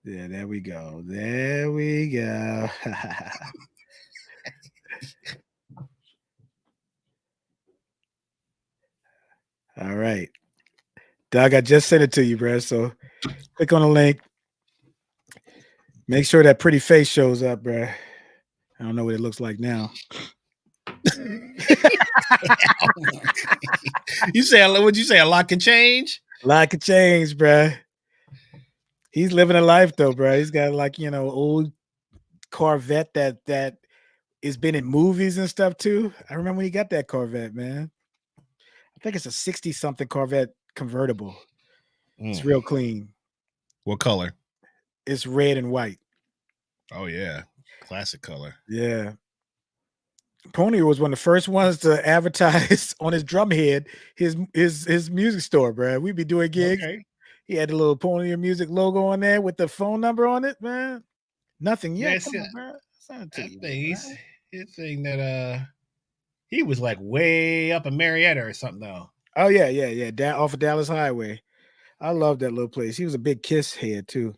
Yeah, there we go. There we go. All right. Doug, I just sent it to you, bro. So click on the link. Make sure that pretty face shows up, bro. I don't know what it looks like now. You say, what'd you say? A lot can change? A lot can change, bro. He's living a life though, bro. He's got like, old Corvette that has been in movies and stuff too. I remember when he got that Corvette, man. I think it's a 60-something Corvette convertible. It's real clean. What color? It's red and white. Oh yeah. Classic color. Yeah. Ponier was one of the first ones to advertise on his drum head his music store, bro. We'd be doing gigs. Okay. He had the little Ponier Music logo on there with the phone number on it, man. Nothing yet. Come on, bro. His thing that he was like way up in Marietta or something though. Oh yeah. Off of Dallas Highway. I love that little place. He was a big Kiss head too.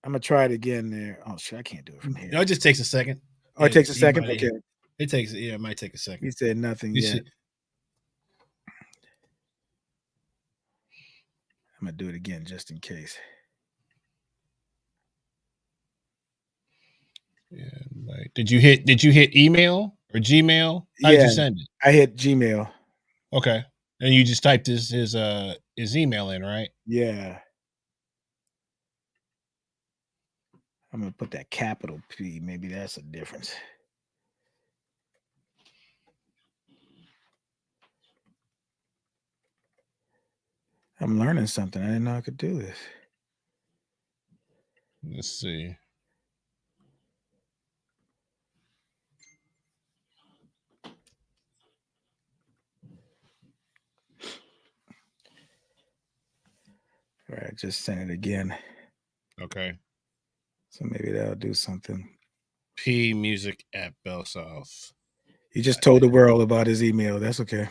I'm gonna try it again there. Oh shit, I can't do it from here. No, it just takes a second. Oh, it takes a second. Okay. It might take a second. He said nothing yet. I'm gonna do it again just in case. Yeah, right. Did you hit email or Gmail? How did you send it? I hit Gmail. Okay. And you just typed his email in, right? Yeah. I'm gonna put that capital P. Maybe that's a difference. I'm learning something. I didn't know I could do this. Let's see. All right, just send it again. Okay. So maybe that'll do something. P Music at Bell South. He just told the world about his email. That's okay.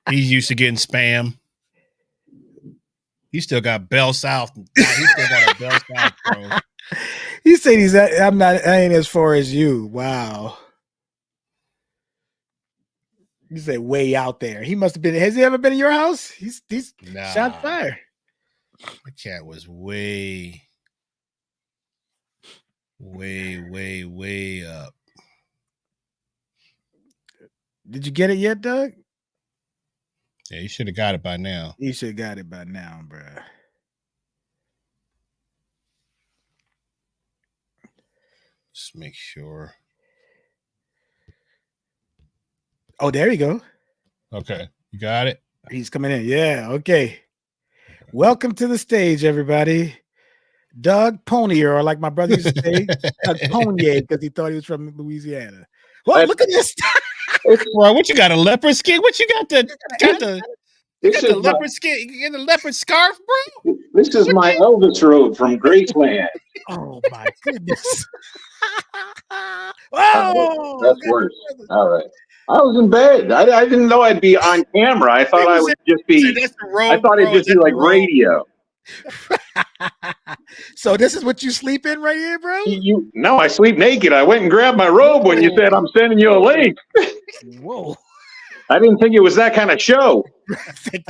He's used to getting spam. He still got Bell South. He still got a Bell South, bro. He said I ain't as far as you. Wow. You say way out there. He must have been. Has he ever been in your house? He's shot fire. The cat was way up. Did you get it yet, Doug? Yeah, you should have got it by now. You should have got it by now, bro. Just make sure. Oh, there you go. Okay, you got it. He's coming in. Yeah. Okay. Welcome to the stage, everybody. Doug Ponier, or like my brother used to say, Doug Ponier, because he thought he was from Louisiana. Well, look at this. Bro, what you got? A leopard skin? What you got? You got the leopard skin? You got the leopard scarf, bro? This is my Elvis robe from Graceland. Oh my goodness. Oh, that's worse. All right. I was in bed. I didn't know I'd be on camera. I thought I would just be. I thought it'd just be like radio. So this is what you sleep in right here, bro? No, I sleep naked. I went and grabbed my robe when you said I'm sending you a link. Whoa. I didn't think it was that kind of show.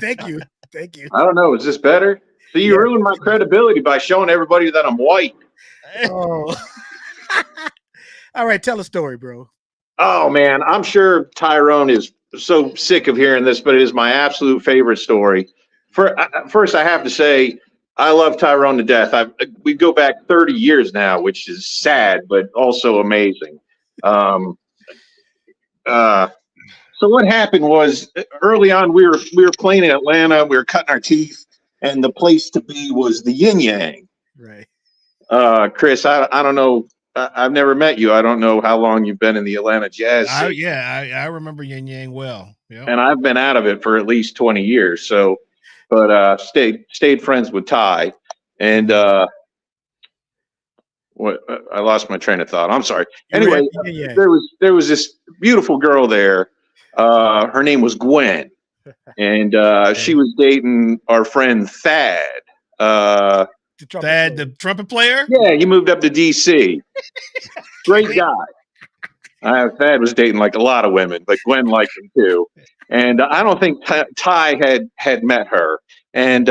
Thank you. Thank you. I don't know. Is this better? So you ruined my credibility by showing everybody that I'm white. Oh. All right, tell a story, bro. Oh, man. I'm sure Tyrone is so sick of hearing this, but it is my absolute favorite story. First, I have to say, I love Tyrone to death. We go back 30 years now, which is sad, but also amazing. So what happened was early on, we were playing in Atlanta. We were cutting our teeth, and the place to be was the Yin Yang. Right. Chris, I don't know. I've never met you. I don't know how long you've been in the Atlanta jazz scene. I remember Yin Yang well. Yep. And I've been out of it for at least 20 years. So, but stayed friends with Ty, and I lost my train of thought. I'm sorry. Anyway, there was this beautiful girl there. Her name was Gwen, and she was dating our friend Thad. Thad, the trumpet player? Yeah, he moved up to DC. Great guy. Thad was dating like a lot of women, but Gwen liked him too. And I don't think Ty had met her. And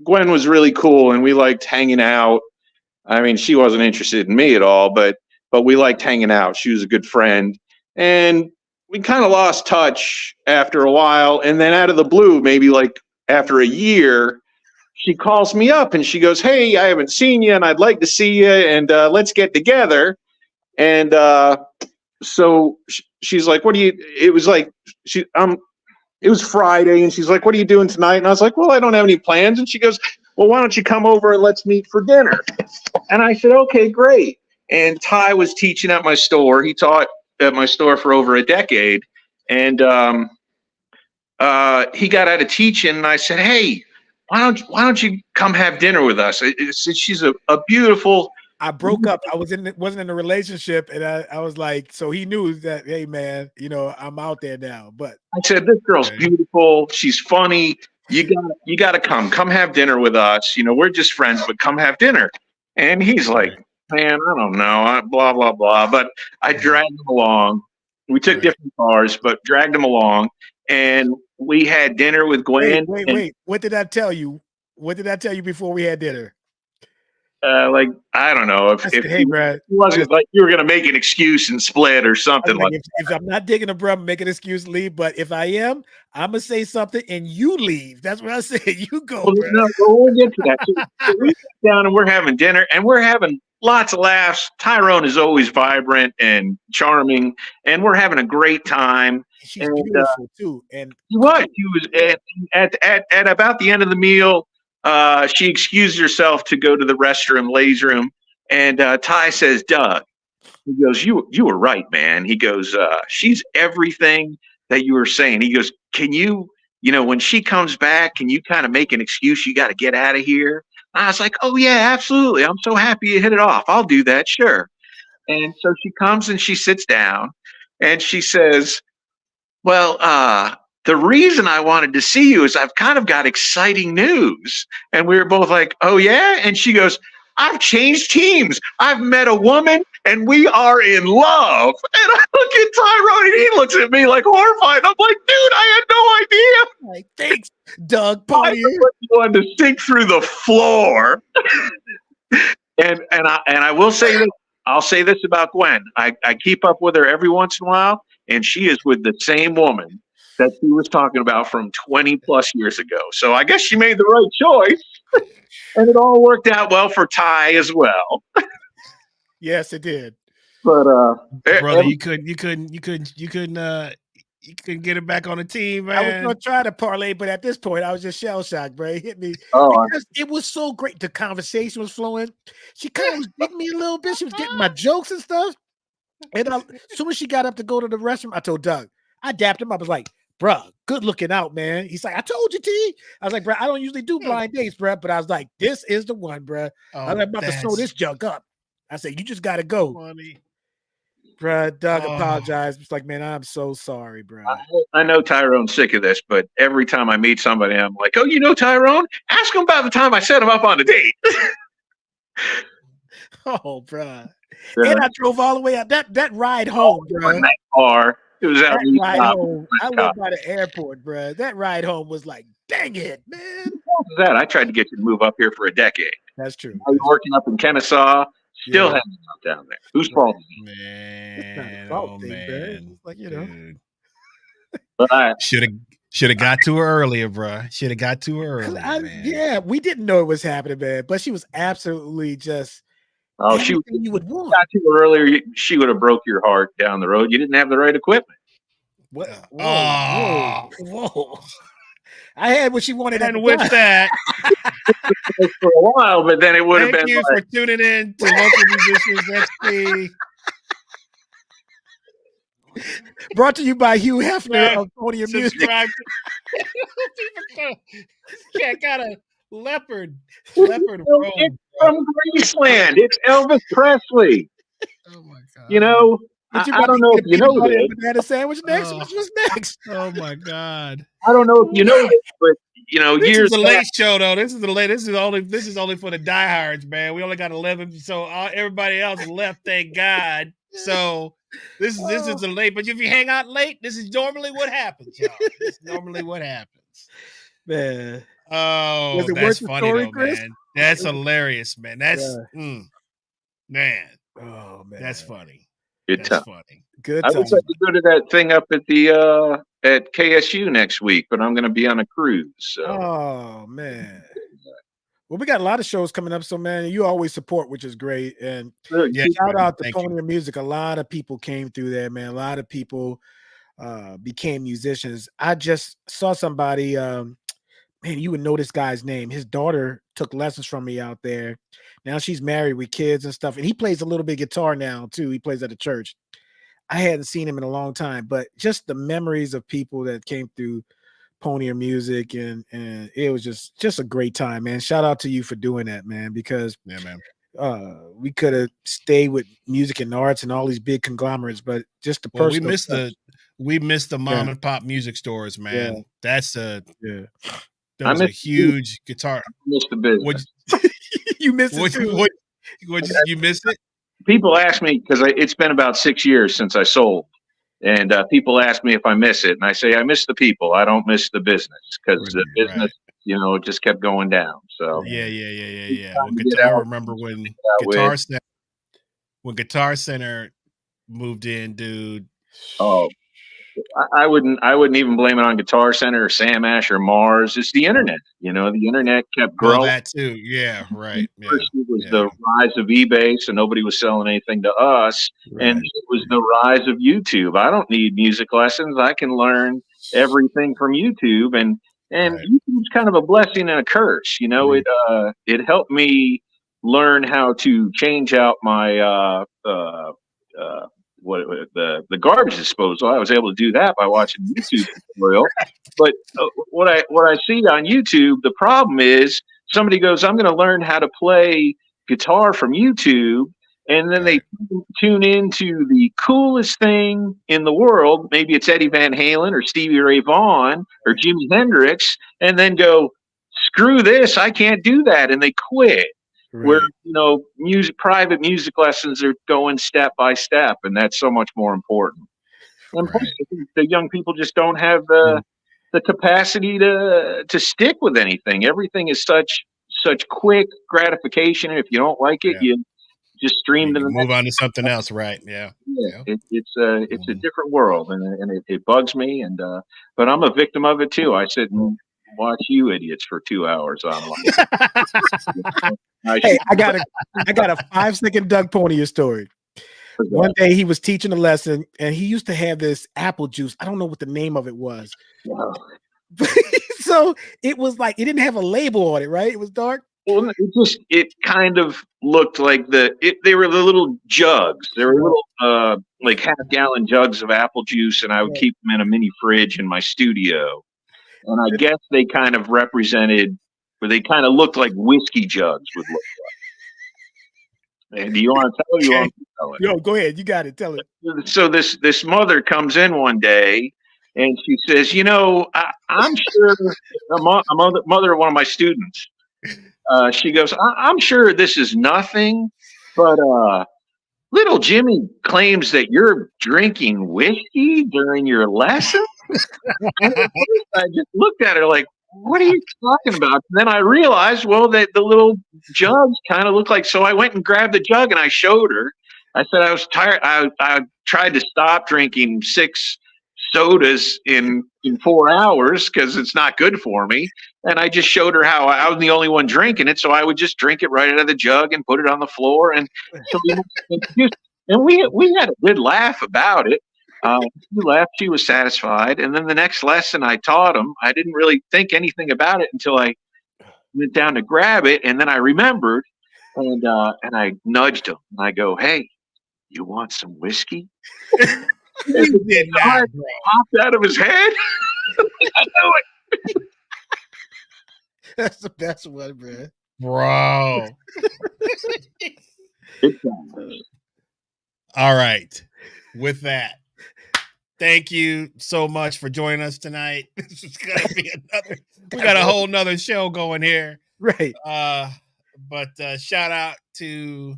Gwen was really cool, and we liked hanging out. I mean, she wasn't interested in me at all, but we liked hanging out. She was a good friend. And we kind of lost touch after a while. And then out of the blue, maybe like after a year, she calls me up and she goes, "Hey, I haven't seen you and I'd like to see you, and let's get together." And so she's like, "What do you?" It was like it was Friday, and she's like, "What are you doing tonight?" And I was like, "Well, I don't have any plans." And she goes, "Well, why don't you come over and let's meet for dinner?" And I said, "Okay, great." And Ty was teaching at my store. He taught at my store for over a decade, and he got out of teaching. And I said, "Hey, why don't you come have dinner with us?" She's a beautiful. I broke up. I wasn't in a relationship, and I was like, so he knew that, hey man, I'm out there now. But I said, "This girl's beautiful. She's funny. You gotta come have dinner with us. We're just friends, but come have dinner." And he's like, "Man, I don't know, blah blah blah." But I dragged him along. We took different cars, but dragged him along, and we had dinner with Gwen. Wait. What did I tell you? What did I tell you before we had dinner? Like, I don't know if hey, Brad, it wasn't like you were going to make an excuse and split or something like that. If I'm not digging a brum, make an excuse, leave. But if I am, I'm going to say something and you leave. That's what I said. You go. We'll get to that. So we sit down and we're having dinner and we're having lots of laughs. Tyrone is always vibrant and charming, and we're having a great time. She's beautiful too. And he was at about the end of the meal. She excused herself to go to the restroom, ladies' room, and Ty says, "Doug," he goes, "You were right, man." He goes, "She's everything that you were saying." He goes, "Can you, when she comes back, can you kind of make an excuse? You got to get out of here." And I was like, "Oh yeah, absolutely. I'm so happy you hit it off. I'll do that, sure." And so she comes and she sits down, and she says, "Well, the reason I wanted to see you is I've kind of got exciting news." And we were both like, "Oh, yeah?" And she goes, "I've changed teams. I've met a woman and we are in love." And I look at Tyrone and he looks at me like horrified. I'm like, "Dude, I had no idea." Like, thanks, Doug Ponier. I wanted to sink through the floor. and I will say this. I'll say this about Gwen. I keep up with her every once in a while, and she is with the same woman that she was talking about from 20 plus years ago. So I guess she made the right choice, and it all worked out well for Ty as well. Yes, it did. But brother, you couldn't get it back on the team, man. I was gonna try to parlay, but at this point, I was just shell shocked, bro. It hit me because it was so great. The conversation was flowing. She kind of was getting me a little bit. She was getting my jokes and stuff. And as soon as she got up to go to the restroom, I told Doug, I dapped him. I was like, bro, good looking out, man. He's like, I told you, T. I was like, bro, I don't usually do blind dates, bro. But I was like, this is the one, bro. I'm about to sew this junk up. I said, you just gotta go. Funny. Bro, Doug apologized. It's like, man, I'm so sorry, bro. I know Tyrone's sick of this, but every time I meet somebody, I'm like, oh, you know Tyrone? Ask him about the time I set him up on a date. Oh, bro. And I drove all the way out. That ride home, bro. That car. It was that ride home. I lived by the airport, bro. That ride home was like, dang it, man. What was that? I tried to get you to move up here for a decade. That's true. I was working up in Kennesaw. Still hanging out down there. Whose fault? Man, man. Like, you know. Dude. Should have got to her earlier, bro. Should have got to her earlier, man. Yeah, we didn't know it was happening, man. But she was absolutely just she you would want. Got to her earlier, she would have broke your heart down the road. You didn't have the right equipment. What? Whoa. I had what she wanted. And with that, for a while, but then it would have been. Thank you for tuning in to Local Musicians XP. Brought to you by Hugh Hefner of Ponier Music. Yeah, got a leopard robe. It's from Graceland. It's Elvis Presley. Oh my god! You know, I don't know if you know this. Banana sandwich next. What's next? Oh my god! I don't know if you know this, but you know, this years. This is the late show, though. This is the late. This is only for the diehards, man. We only got 11, so everybody else left. Thank God. So this is the late. But if you hang out late, this is normally what happens, y'all. This is normally what happens, man. Oh, that's funny, story, though, Chris? Man. That's hilarious, man. That's man. Oh man, that's funny. Good time. Funny. Good. I would like to go to that thing up at the at KSU next week, but I'm going to be on a cruise. So. Oh man. Well, we got a lot of shows coming up, so man, you always support, which is great. And shout out to Ponier Music. A lot of people came through there, man. A lot of people became musicians. I just saw somebody. Man, you would know this guy's name. His daughter took lessons from me out there. Now she's married with kids and stuff, and he plays a little bit of guitar now too. He plays at a church. I hadn't seen him in a long time, but just the memories of people that came through Ponier Music, and it was just a great time, man. Shout out to you for doing that, man, because we could have stayed with music and arts and all these big conglomerates, but just the personal we missed the mom and pop music stores, man. Yeah. That's a that was a huge guitar. I missed the business. You missed it too. You missed it? People ask me, because it's been about 6 years since I sold, and people ask me if I miss it, and I say I miss the people. I don't miss the business, because the business, it just kept going down. So yeah. I remember when Guitar Center moved in, dude. Oh. I wouldn't even blame it on Guitar Center or Sam Ash or Mars. It's the internet. The internet kept growing. Oh, that too. Yeah, right. First it was the rise of eBay, so nobody was selling anything to us. Right. And it was the rise of YouTube. I don't need music lessons. I can learn everything from YouTube. And YouTube's kind of a blessing and a curse. It helped me learn how to change out my the garbage disposal. I was able to do that by watching YouTube tutorial. But what I see on YouTube, the problem is somebody goes, I'm going to learn how to play guitar from YouTube, and then they tune into the coolest thing in the world. Maybe it's Eddie Van Halen or Stevie Ray Vaughan or Jimi Hendrix, and then go, screw this, I can't do that, and they quit. Right. Where private music lessons are going step by step, and that's so much more important. And the young people just don't have the capacity to stick with anything. Everything is such quick gratification, and if you don't like it, you just stream to the move on to something else. Right? Yeah. it's a different world, and it bugs me, and but I'm a victim of it too. I sit and watch you idiots for 2 hours online. Hey, I got a 5-second Doug Ponier story. One day he was teaching a lesson, and he used to have this apple juice. I don't know what the name of it was. Wow. So it was like it didn't have a label on it, right? It was dark. Well, it kind of looked like they were the little jugs. They were little like half-gallon jugs of apple juice, and I would keep them in a mini fridge in my studio. And I guess they kind of represented, or they kind of looked like whiskey jugs would look like. And do you want to tell it? You want to tell it? Yo, go ahead. You got it. Tell it. So this mother comes in one day, and she says, I'm sure a mother of one of my students. She goes, I'm sure this is nothing, but little Jimmy claims that you're drinking whiskey during your lesson. And at first I just looked at her like, what are you talking about? And then I realized, well, that the little jugs kind of look like, so I went and grabbed the jug and I showed her. I said I was tired. I tried to stop drinking 6 sodas in 4 hours because it's not good for me. And I just showed her how I was the only one drinking it. So I would just drink it right out of the jug and put it on the floor. And so we had a good laugh about it. She left. She was satisfied. And then the next lesson I taught him, I didn't really think anything about it until I went down to grab it. And then I remembered, and I nudged him. And I go, hey, you want some whiskey? He did not. Popped out of his head. I know it. That's the best one, bro. Bro. All right. With that, thank you so much for joining us tonight. This is gonna be we got a whole nother show going here. Right. But shout out to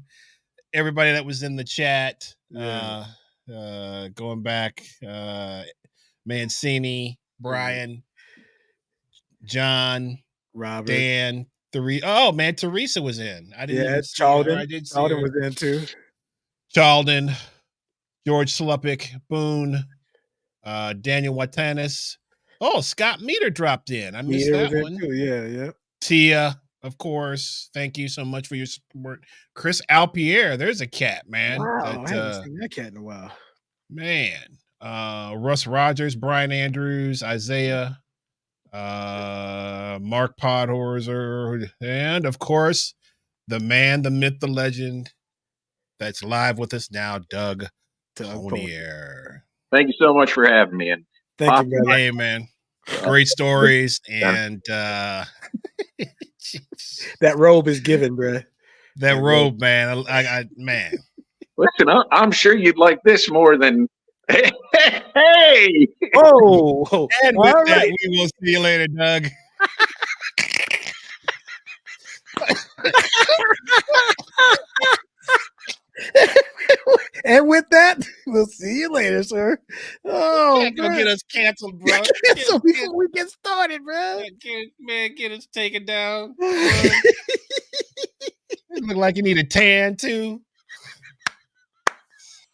everybody that was in the chat. Yeah. Going back, Mancini, Brian, John, Robert, Dan, oh man, Teresa was in. I didn't even see Chalden. her. I did see Chalden her. was in too. Chalden, George Sluppick, Boone, Daniel Watanis. Oh, Scott Meter dropped in. I missed that one. Too. Yeah. Tia, of course. Thank you so much for your support. Chris Alpierre, there's a cat, man. Wow, I haven't seen that cat in a while. Man. Russ Rogers, Brian Andrews, Isaiah, Mark Podhorzer, and of course, the man, the myth, the legend that's live with us now, Doug Ponier. Thank you so much for having me. And thank you, hey, man. Great stories. And that robe is given, bro. That robe, man. I man. Listen, I'm sure you'd like this more than hey. Oh, and with that, we will see you later, Doug. And with that, we'll see you later, sir. Oh, go get us canceled, bro. Cancel before we get started, bro. Get us taken down. Look like you need a tan too.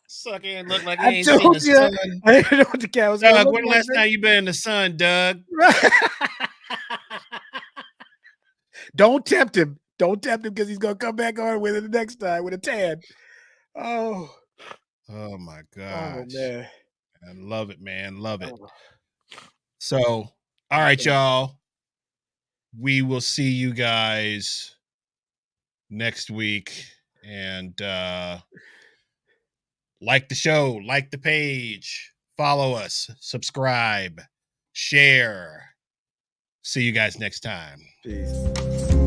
Suck in, look like you ain't seen the sun. I didn't know what the cat was. Doug, when the last time you been in the sun, Doug? Don't tempt him. Don't tempt him because he's gonna come back on with it the next time with a tan. Oh my gosh. Oh man. I love it, man. Love it. So, all right, y'all. We will see you guys next week. And like the show, like the page, follow us, subscribe, share. See you guys next time. Peace.